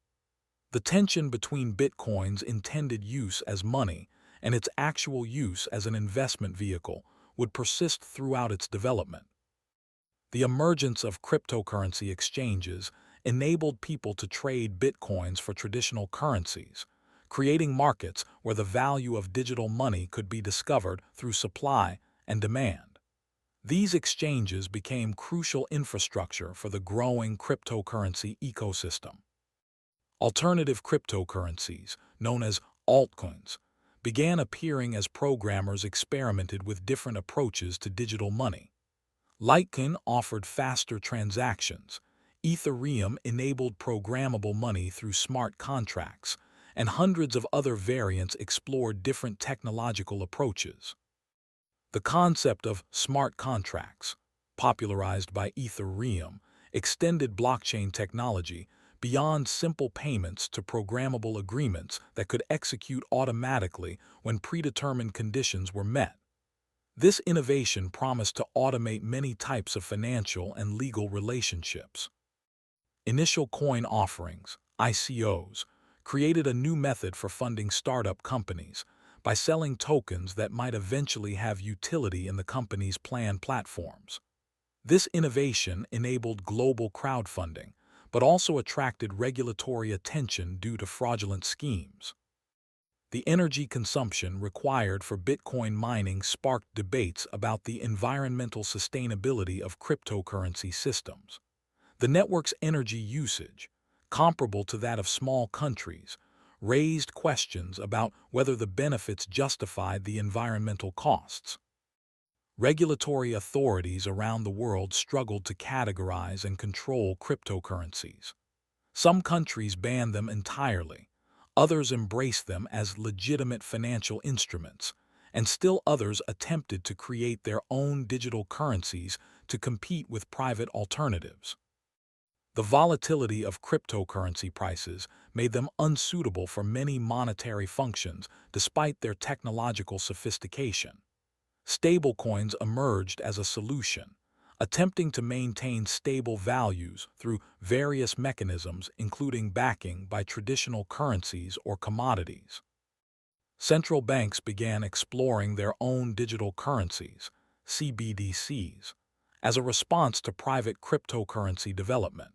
The tension between Bitcoin's intended use as money and its actual use as an investment vehicle would persist throughout its development. The emergence of cryptocurrency exchanges enabled people to trade Bitcoins for traditional currencies, creating markets where the value of digital money could be discovered through supply and demand. These exchanges became crucial infrastructure for the growing cryptocurrency ecosystem. Alternative cryptocurrencies, known as altcoins, began appearing as programmers experimented with different approaches to digital money. Litecoin offered faster transactions, Ethereum enabled programmable money through smart contracts, and hundreds of other variants explored different technological approaches. The concept of smart contracts, popularized by Ethereum, extended blockchain technology beyond simple payments to programmable agreements that could execute automatically when predetermined conditions were met. This innovation promised to automate many types of financial and legal relationships. Initial coin offerings, ICOs, created a new method for funding startup companies by selling tokens that might eventually have utility in the company's planned platforms. This innovation enabled global crowdfunding, but also attracted regulatory attention due to fraudulent schemes. The energy consumption required for Bitcoin mining sparked debates about the environmental sustainability of cryptocurrency systems. The network's energy usage, comparable to that of small countries, raised questions about whether the benefits justified the environmental costs. Regulatory authorities around the world struggled to categorize and control cryptocurrencies. Some countries banned them entirely, others embraced them as legitimate financial instruments, and still others attempted to create their own digital currencies to compete with private alternatives. The volatility of cryptocurrency prices made them unsuitable for many monetary functions despite their technological sophistication. Stablecoins emerged as a solution, attempting to maintain stable values through various mechanisms including backing by traditional currencies or commodities. Central banks began exploring their own digital currencies, CBDCs, as a response to private cryptocurrency development.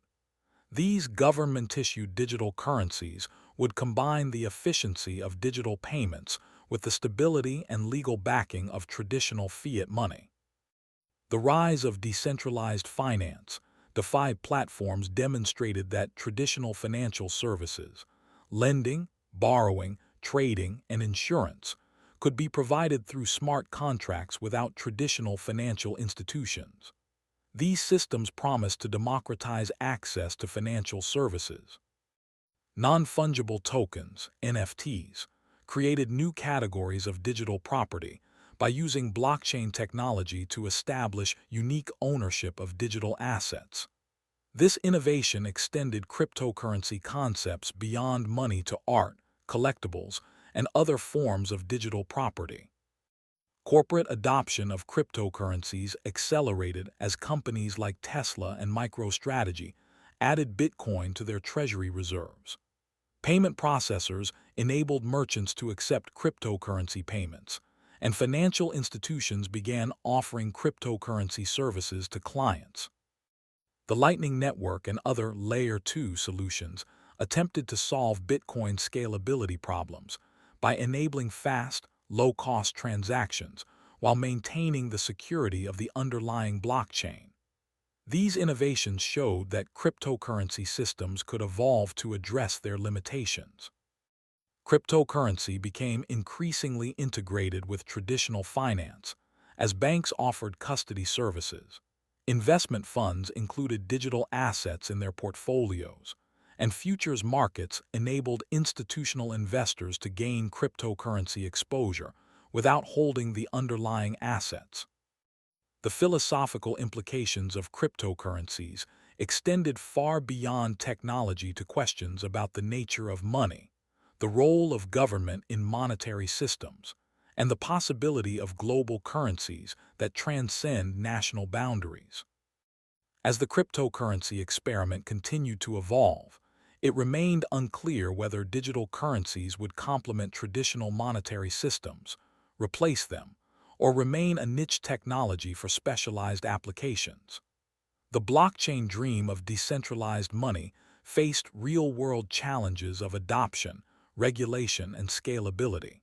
These government-issued digital currencies would combine the efficiency of digital payments with the stability and legal backing of traditional fiat money. The rise of decentralized finance, DeFi platforms demonstrated that traditional financial services, lending, borrowing, trading, and insurance, could be provided through smart contracts without traditional financial institutions. These systems promise to democratize access to financial services. Non-fungible tokens, NFTs, created new categories of digital property by using blockchain technology to establish unique ownership of digital assets. This innovation extended cryptocurrency concepts beyond money to art, collectibles, and other forms of digital property. Corporate adoption of cryptocurrencies accelerated as companies like Tesla and MicroStrategy added Bitcoin to their treasury reserves. Payment processors enabled merchants to accept cryptocurrency payments, and financial institutions began offering cryptocurrency services to clients. The Lightning Network and other Layer 2 solutions attempted to solve Bitcoin scalability problems by enabling fast, low-cost transactions while maintaining the security of the underlying blockchain. These innovations showed that cryptocurrency systems could evolve to address their limitations. Cryptocurrency became increasingly integrated with traditional finance, as banks offered custody services. Investment funds included digital assets in their portfolios, and futures markets enabled institutional investors to gain cryptocurrency exposure without holding the underlying assets. The philosophical implications of cryptocurrencies extended far beyond technology to questions about the nature of money, the role of government in monetary systems, and the possibility of global currencies that transcend national boundaries. As the cryptocurrency experiment continued to evolve, it remained unclear whether digital currencies would complement traditional monetary systems, replace them, or remain a niche technology for specialized applications. The blockchain dream of decentralized money faced real-world challenges of adoption, regulation, and scalability.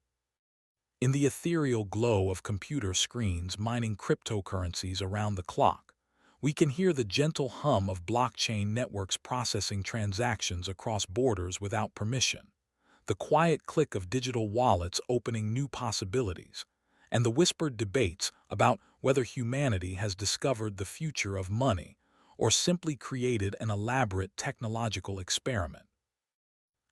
In the ethereal glow of computer screens mining cryptocurrencies around the clock, we can hear the gentle hum of blockchain networks processing transactions across borders without permission, the quiet click of digital wallets opening new possibilities, and the whispered debates about whether humanity has discovered the future of money or simply created an elaborate technological experiment.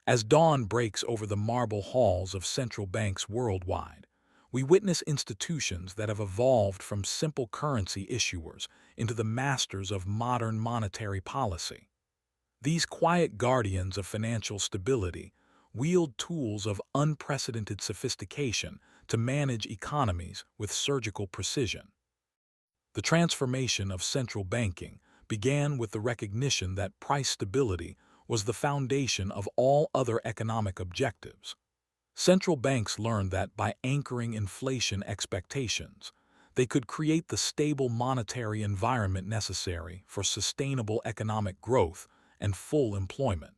As dawn breaks over the marble halls of central banks worldwide, we witness institutions that have evolved from simple currency issuers into the masters of modern monetary policy. These quiet guardians of financial stability wield tools of unprecedented sophistication to manage economies with surgical precision. The transformation of central banking began with the recognition that price stability was the foundation of all other economic objectives. Central banks learned that by anchoring inflation expectations, they could create the stable monetary environment necessary for sustainable economic growth and full employment.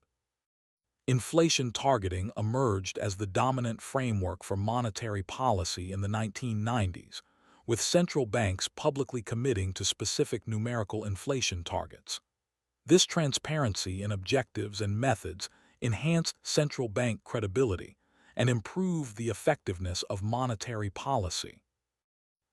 Inflation targeting emerged as the dominant framework for monetary policy in the 1990s, with central banks publicly committing to specific numerical inflation targets. This transparency in objectives and methods enhanced central bank credibility and improved the effectiveness of monetary policy.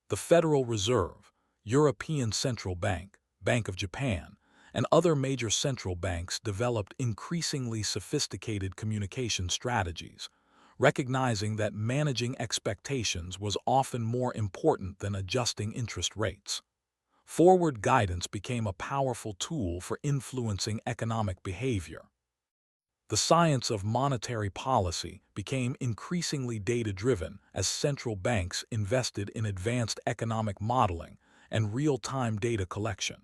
The Federal Reserve, European Central Bank, Bank of Japan, and other major central banks developed increasingly sophisticated communication strategies, recognizing that managing expectations was often more important than adjusting interest rates. Forward guidance became a powerful tool for influencing economic behavior. The science of monetary policy became increasingly data-driven as central banks invested in advanced economic modeling and real-time data collection.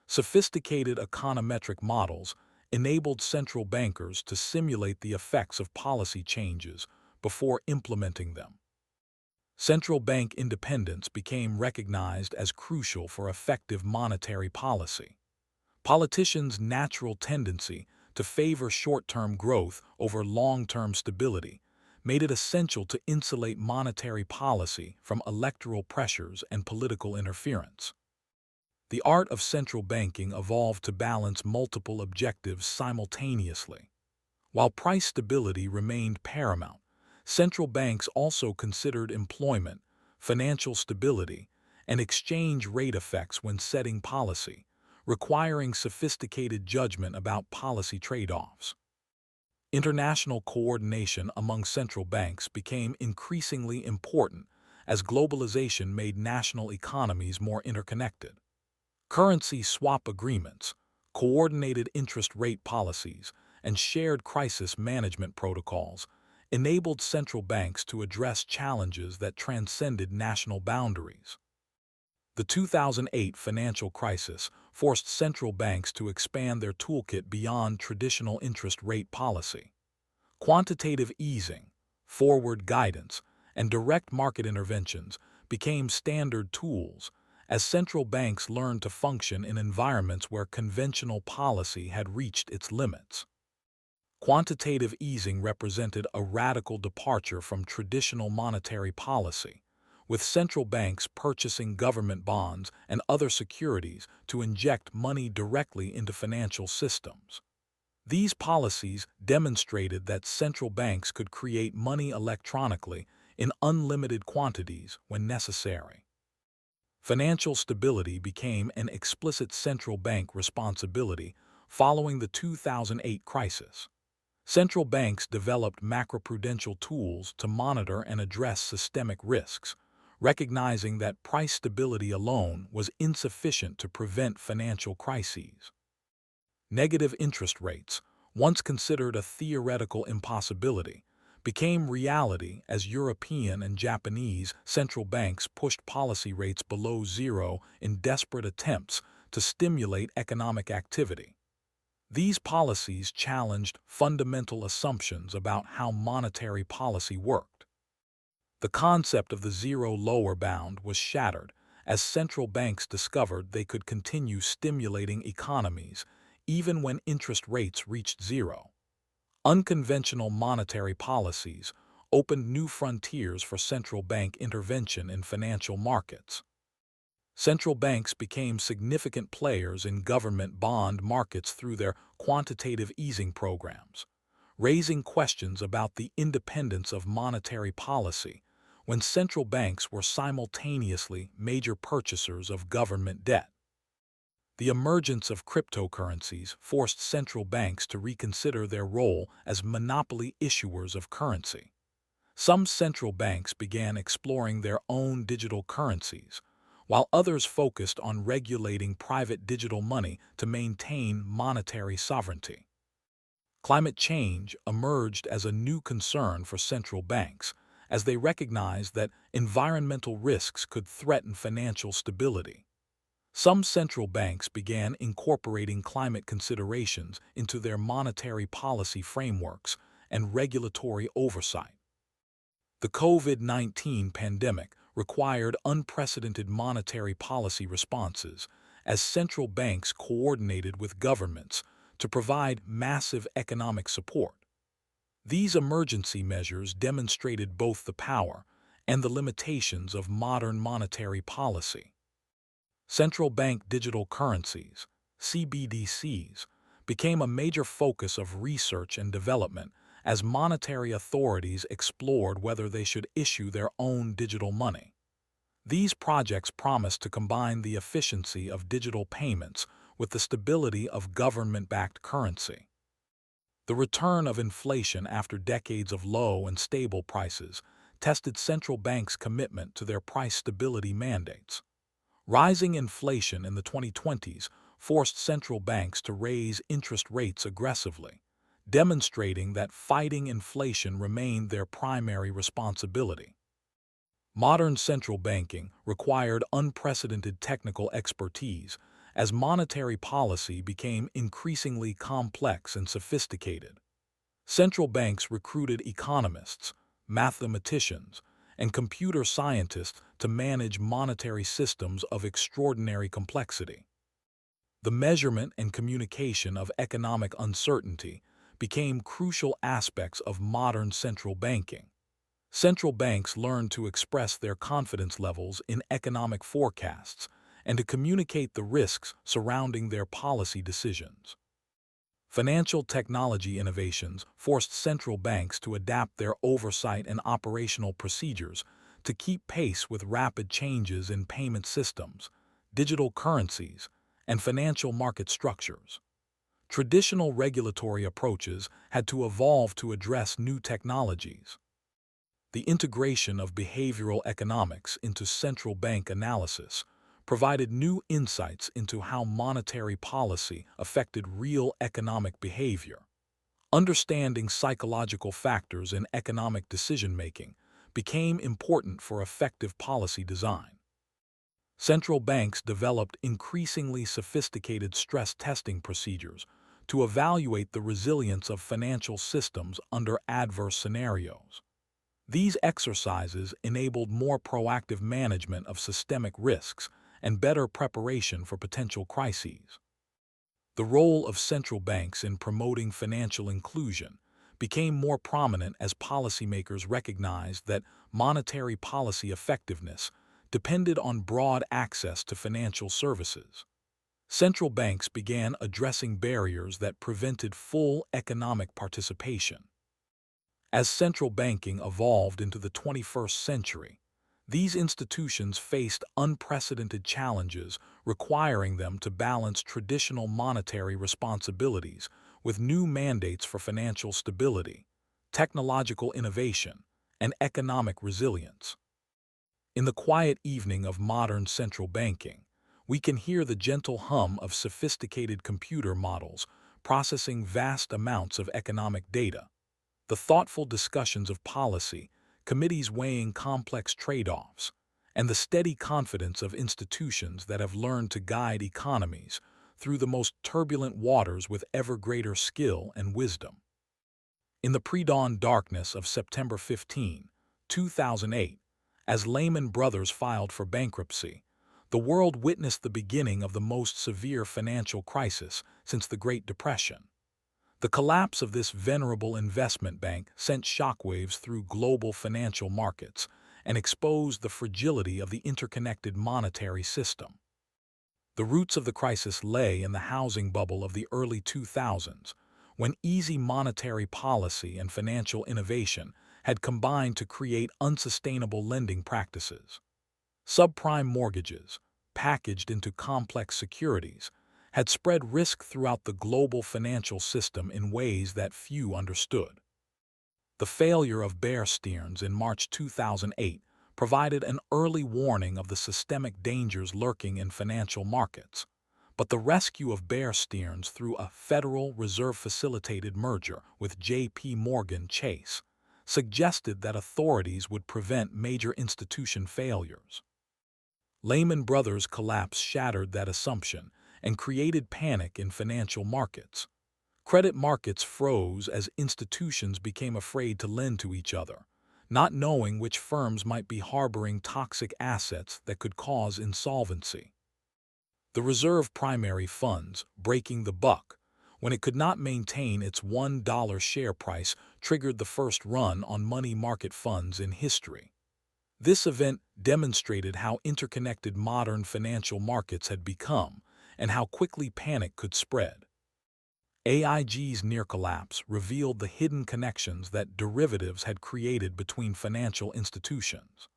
Sophisticated econometric models enabled central bankers to simulate the effects of policy changes before implementing them. Central bank independence became recognized as crucial for effective monetary policy. Politicians' natural tendency to favor short-term growth over long-term stability made it essential to insulate monetary policy from electoral pressures and political interference. The art of central banking evolved to balance multiple objectives simultaneously. While price stability remained paramount, central banks also considered employment, financial stability, and exchange rate effects when setting policy, requiring sophisticated judgment about policy trade-offs. International coordination among central banks became increasingly important as globalization made national economies more interconnected. Currency swap agreements, coordinated interest rate policies, and shared crisis management protocols enabled central banks to address challenges that transcended national boundaries. The 2008 financial crisis forced central banks to expand their toolkit beyond traditional interest rate policy. Quantitative easing, forward guidance, and direct market interventions became standard tools as central banks learned to function in environments where conventional policy had reached its limits. Quantitative easing represented a radical departure from traditional monetary policy, with central banks purchasing government bonds and other securities to inject money directly into financial systems. These policies demonstrated that central banks could create money electronically in unlimited quantities when necessary. Financial stability became an explicit central bank responsibility following the 2008 crisis. Central banks developed macroprudential tools to monitor and address systemic risks, recognizing that price stability alone was insufficient to prevent financial crises. Negative interest rates, once considered a theoretical impossibility, became reality as European and Japanese central banks pushed policy rates below zero in desperate attempts to stimulate economic activity. These policies challenged fundamental assumptions about how monetary policy worked. The concept of the zero lower bound was shattered as central banks discovered they could continue stimulating economies even when interest rates reached zero. Unconventional monetary policies opened new frontiers for central bank intervention in financial markets. Central banks became significant players in government bond markets through their quantitative easing programs, raising questions about the independence of monetary policy when central banks were simultaneously major purchasers of government debt. The emergence of cryptocurrencies forced central banks to reconsider their role as monopoly issuers of currency. Some central banks began exploring their own digital currencies, while others focused on regulating private digital money to maintain monetary sovereignty. Climate change emerged as a new concern for central banks, as they recognized that environmental risks could threaten financial stability. Some central banks began incorporating climate considerations into their monetary policy frameworks and regulatory oversight. The COVID-19 pandemic required unprecedented monetary policy responses as central banks coordinated with governments to provide massive economic support. These emergency measures demonstrated both the power and the limitations of modern monetary policy. Central bank digital currencies, CBDCs, became a major focus of research and development as monetary authorities explored whether they should issue their own digital money. These projects promised to combine the efficiency of digital payments with the stability of government-backed currency. The return of inflation after decades of low and stable prices tested central banks' commitment to their price stability mandates. Rising inflation in the 2020s forced central banks to raise interest rates aggressively, demonstrating that fighting inflation remained their primary responsibility. Modern central banking required unprecedented technical expertise as monetary policy became increasingly complex and sophisticated. Central banks recruited economists, mathematicians, and computer scientists to manage monetary systems of extraordinary complexity. The measurement and communication of economic uncertainty became crucial aspects of modern central banking. Central banks learned to express their confidence levels in economic forecasts and to communicate the risks surrounding their policy decisions. Financial technology innovations forced central banks to adapt their oversight and operational procedures to keep pace with rapid changes in payment systems, digital currencies, and financial market structures. Traditional regulatory approaches had to evolve to address new technologies. The integration of behavioral economics into central bank analysis provided new insights into how monetary policy affected real economic behavior. Understanding psychological factors in economic decision-making became important for effective policy design. Central banks developed increasingly sophisticated stress testing procedures to evaluate the resilience of financial systems under adverse scenarios. These exercises enabled more proactive management of systemic risks and better preparation for potential crises. The role of central banks in promoting financial inclusion became more prominent as policymakers recognized that monetary policy effectiveness depended on broad access to financial services. Central banks began addressing barriers that prevented full economic participation. As central banking evolved into the 21st century, these institutions faced unprecedented challenges requiring them to balance traditional monetary responsibilities with new mandates for financial stability, technological innovation, and economic resilience. In the quiet evening of modern central banking, we can hear the gentle hum of sophisticated computer models processing vast amounts of economic data, the thoughtful discussions of policy, committees weighing complex trade-offs, and the steady confidence of institutions that have learned to guide economies through the most turbulent waters with ever greater skill and wisdom. In the pre-dawn darkness of September 15, 2008, as Lehman Brothers filed for bankruptcy, the world witnessed the beginning of the most severe financial crisis since the Great Depression. The collapse of this venerable investment bank sent shockwaves through global financial markets and exposed the fragility of the interconnected monetary system. The roots of the crisis lay in the housing bubble of the early 2000s, when easy monetary policy and financial innovation had combined to create unsustainable lending practices. Subprime mortgages, packaged into complex securities, had spread risk throughout the global financial system in ways that few understood. The failure of Bear Stearns in March 2008 provided an early warning of the systemic dangers lurking in financial markets, but the rescue of Bear Stearns through a Federal Reserve-facilitated merger with J.P. Morgan Chase suggested that authorities would prevent major institution failures. Lehman Brothers' collapse shattered that assumption and created panic in financial markets. Credit markets froze as institutions became afraid to lend to each other, not knowing which firms might be harboring toxic assets that could cause insolvency. The reserve primary funds, breaking the buck, when it could not maintain its $1 share price, triggered the first run on money market funds in history. This event demonstrated how interconnected modern financial markets had become and how quickly panic could spread. AIG's near collapse revealed the hidden connections that derivatives had created between financial institutions.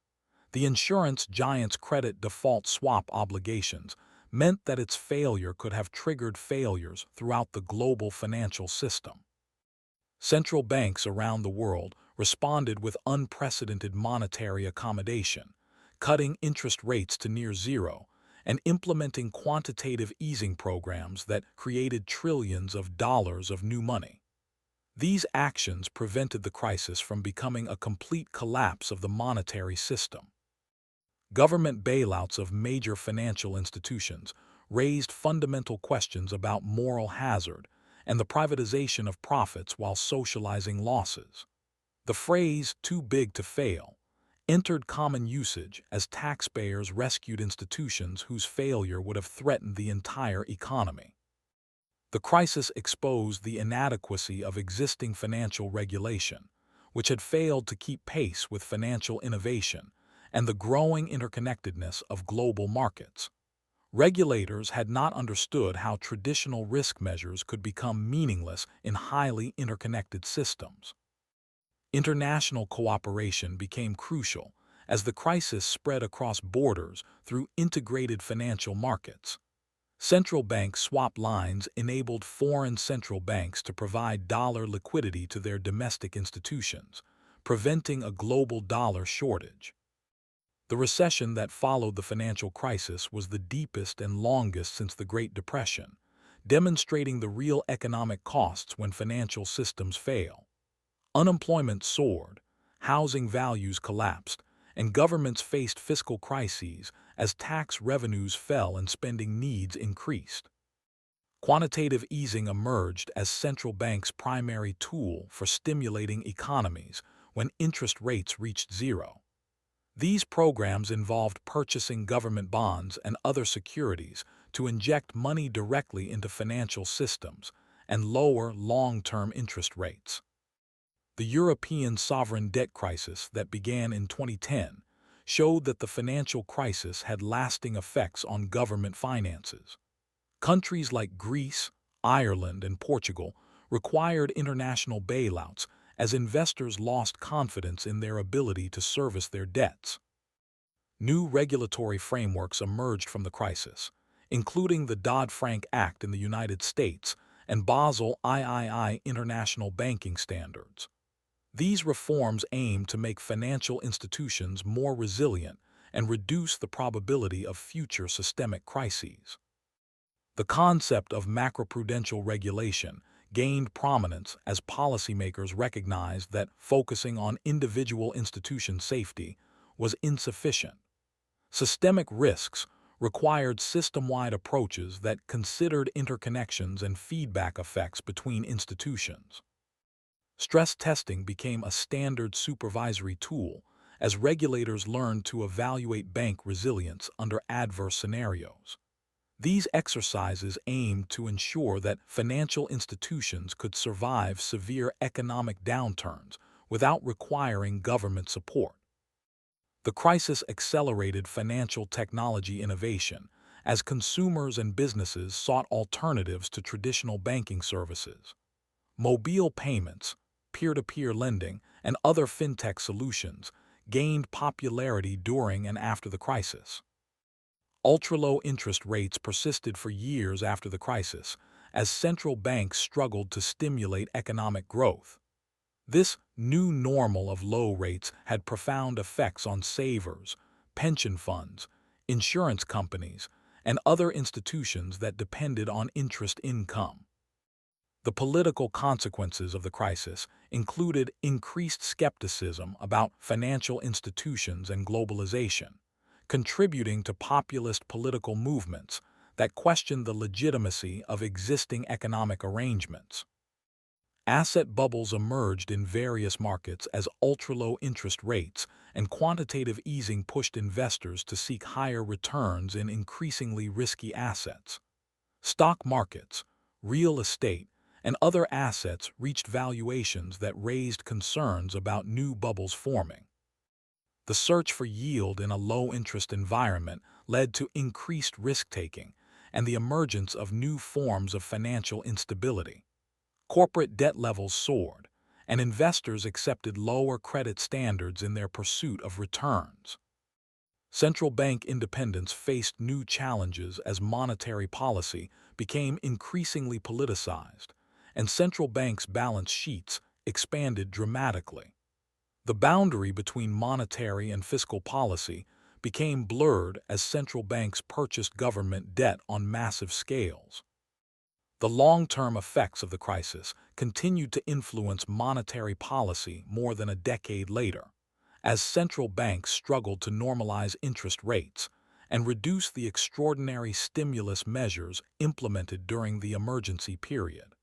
The insurance giant's credit default swap obligations meant that its failure could have triggered failures throughout the global financial system. Central banks around the world responded with unprecedented monetary accommodation, cutting interest rates to near zero and implementing quantitative easing programs that created trillions of dollars of new money. These actions prevented the crisis from becoming a complete collapse of the monetary system. Government bailouts of major financial institutions raised fundamental questions about moral hazard and the privatization of profits while socializing losses. The phrase "too big to fail" entered common usage as taxpayers rescued institutions whose failure would have threatened the entire economy. The crisis exposed the inadequacy of existing financial regulation, which had failed to keep pace with financial innovation, and the growing interconnectedness of global markets. Regulators had not understood how traditional risk measures could become meaningless in highly interconnected systems. International cooperation became crucial as the crisis spread across borders through integrated financial markets. Central bank swap lines enabled foreign central banks to provide dollar liquidity to their domestic institutions, preventing a global dollar shortage. The recession that followed the financial crisis was the deepest and longest since the Great Depression, demonstrating the real economic costs when financial systems fail. Unemployment soared, housing values collapsed, and governments faced fiscal crises as tax revenues fell and spending needs increased. Quantitative easing emerged as central banks' primary tool for stimulating economies when interest rates reached zero. These programs involved purchasing government bonds and other securities to inject money directly into financial systems and lower long-term interest rates. The European sovereign debt crisis that began in 2010 showed that the financial crisis had lasting effects on government finances. Countries like Greece, Ireland, and Portugal required international bailouts as investors lost confidence in their ability to service their debts. New regulatory frameworks emerged from the crisis, including the Dodd-Frank Act in the United States and Basel III international banking standards. These reforms aim to make financial institutions more resilient and reduce the probability of future systemic crises. The concept of macroprudential regulation gained prominence as policymakers recognized that focusing on individual institution safety was insufficient. Systemic risks required system-wide approaches that considered interconnections and feedback effects between institutions. Stress testing became a standard supervisory tool as regulators learned to evaluate bank resilience under adverse scenarios. These exercises aimed to ensure that financial institutions could survive severe economic downturns without requiring government support. The crisis accelerated financial technology innovation as consumers and businesses sought alternatives to traditional banking services. Mobile payments, peer-to-peer lending, and other fintech solutions gained popularity during and after the crisis. Ultra-low interest rates persisted for years after the crisis as central banks struggled to stimulate economic growth. This new normal of low rates had profound effects on savers, pension funds, insurance companies, and other institutions that depended on interest income. The political consequences of the crisis included increased skepticism about financial institutions and globalization, contributing to populist political movements that questioned the legitimacy of existing economic arrangements. Asset bubbles emerged in various markets as ultra-low interest rates and quantitative easing pushed investors to seek higher returns in increasingly risky assets. Stock markets, real estate, and other assets reached valuations that raised concerns about new bubbles forming. The search for yield in a low-interest environment led to increased risk-taking and the emergence of new forms of financial instability. Corporate debt levels soared, and investors accepted lower credit standards in their pursuit of returns. Central bank independence faced new challenges as monetary policy became increasingly politicized, and central banks' balance sheets expanded dramatically. The boundary between monetary and fiscal policy became blurred as central banks purchased government debt on massive scales. The long-term effects of the crisis continued to influence monetary policy more than a decade later, as central banks struggled to normalize interest rates and reduce the extraordinary stimulus measures implemented during the emergency period.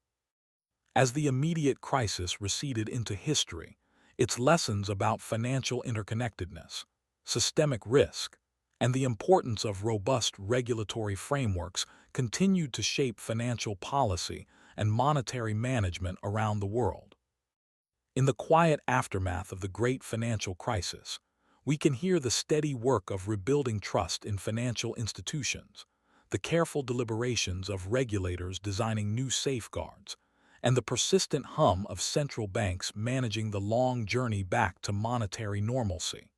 As the immediate crisis receded into history, its lessons about financial interconnectedness, systemic risk, and the importance of robust regulatory frameworks continued to shape financial policy and monetary management around the world. In the quiet aftermath of the great financial crisis, we can hear the steady work of rebuilding trust in financial institutions, the careful deliberations of regulators designing new safeguards, and the persistent hum of central banks managing the long journey back to monetary normalcy.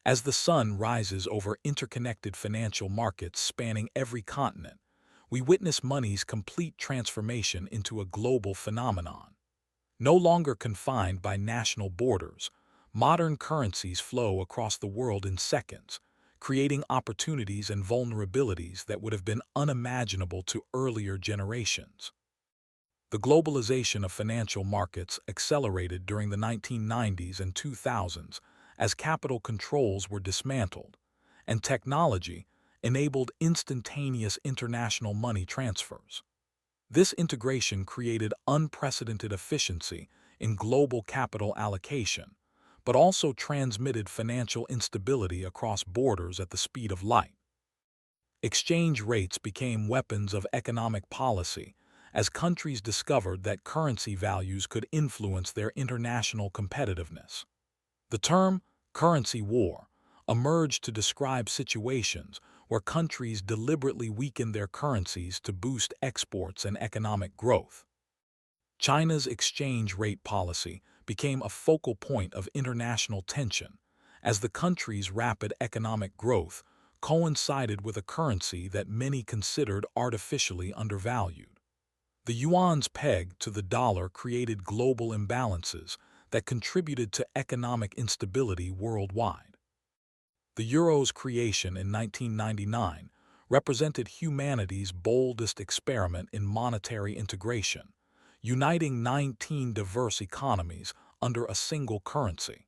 As the sun rises over interconnected financial markets spanning every continent, we witness money's complete transformation into a global phenomenon. No longer confined by national borders, modern currencies flow across the world in seconds, creating opportunities and vulnerabilities that would have been unimaginable to earlier generations. The globalization of financial markets accelerated during the 1990s and 2000s as capital controls were dismantled, and technology enabled instantaneous international money transfers. This integration created unprecedented efficiency in global capital allocation, but also transmitted financial instability across borders at the speed of light. Exchange rates became weapons of economic policy as countries discovered that currency values could influence their international competitiveness. The term currency war emerged to describe situations where countries deliberately weaken their currencies to boost exports and economic growth. China's exchange rate policy became a focal point of international tension as the country's rapid economic growth coincided with a currency that many considered artificially undervalued. The yuan's peg to the dollar created global imbalances that contributed to economic instability worldwide. The euro's creation in 1999 represented humanity's boldest experiment in monetary integration, uniting 19 diverse economies under a single currency.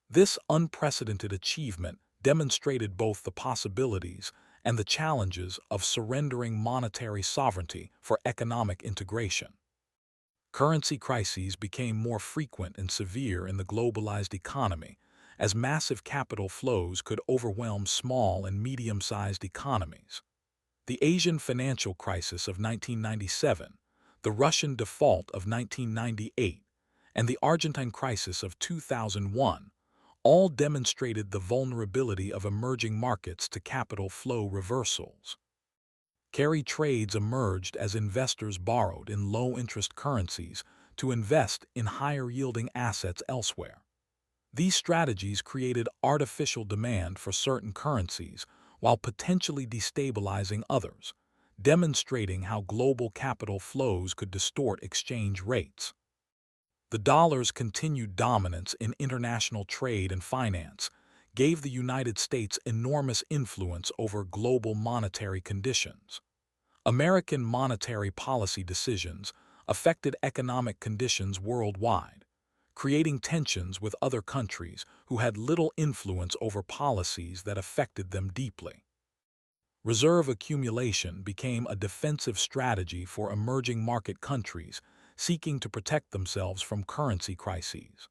This unprecedented achievement demonstrated both the possibilities and the challenges of surrendering monetary sovereignty for economic integration. Currency crises became more frequent and severe in the globalized economy, as massive capital flows could overwhelm small and medium-sized economies. The Asian financial crisis of 1997, the Russian default of 1998, and the Argentine crisis of 2001 all demonstrated the vulnerability of emerging markets to capital flow reversals. Carry trades emerged as investors borrowed in low-interest currencies to invest in higher-yielding assets elsewhere. These strategies created artificial demand for certain currencies while potentially destabilizing others, demonstrating how global capital flows could distort exchange rates. The dollar's continued dominance in international trade and finance gave the United States enormous influence over global monetary conditions. American monetary policy decisions affected economic conditions worldwide, creating tensions with other countries who had little influence over policies that affected them deeply. Reserve accumulation became a defensive strategy for emerging market countries seeking to protect themselves from currency crises.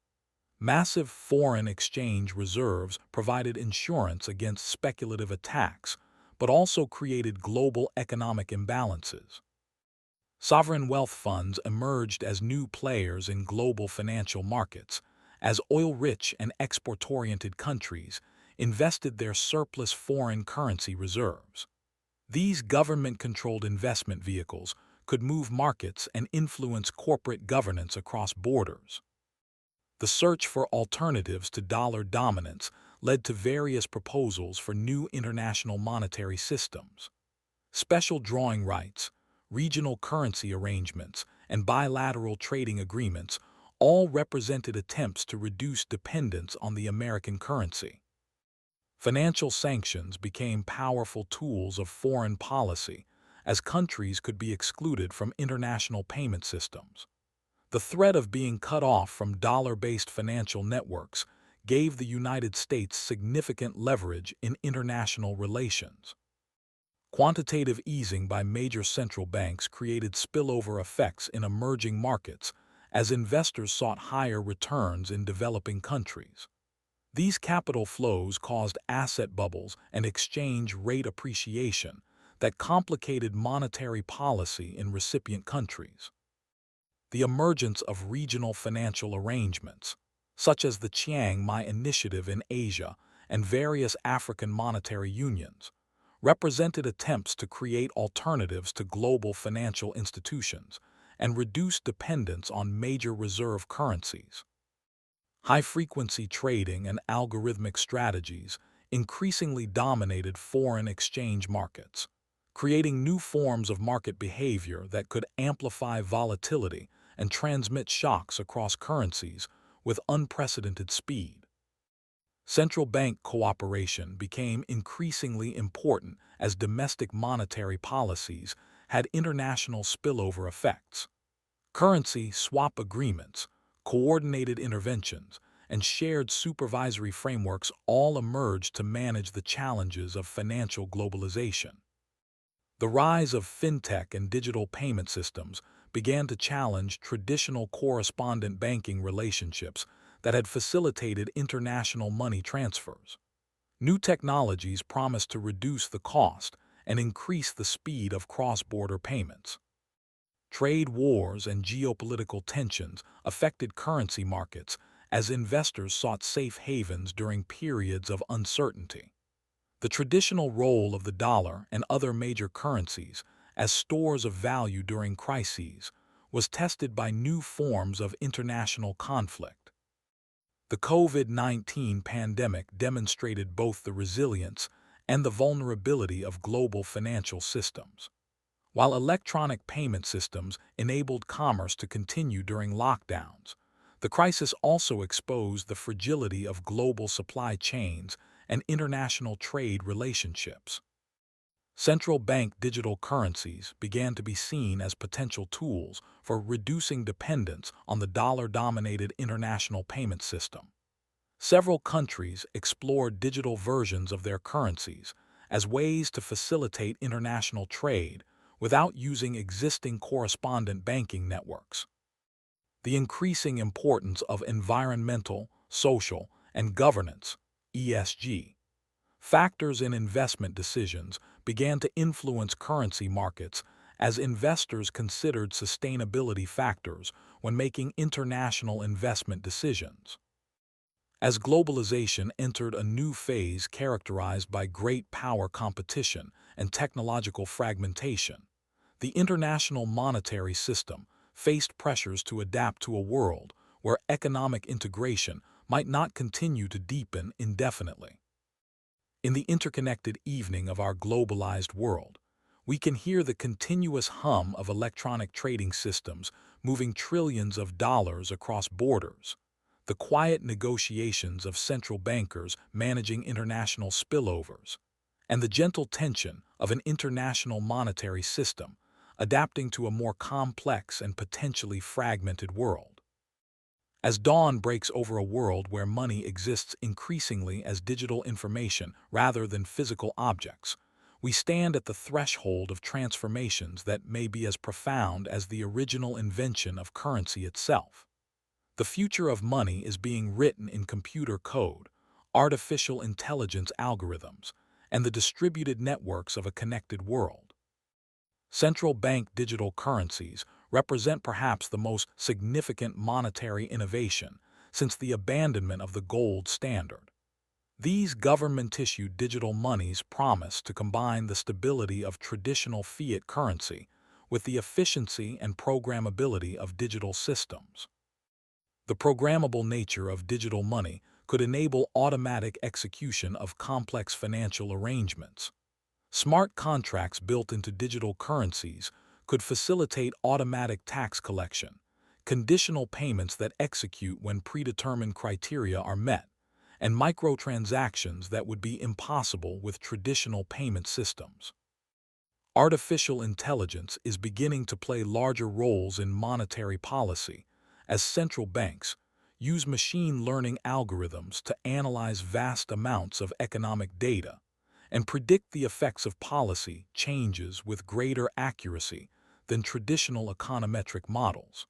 Massive foreign exchange reserves provided insurance against speculative attacks, but also created global economic imbalances. Sovereign wealth funds emerged as new players in global financial markets, as oil-rich and export-oriented countries invested their surplus foreign currency reserves. These government-controlled investment vehicles could move markets and influence corporate governance across borders. The search for alternatives to dollar dominance led to various proposals for new international monetary systems. Special drawing rights, regional currency arrangements, and bilateral trading agreements all represented attempts to reduce dependence on the American currency. Financial sanctions became powerful tools of foreign policy, as countries could be excluded from international payment systems. The threat of being cut off from dollar-based financial networks gave the United States significant leverage in international relations. Quantitative easing by major central banks created spillover effects in emerging markets as investors sought higher returns in developing countries. These capital flows caused asset bubbles and exchange rate appreciation that complicated monetary policy in recipient countries. The emergence of regional financial arrangements, such as the Chiang Mai Initiative in Asia and various African monetary unions, represented attempts to create alternatives to global financial institutions and reduce dependence on major reserve currencies. High-frequency trading and algorithmic strategies increasingly dominated foreign exchange markets, creating new forms of market behavior that could amplify volatility and transmit shocks across currencies with unprecedented speed. Central bank cooperation became increasingly important as domestic monetary policies had international spillover effects. Currency swap agreements, coordinated interventions, and shared supervisory frameworks all emerged to manage the challenges of financial globalization. The rise of fintech and digital payment systems began to challenge traditional correspondent banking relationships that had facilitated international money transfers. New technologies promised to reduce the cost and increase the speed of cross-border payments. Trade wars and geopolitical tensions affected currency markets as investors sought safe havens during periods of uncertainty. The traditional role of the dollar and other major currencies as stores of value during crises was tested by new forms of international conflict. The COVID-19 pandemic demonstrated both the resilience and the vulnerability of global financial systems. While electronic payment systems enabled commerce to continue during lockdowns, the crisis also exposed the fragility of global supply chains and international trade relationships. Central bank digital currencies began to be seen as potential tools for reducing dependence on the dollar-dominated international payment system. Several countries explored digital versions of their currencies as ways to facilitate international trade without using existing correspondent banking networks. The increasing importance of environmental, social, and governance (ESG) factors in investment decisions began to influence currency markets as investors considered sustainability factors when making international investment decisions. As globalization entered a new phase characterized by great power competition and technological fragmentation, the international monetary system faced pressures to adapt to a world where economic integration might not continue to deepen indefinitely. In the interconnected evening of our globalized world, we can hear the continuous hum of electronic trading systems moving trillions of dollars across borders, the quiet negotiations of central bankers managing international spillovers, and the gentle tension of an international monetary system adapting to a more complex and potentially fragmented world. As dawn breaks over a world where money exists increasingly as digital information rather than physical objects, we stand at the threshold of transformations that may be as profound as the original invention of currency itself. The future of money is being written in computer code, artificial intelligence algorithms, and the distributed networks of a connected world. Central bank digital currencies represent perhaps the most significant monetary innovation since the abandonment of the gold standard. These government-issued digital monies promise to combine the stability of traditional fiat currency with the efficiency and programmability of digital systems. The programmable nature of digital money could enable automatic execution of complex financial arrangements. Smart contracts built into digital currencies could facilitate automatic tax collection, conditional payments that execute when predetermined criteria are met, and microtransactions that would be impossible with traditional payment systems. Artificial intelligence is beginning to play larger roles in monetary policy as central banks use machine learning algorithms to analyze vast amounts of economic data and predict the effects of policy changes with greater accuracy than traditional econometric models.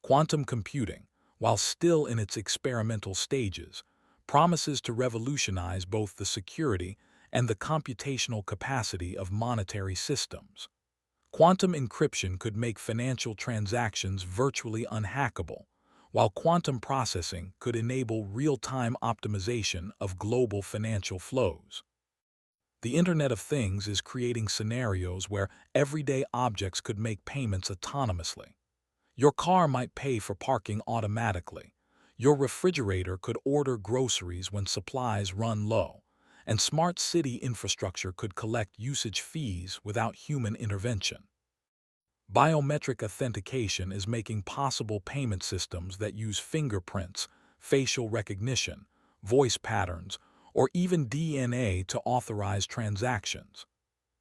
Quantum computing, while still in its experimental stages, promises to revolutionize both the security and the computational capacity of monetary systems. Quantum encryption could make financial transactions virtually unhackable, while quantum processing could enable real-time optimization of global financial flows. The Internet of Things is creating scenarios where everyday objects could make payments autonomously. Your car might pay for parking automatically. Your refrigerator could order groceries when supplies run low, and smart city infrastructure could collect usage fees without human intervention. Biometric authentication is making possible payment systems that use fingerprints, facial recognition, voice patterns, or even DNA to authorize transactions.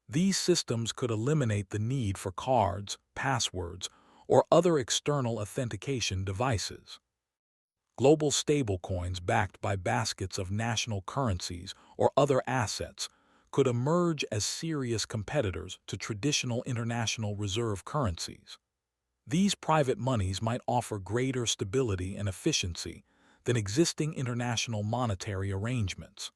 These systems could eliminate the need for cards, passwords, or other external authentication devices. Global stablecoins backed by baskets of national currencies or other assets could emerge as serious competitors to traditional international reserve currencies. These private monies might offer greater stability and efficiency than existing international monetary arrangements.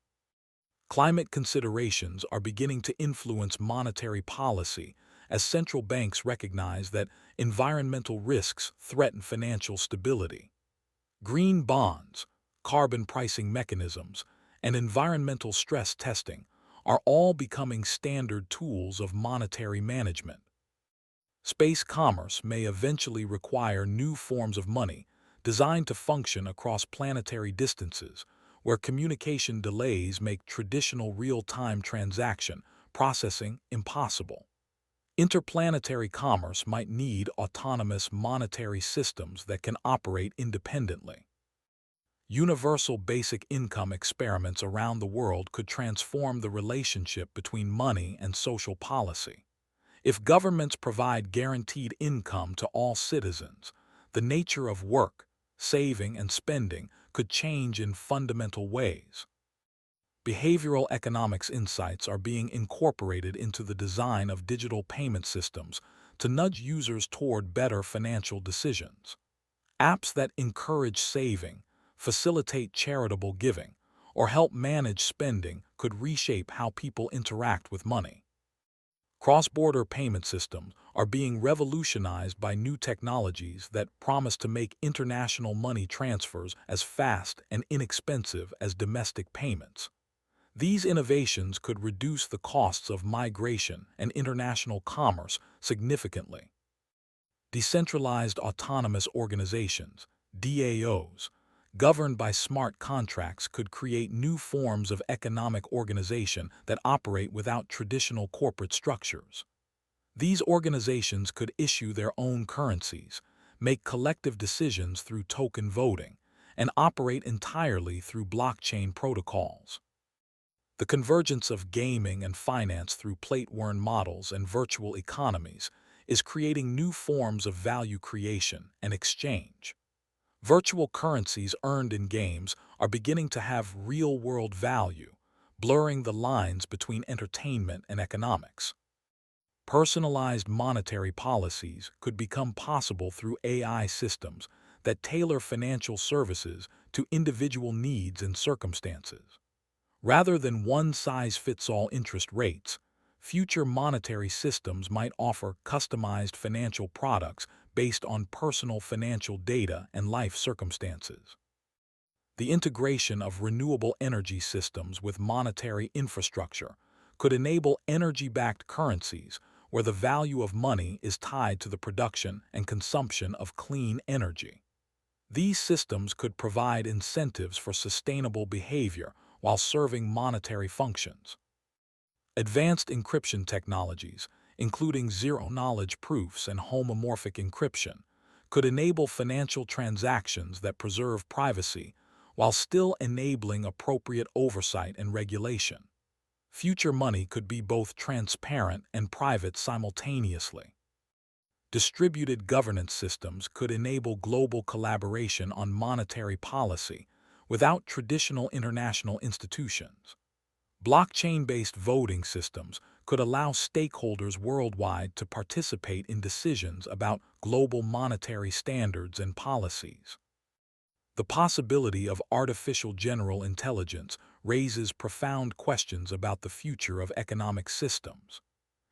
Climate considerations are beginning to influence monetary policy as central banks recognize that environmental risks threaten financial stability. Green bonds, carbon pricing mechanisms, and environmental stress testing are all becoming standard tools of monetary management. Space commerce may eventually require new forms of money designed to function across planetary distances, where communication delays make traditional real-time transaction processing impossible. Interplanetary commerce might need autonomous monetary systems that can operate independently. Universal basic income experiments around the world could transform the relationship between money and social policy. If governments provide guaranteed income to all citizens, the nature of work, saving, and spending could change in fundamental ways. Behavioral economics insights are being incorporated into the design of digital payment systems to nudge users toward better financial decisions. Apps that encourage saving, facilitate charitable giving, or help manage spending could reshape how people interact with money. Cross-border payment systems are being revolutionized by new technologies that promise to make international money transfers as fast and inexpensive as domestic payments. These innovations could reduce the costs of migration and international commerce significantly. Decentralized autonomous organizations, DAOs, governed by smart contracts could create new forms of economic organization that operate without traditional corporate structures. These organizations could issue their own currencies, make collective decisions through token voting, and operate entirely through blockchain protocols. The convergence of gaming and finance through plate-worn models and virtual economies is creating new forms of value creation and exchange. Virtual currencies earned in games are beginning to have real-world value, blurring the lines between entertainment and economics. Personalized monetary policies could become possible through AI systems that tailor financial services to individual needs and circumstances. Rather than one-size-fits-all interest rates, future monetary systems might offer customized financial products based on personal financial data and life circumstances. The integration of renewable energy systems with monetary infrastructure could enable energy-backed currencies where the value of money is tied to the production and consumption of clean energy. These systems could provide incentives for sustainable behavior while serving monetary functions. Advanced encryption technologies, including zero-knowledge proofs and homomorphic encryption, could enable financial transactions that preserve privacy while still enabling appropriate oversight and regulation. Future money could be both transparent and private simultaneously. Distributed governance systems could enable global collaboration on monetary policy without traditional international institutions. Blockchain-based voting systems could allow stakeholders worldwide to participate in decisions about global monetary standards and policies. The possibility of artificial general intelligence raises profound questions about the future of economic systems.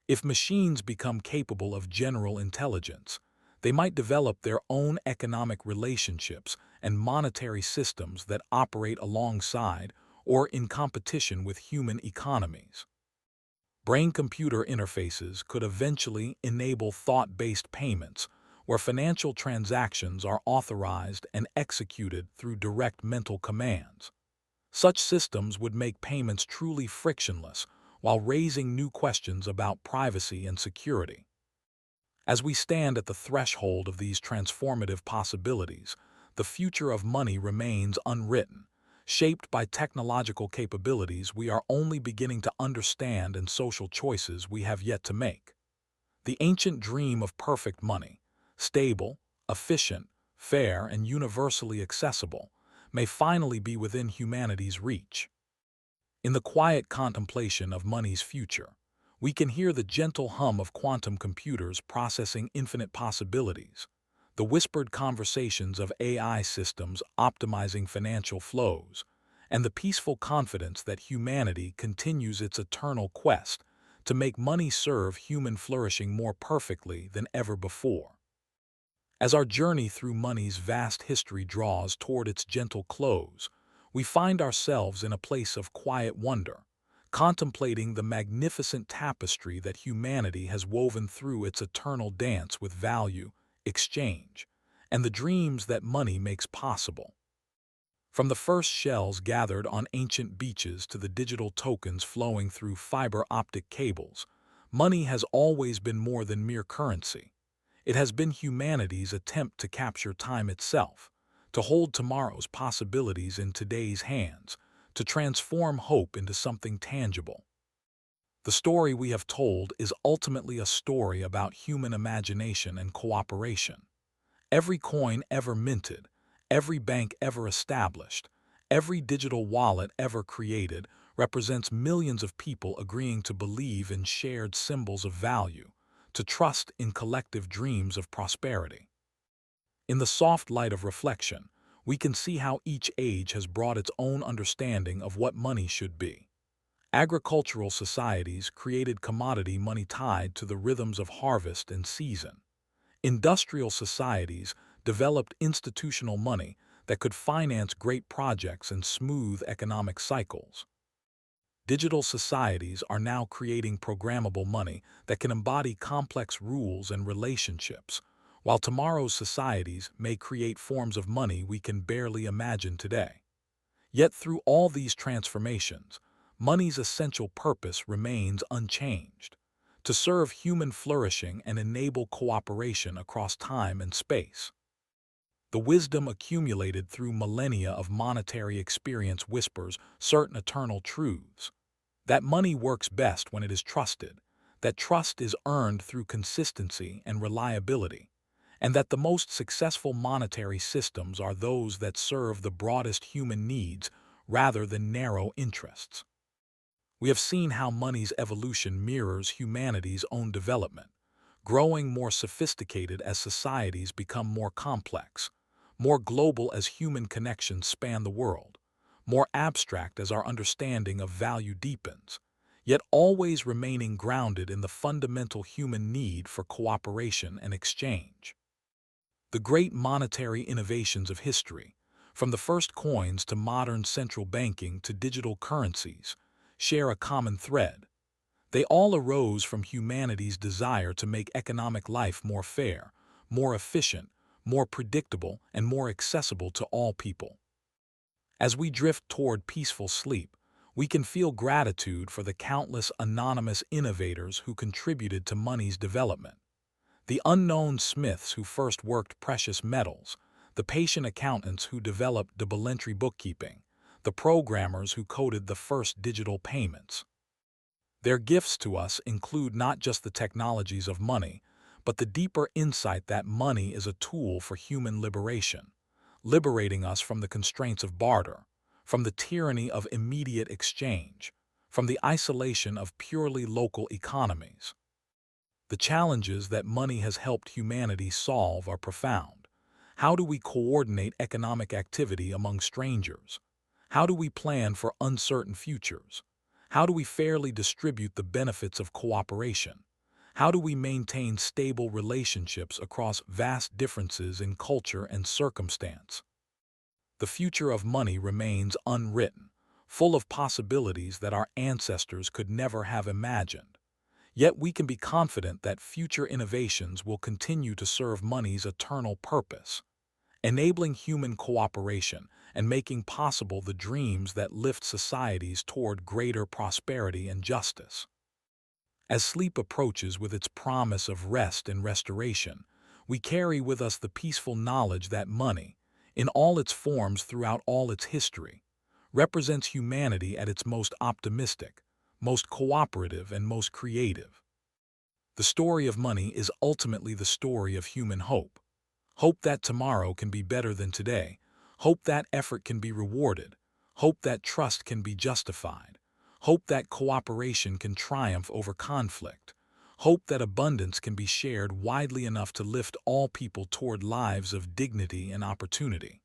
If machines become capable of general intelligence, they might develop their own economic relationships and monetary systems that operate alongside or in competition with human economies. Brain-computer interfaces could eventually enable thought-based payments, where financial transactions are authorized and executed through direct mental commands. Such systems would make payments truly frictionless, while raising new questions about privacy and security. As we stand at the threshold of these transformative possibilities, the future of money remains unwritten. Shaped by technological capabilities we are only beginning to understand and social choices we have yet to make. The ancient dream of perfect money, stable, efficient, fair, and universally accessible, may finally be within humanity's reach. In the quiet contemplation of money's future, we can hear the gentle hum of quantum computers processing infinite possibilities, the whispered conversations of AI systems optimizing financial flows, and the peaceful confidence that humanity continues its eternal quest to make money serve human flourishing more perfectly than ever before. As our journey through money's vast history draws toward its gentle close, we find ourselves in a place of quiet wonder, contemplating the magnificent tapestry that humanity has woven through its eternal dance with value, exchange, and the dreams that money makes possible. From the first shells gathered on ancient beaches to the digital tokens flowing through fiber optic cables, money has always been more than mere currency. It has been humanity's attempt to capture time itself, to hold tomorrow's possibilities in today's hands, to transform hope into something tangible. The story we have told is ultimately a story about human imagination and cooperation. Every coin ever minted, every bank ever established, every digital wallet ever created represents millions of people agreeing to believe in shared symbols of value, to trust in collective dreams of prosperity. In the soft light of reflection, we can see how each age has brought its own understanding of what money should be. Agricultural societies created commodity money tied to the rhythms of harvest and season. Industrial societies developed institutional money that could finance great projects and smooth economic cycles. Digital societies are now creating programmable money that can embody complex rules and relationships, while tomorrow's societies may create forms of money we can barely imagine today. Yet through all these transformations, money's essential purpose remains unchanged: to serve human flourishing and enable cooperation across time and space. The wisdom accumulated through millennia of monetary experience whispers certain eternal truths: that money works best when it is trusted, that trust is earned through consistency and reliability, and that the most successful monetary systems are those that serve the broadest human needs rather than narrow interests. We have seen how money's evolution mirrors humanity's own development, growing more sophisticated as societies become more complex, more global as human connections span the world, more abstract as our understanding of value deepens, yet always remaining grounded in the fundamental human need for cooperation and exchange. The great monetary innovations of history, from the first coins to modern central banking to digital currencies, share a common thread. They all arose from humanity's desire to make economic life more fair, more efficient, more predictable, and more accessible to all people. As we drift toward peaceful sleep, we can feel gratitude for the countless anonymous innovators who contributed to money's development. The unknown smiths who first worked precious metals, the patient accountants who developed double entry bookkeeping, the programmers who coded the first digital payments. Their gifts to us include not just the technologies of money, but the deeper insight that money is a tool for human liberation, liberating us from the constraints of barter, from the tyranny of immediate exchange, from the isolation of purely local economies. The challenges that money has helped humanity solve are profound. How do we coordinate economic activity among strangers? How do we plan for uncertain futures? How do we fairly distribute the benefits of cooperation? How do we maintain stable relationships across vast differences in culture and circumstance? The future of money remains unwritten, full of possibilities that our ancestors could never have imagined. Yet we can be confident that future innovations will continue to serve money's eternal purpose, enabling human cooperation and making possible the dreams that lift societies toward greater prosperity and justice. As sleep approaches with its promise of rest and restoration, we carry with us the peaceful knowledge that money, in all its forms throughout all its history, represents humanity at its most optimistic, most cooperative, and most creative. The story of money is ultimately the story of human hope. Hope that tomorrow can be better than today. Hope that effort can be rewarded. Hope that trust can be justified. Hope that cooperation can triumph over conflict. Hope that abundance can be shared widely enough to lift all people toward lives of dignity and opportunity.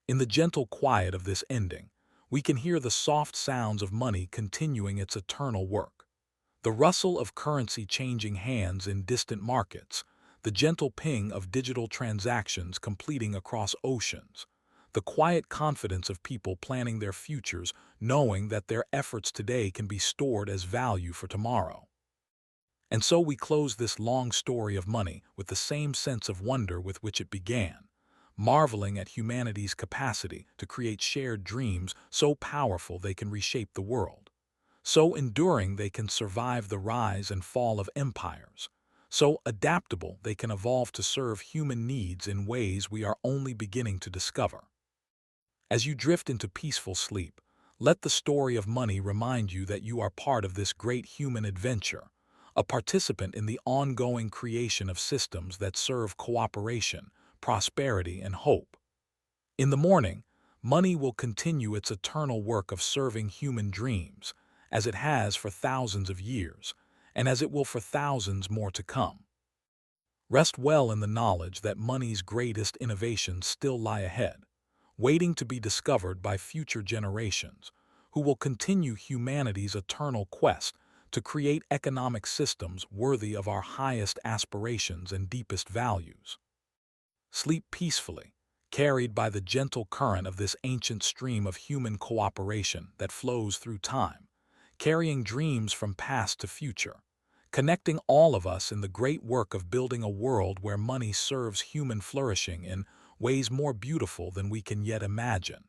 In the gentle quiet of this ending, we can hear the soft sounds of money continuing its eternal work. The rustle of currency changing hands in distant markets, the gentle ping of digital transactions completing across oceans, the quiet confidence of people planning their futures, knowing that their efforts today can be stored as value for tomorrow. And so we close this long story of money with the same sense of wonder with which it began, marveling at humanity's capacity to create shared dreams so powerful they can reshape the world, so enduring they can survive the rise and fall of empires, so adaptable they can evolve to serve human needs in ways we are only beginning to discover. As you drift into peaceful sleep, let the story of money remind you that you are part of this great human adventure, a participant in the ongoing creation of systems that serve cooperation, prosperity, and hope. In the morning, money will continue its eternal work of serving human dreams, as it has for thousands of years, and as it will for thousands more to come. Rest well in the knowledge that money's greatest innovations still lie ahead, waiting to be discovered by future generations, who will continue humanity's eternal quest to create economic systems worthy of our highest aspirations and deepest values. Sleep peacefully, carried by the gentle current of this ancient stream of human cooperation that flows through time, carrying dreams from past to future, connecting all of us in the great work of building a world where money serves human flourishing in ways more beautiful than we can yet imagine.